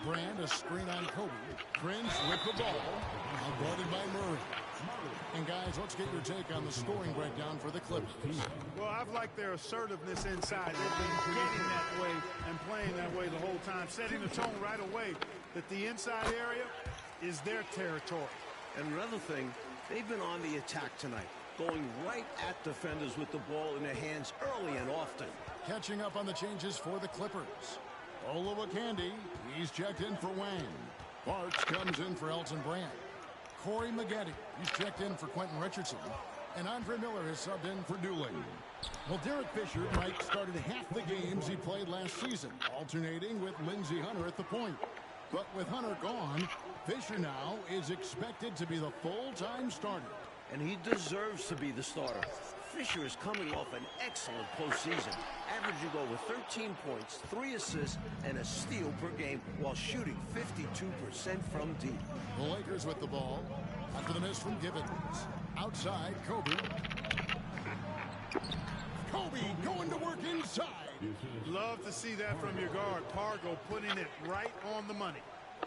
[SPEAKER 1] Brand, a screen on Kobe. Prince with the ball. Now guarded by Murray. And guys, let's get your take on the scoring breakdown for the Clippers.
[SPEAKER 11] Well, I've liked their assertiveness inside. They've been getting that way and playing that way the whole time, setting the tone right away that the inside area is their territory.
[SPEAKER 14] And another thing, they've been on the attack tonight, going right at defenders with the ball in their hands early and often.
[SPEAKER 1] Catching up on the changes for the Clippers. Olowokandi, he's checked in for Wang. Parks comes in for Elton Brand. Corey Maggette, he's checked in for Quentin Richardson. And Andre Miller is subbed in for Dooley. Well, Derek Fisher, Mike, started half the games he played last season, alternating with Lindsey Hunter at the point. But with Hunter gone, Fisher now is expected to be the full-time starter.
[SPEAKER 14] And he deserves to be the starter. Fisher is coming off an excellent postseason, averaging over 13 points, 3 assists, and a steal per game while shooting 52% from deep.
[SPEAKER 1] The Lakers with the ball after the miss from Gibbons. Outside, Kobe. Kobe going to work inside.
[SPEAKER 11] Love to see that from your guard. Pargo putting it right on the money.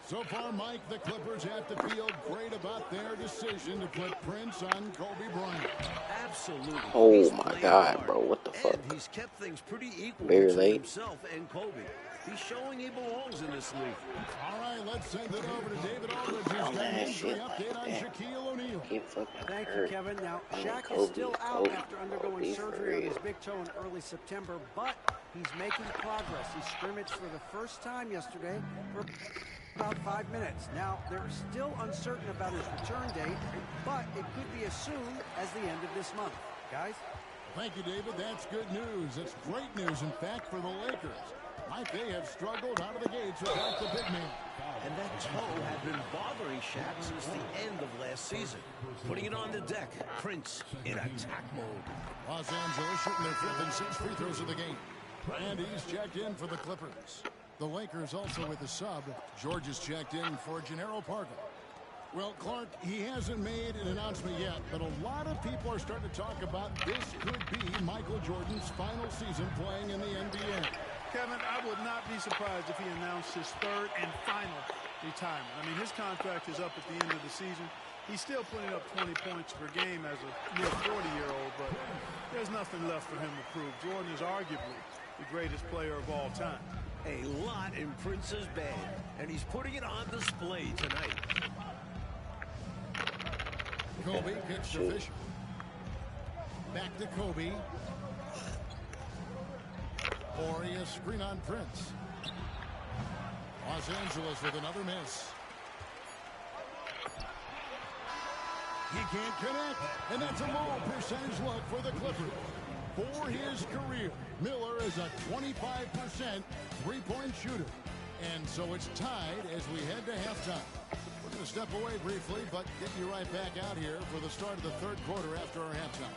[SPEAKER 1] So far, Mike, the Clippers have to feel great about their decision to put Prince on Kobe Bryant.
[SPEAKER 14] Absolutely.
[SPEAKER 4] Oh my God, bro! What the fuck?
[SPEAKER 14] And he's kept things pretty equal
[SPEAKER 4] Very
[SPEAKER 14] between
[SPEAKER 4] late.
[SPEAKER 14] himself and Kobe. He's showing he belongs in this league.
[SPEAKER 1] All right, let's send it over to David Aldridge, who's got an injury update on Shaquille O'Neal.
[SPEAKER 6] Thank you, Kevin. Now, Shaq is still out after undergoing surgery on his big toe in early September, but he's making progress. He scrimmaged for the first time yesterday for about 5 minutes. Now, they're still uncertain about his return date, but it could be as soon as the end of this month. Guys?
[SPEAKER 1] Thank you, David. That's good news. It's great news, in fact, for the Lakers. Mike, they have struggled out of the gates without the big man.
[SPEAKER 14] And that toe had been bothering Shaq since the end of last season. Putting it on the deck, Prince in attack mode.
[SPEAKER 1] Los Angeles shooting their 5th and 6th free throws of the game. And he's checked in for the Clippers. The Lakers also with a sub. George is checked in for Gennaro Pargo. Well, Clark, he hasn't made an announcement yet, but a lot of people are starting to talk about this could be Michael Jordan's final season playing in the NBA.
[SPEAKER 11] Kevin, I would not be surprised if he announced his 3rd and final retirement. I mean, his contract is up at the end of the season. He's still putting up 20 points per game as a near 40-year-old, but there's nothing left for him to prove. Jordan is arguably the greatest player of all time.
[SPEAKER 14] A lot in Prince's bag, and he's putting it on display tonight.
[SPEAKER 1] Kobe kicks to Fisher. Back to Kobe. Horry, a screen on Prince. Los Angeles with another miss. He can't connect, and that's a low percentage look for the Clippers. For his career, Miller is a 25% three-point shooter. And so it's tied as we head to halftime. We're going to step away briefly, but get you right back out here for the start of the third quarter after our halftime.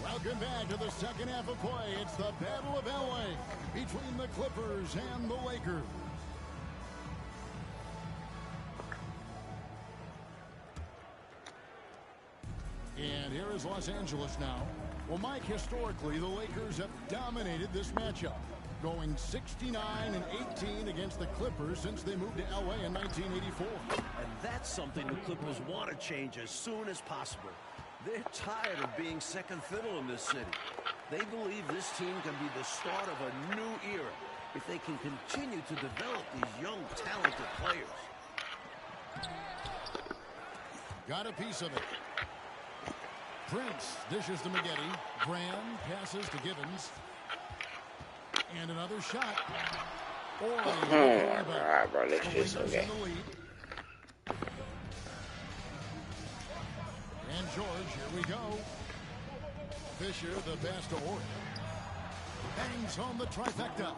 [SPEAKER 1] Welcome back to the second half of play. It's the Battle of LA between the Clippers and the Lakers. And here is Los Angeles now. Well, Mike, historically, the Lakers have dominated this matchup, going 69-18 against the Clippers since they moved to LA in 1984.
[SPEAKER 14] And that's something the Clippers want to change as soon as possible. They're tired of being second fiddle in this city. They believe this team can be the start of a new era if they can continue to develop these young, talented players.
[SPEAKER 1] Got a piece of it. Prince dishes to Maggette. Brand passes to Gibbons. And another shot.
[SPEAKER 4] Alright, bro, this shit's okay.
[SPEAKER 1] And George, here we go. Fisher, the pass to Horry. Bangs home the trifecta.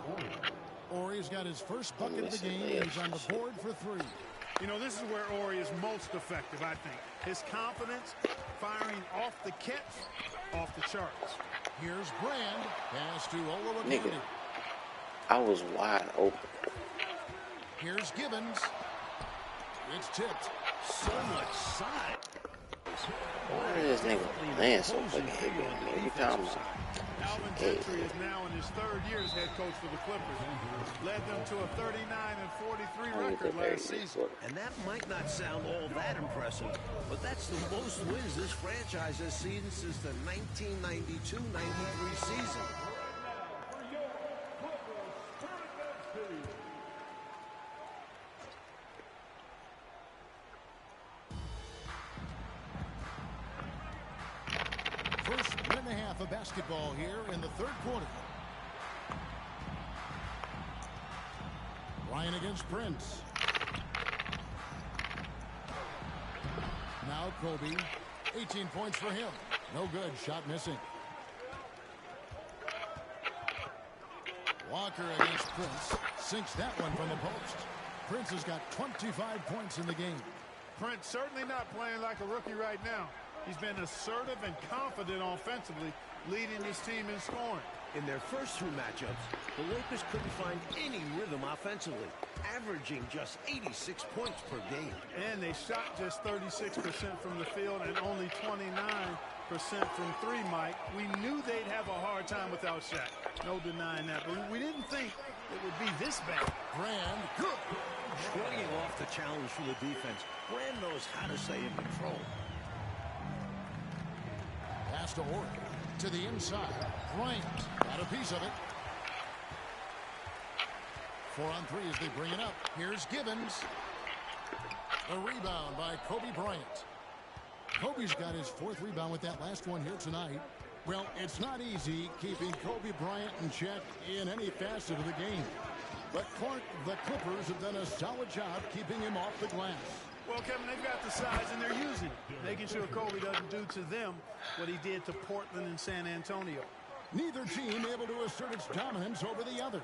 [SPEAKER 1] Horry's got his first bucket of the game, and he's on the board for three.
[SPEAKER 11] You know, this is where Horry is most effective, I think. His confidence, firing off the catch, off the charts.
[SPEAKER 1] Here's Brand. Pass to Olowokandi.
[SPEAKER 4] Nigga, I was wide open.
[SPEAKER 1] Here's Gibbons. It's tipped.
[SPEAKER 14] So much side.
[SPEAKER 4] Why is this nigga playing so fucking heavy on me every time?
[SPEAKER 11] Alvin Gentry is now in his third year as head coach for the Clippers. Led them to a 39-43 record last season.
[SPEAKER 14] And that might not sound all that impressive, but that's the most wins this franchise has seen since the 1992-93 season.
[SPEAKER 1] First minute and a half of basketball here in the third quarter. Ryan against Prince. Now Kobe. 18 points for him. No good. Shot missing. Walker against Prince. Sinks that one from the post. Prince has got 25 points in the game.
[SPEAKER 11] Prince certainly not playing like a rookie right now. He's been assertive and confident offensively, leading his team in scoring.
[SPEAKER 14] In their first two matchups, the Lakers couldn't find any rhythm offensively, averaging just 86 points per game.
[SPEAKER 11] And they shot just 36% from the field and only 29% from three, Mike. We knew they'd have a hard time without Shaq. No denying that. But we didn't think it would be this bad.
[SPEAKER 1] Brand, good.
[SPEAKER 14] Shrugging off the challenge from the defense, Brand knows how to stay in control.
[SPEAKER 1] Pass to Horry. To the inside. Bryant got a piece of it. 4 on 3 as they bring it up. Here's Gibbons. A rebound by Kobe Bryant. Kobe's got his 4th rebound with that last one here tonight. Well, it's not easy keeping Kobe Bryant in check in any facet of the game. But Clark, the Clippers have done a solid job keeping him off the glass.
[SPEAKER 11] Well, Kevin, they've got the size and they're using it, making sure Kobe doesn't do to them what he did to Portland and San Antonio.
[SPEAKER 1] Neither team able to assert its dominance over the other.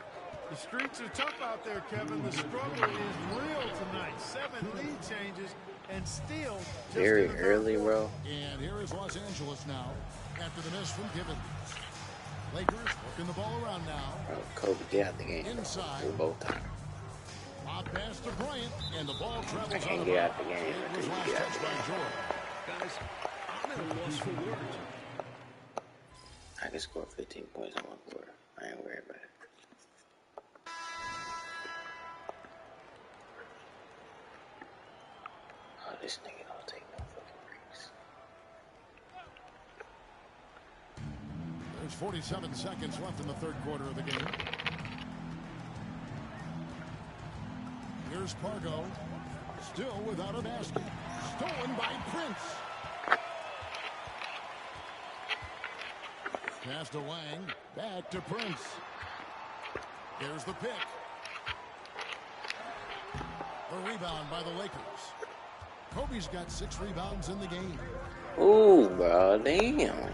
[SPEAKER 11] The streets are tough out there, Kevin. The struggle is real tonight. 7 lead changes and still just
[SPEAKER 4] very early, bro.
[SPEAKER 1] And here is Los Angeles now after the miss from Gibbons. Lakers working the ball around now.
[SPEAKER 4] Bro, Kobe, get out the game.
[SPEAKER 1] Inside.
[SPEAKER 4] We're both tired.
[SPEAKER 1] Lob pass to Bryant, and the ball travels
[SPEAKER 4] I can't get out the game.
[SPEAKER 1] It was last touched by George.
[SPEAKER 14] Guys, I'm at a loss for words.
[SPEAKER 4] I can score 15 points in 1 quarter. I ain't worried about it. Oh, this nigga don't take no fucking breaks.
[SPEAKER 1] There's 47 seconds left in the third quarter of the game. Here's Pargo. Still without a basket. Stolen by Prince. Pass to Lang. Back to Prince. Here's the pick. The rebound by the Lakers. Kobe's got 6 rebounds in the game.
[SPEAKER 4] Ooh, bro, damn.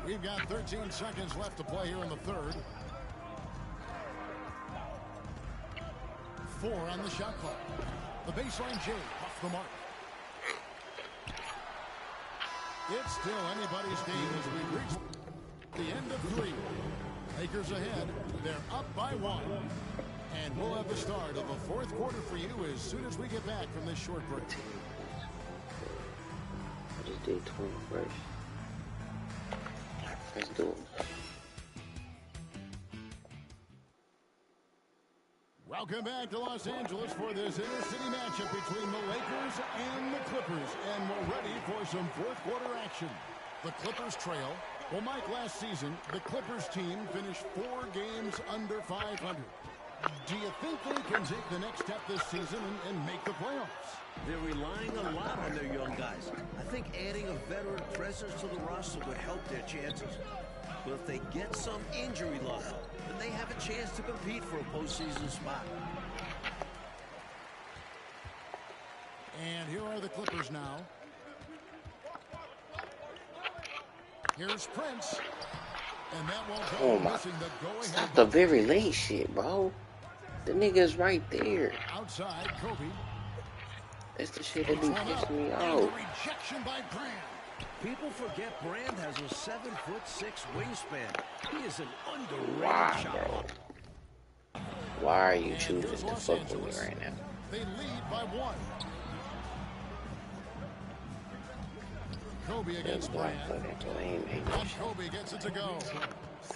[SPEAKER 1] We've got 13 seconds left to play here in the third. 4 on the shot clock. The baseline J off the mark. It's still anybody's game as we reach the end of 3. Lakers ahead. They're up by 1. And we'll have the start of the 4th quarter for you as soon as we get back from this short break.
[SPEAKER 4] I just did 21st. Let's do it.
[SPEAKER 1] Welcome back to Los Angeles for this inter-city matchup between the Lakers and the Clippers. And we're ready for some 4th quarter action. The Clippers trail. Well, Mike, last season, the Clippers team finished 4 games under 500. Do you think they can take the next step this season and make the playoffs?
[SPEAKER 14] They're relying a lot on their young guys. I think adding a veteran presence to the roster would help their chances. But if they get some injury luck, then they have a chance to compete for a postseason spot.
[SPEAKER 1] And here are the Clippers now. Here's Prince. And that won't go.
[SPEAKER 4] Oh my.
[SPEAKER 1] Missing the go-ahead.
[SPEAKER 4] Stop the very late shit, bro. The nigga's right there.
[SPEAKER 1] Outside, Kobe.
[SPEAKER 4] That's the shit that be pissing me off.
[SPEAKER 1] Rejection by Brand.
[SPEAKER 14] People forget Brand has a 7'6" wingspan. He is an underrated
[SPEAKER 4] Why,
[SPEAKER 14] shot.
[SPEAKER 4] bro? Why are you choosing to fuck with me right now?
[SPEAKER 1] They lead by 1. Kobe against Brand. And Kobe gets it to go.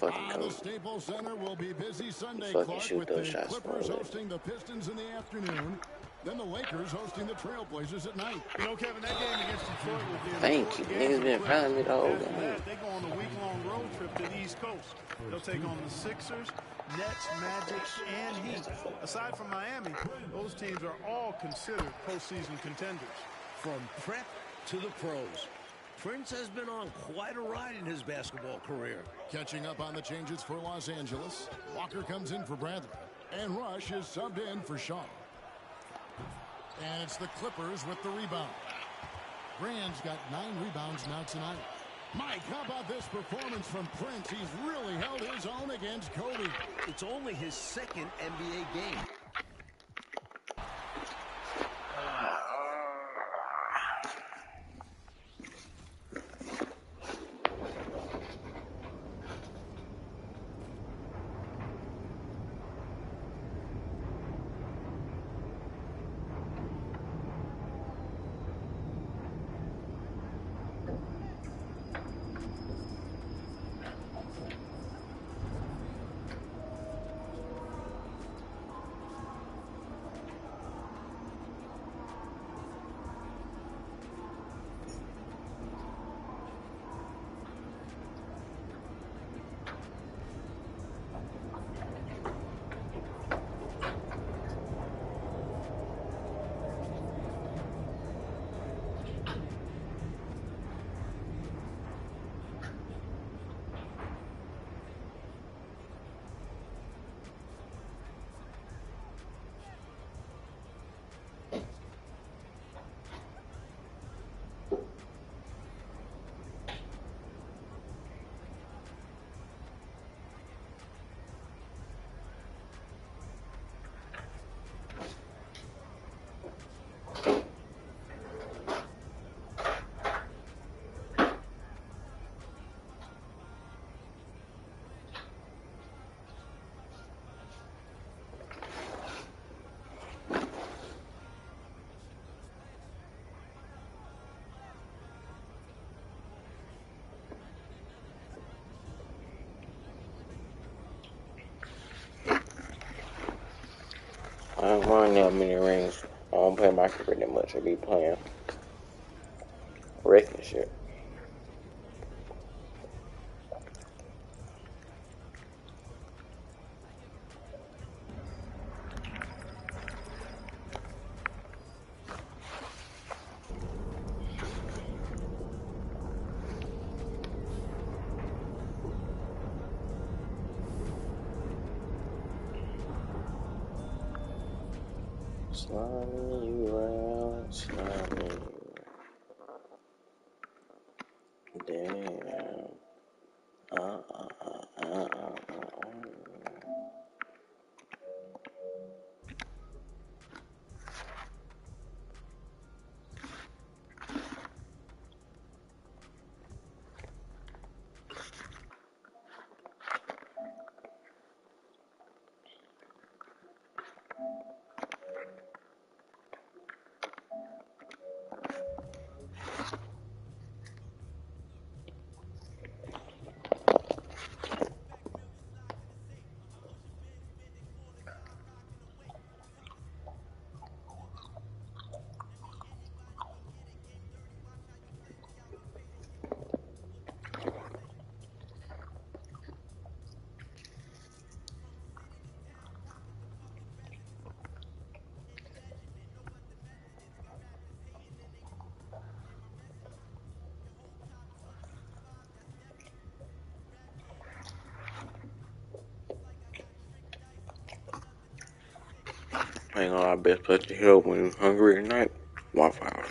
[SPEAKER 1] The Staples Center will be busy Sunday, Clark, with the Clippers hosting the Pistons in the afternoon. Then the Lakers hosting the Trailblazers at night.
[SPEAKER 11] You know, Kevin, that game against Detroit will be an
[SPEAKER 4] Thank you. Niggas been following me the whole game.
[SPEAKER 11] They go on a week-long road trip to the East Coast. They'll take on the Sixers, Nets, Magic, and Heat. Aside from Miami, those teams are all considered postseason contenders.
[SPEAKER 14] From prep to the pros, Prince has been on quite a ride in his basketball career.
[SPEAKER 1] Catching up on the changes for Los Angeles. Walker comes in for Bradley. And Rush is subbed in for Shaw. And it's the Clippers with the rebound. Brand's got 9 rebounds now tonight. Mike, how about this performance from Prince? He's really held his own against Kobe.
[SPEAKER 14] It's only his 2nd NBA game.
[SPEAKER 4] I don't run that many rings. I don't play my career that much. I be playing wrecking shit. Sliding you around, sliding you down. I ain't gonna lie, best place to help when you're hungry at night, Waffle House.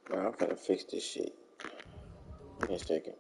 [SPEAKER 4] Bro, I'm finna fix this shit. Give me a second.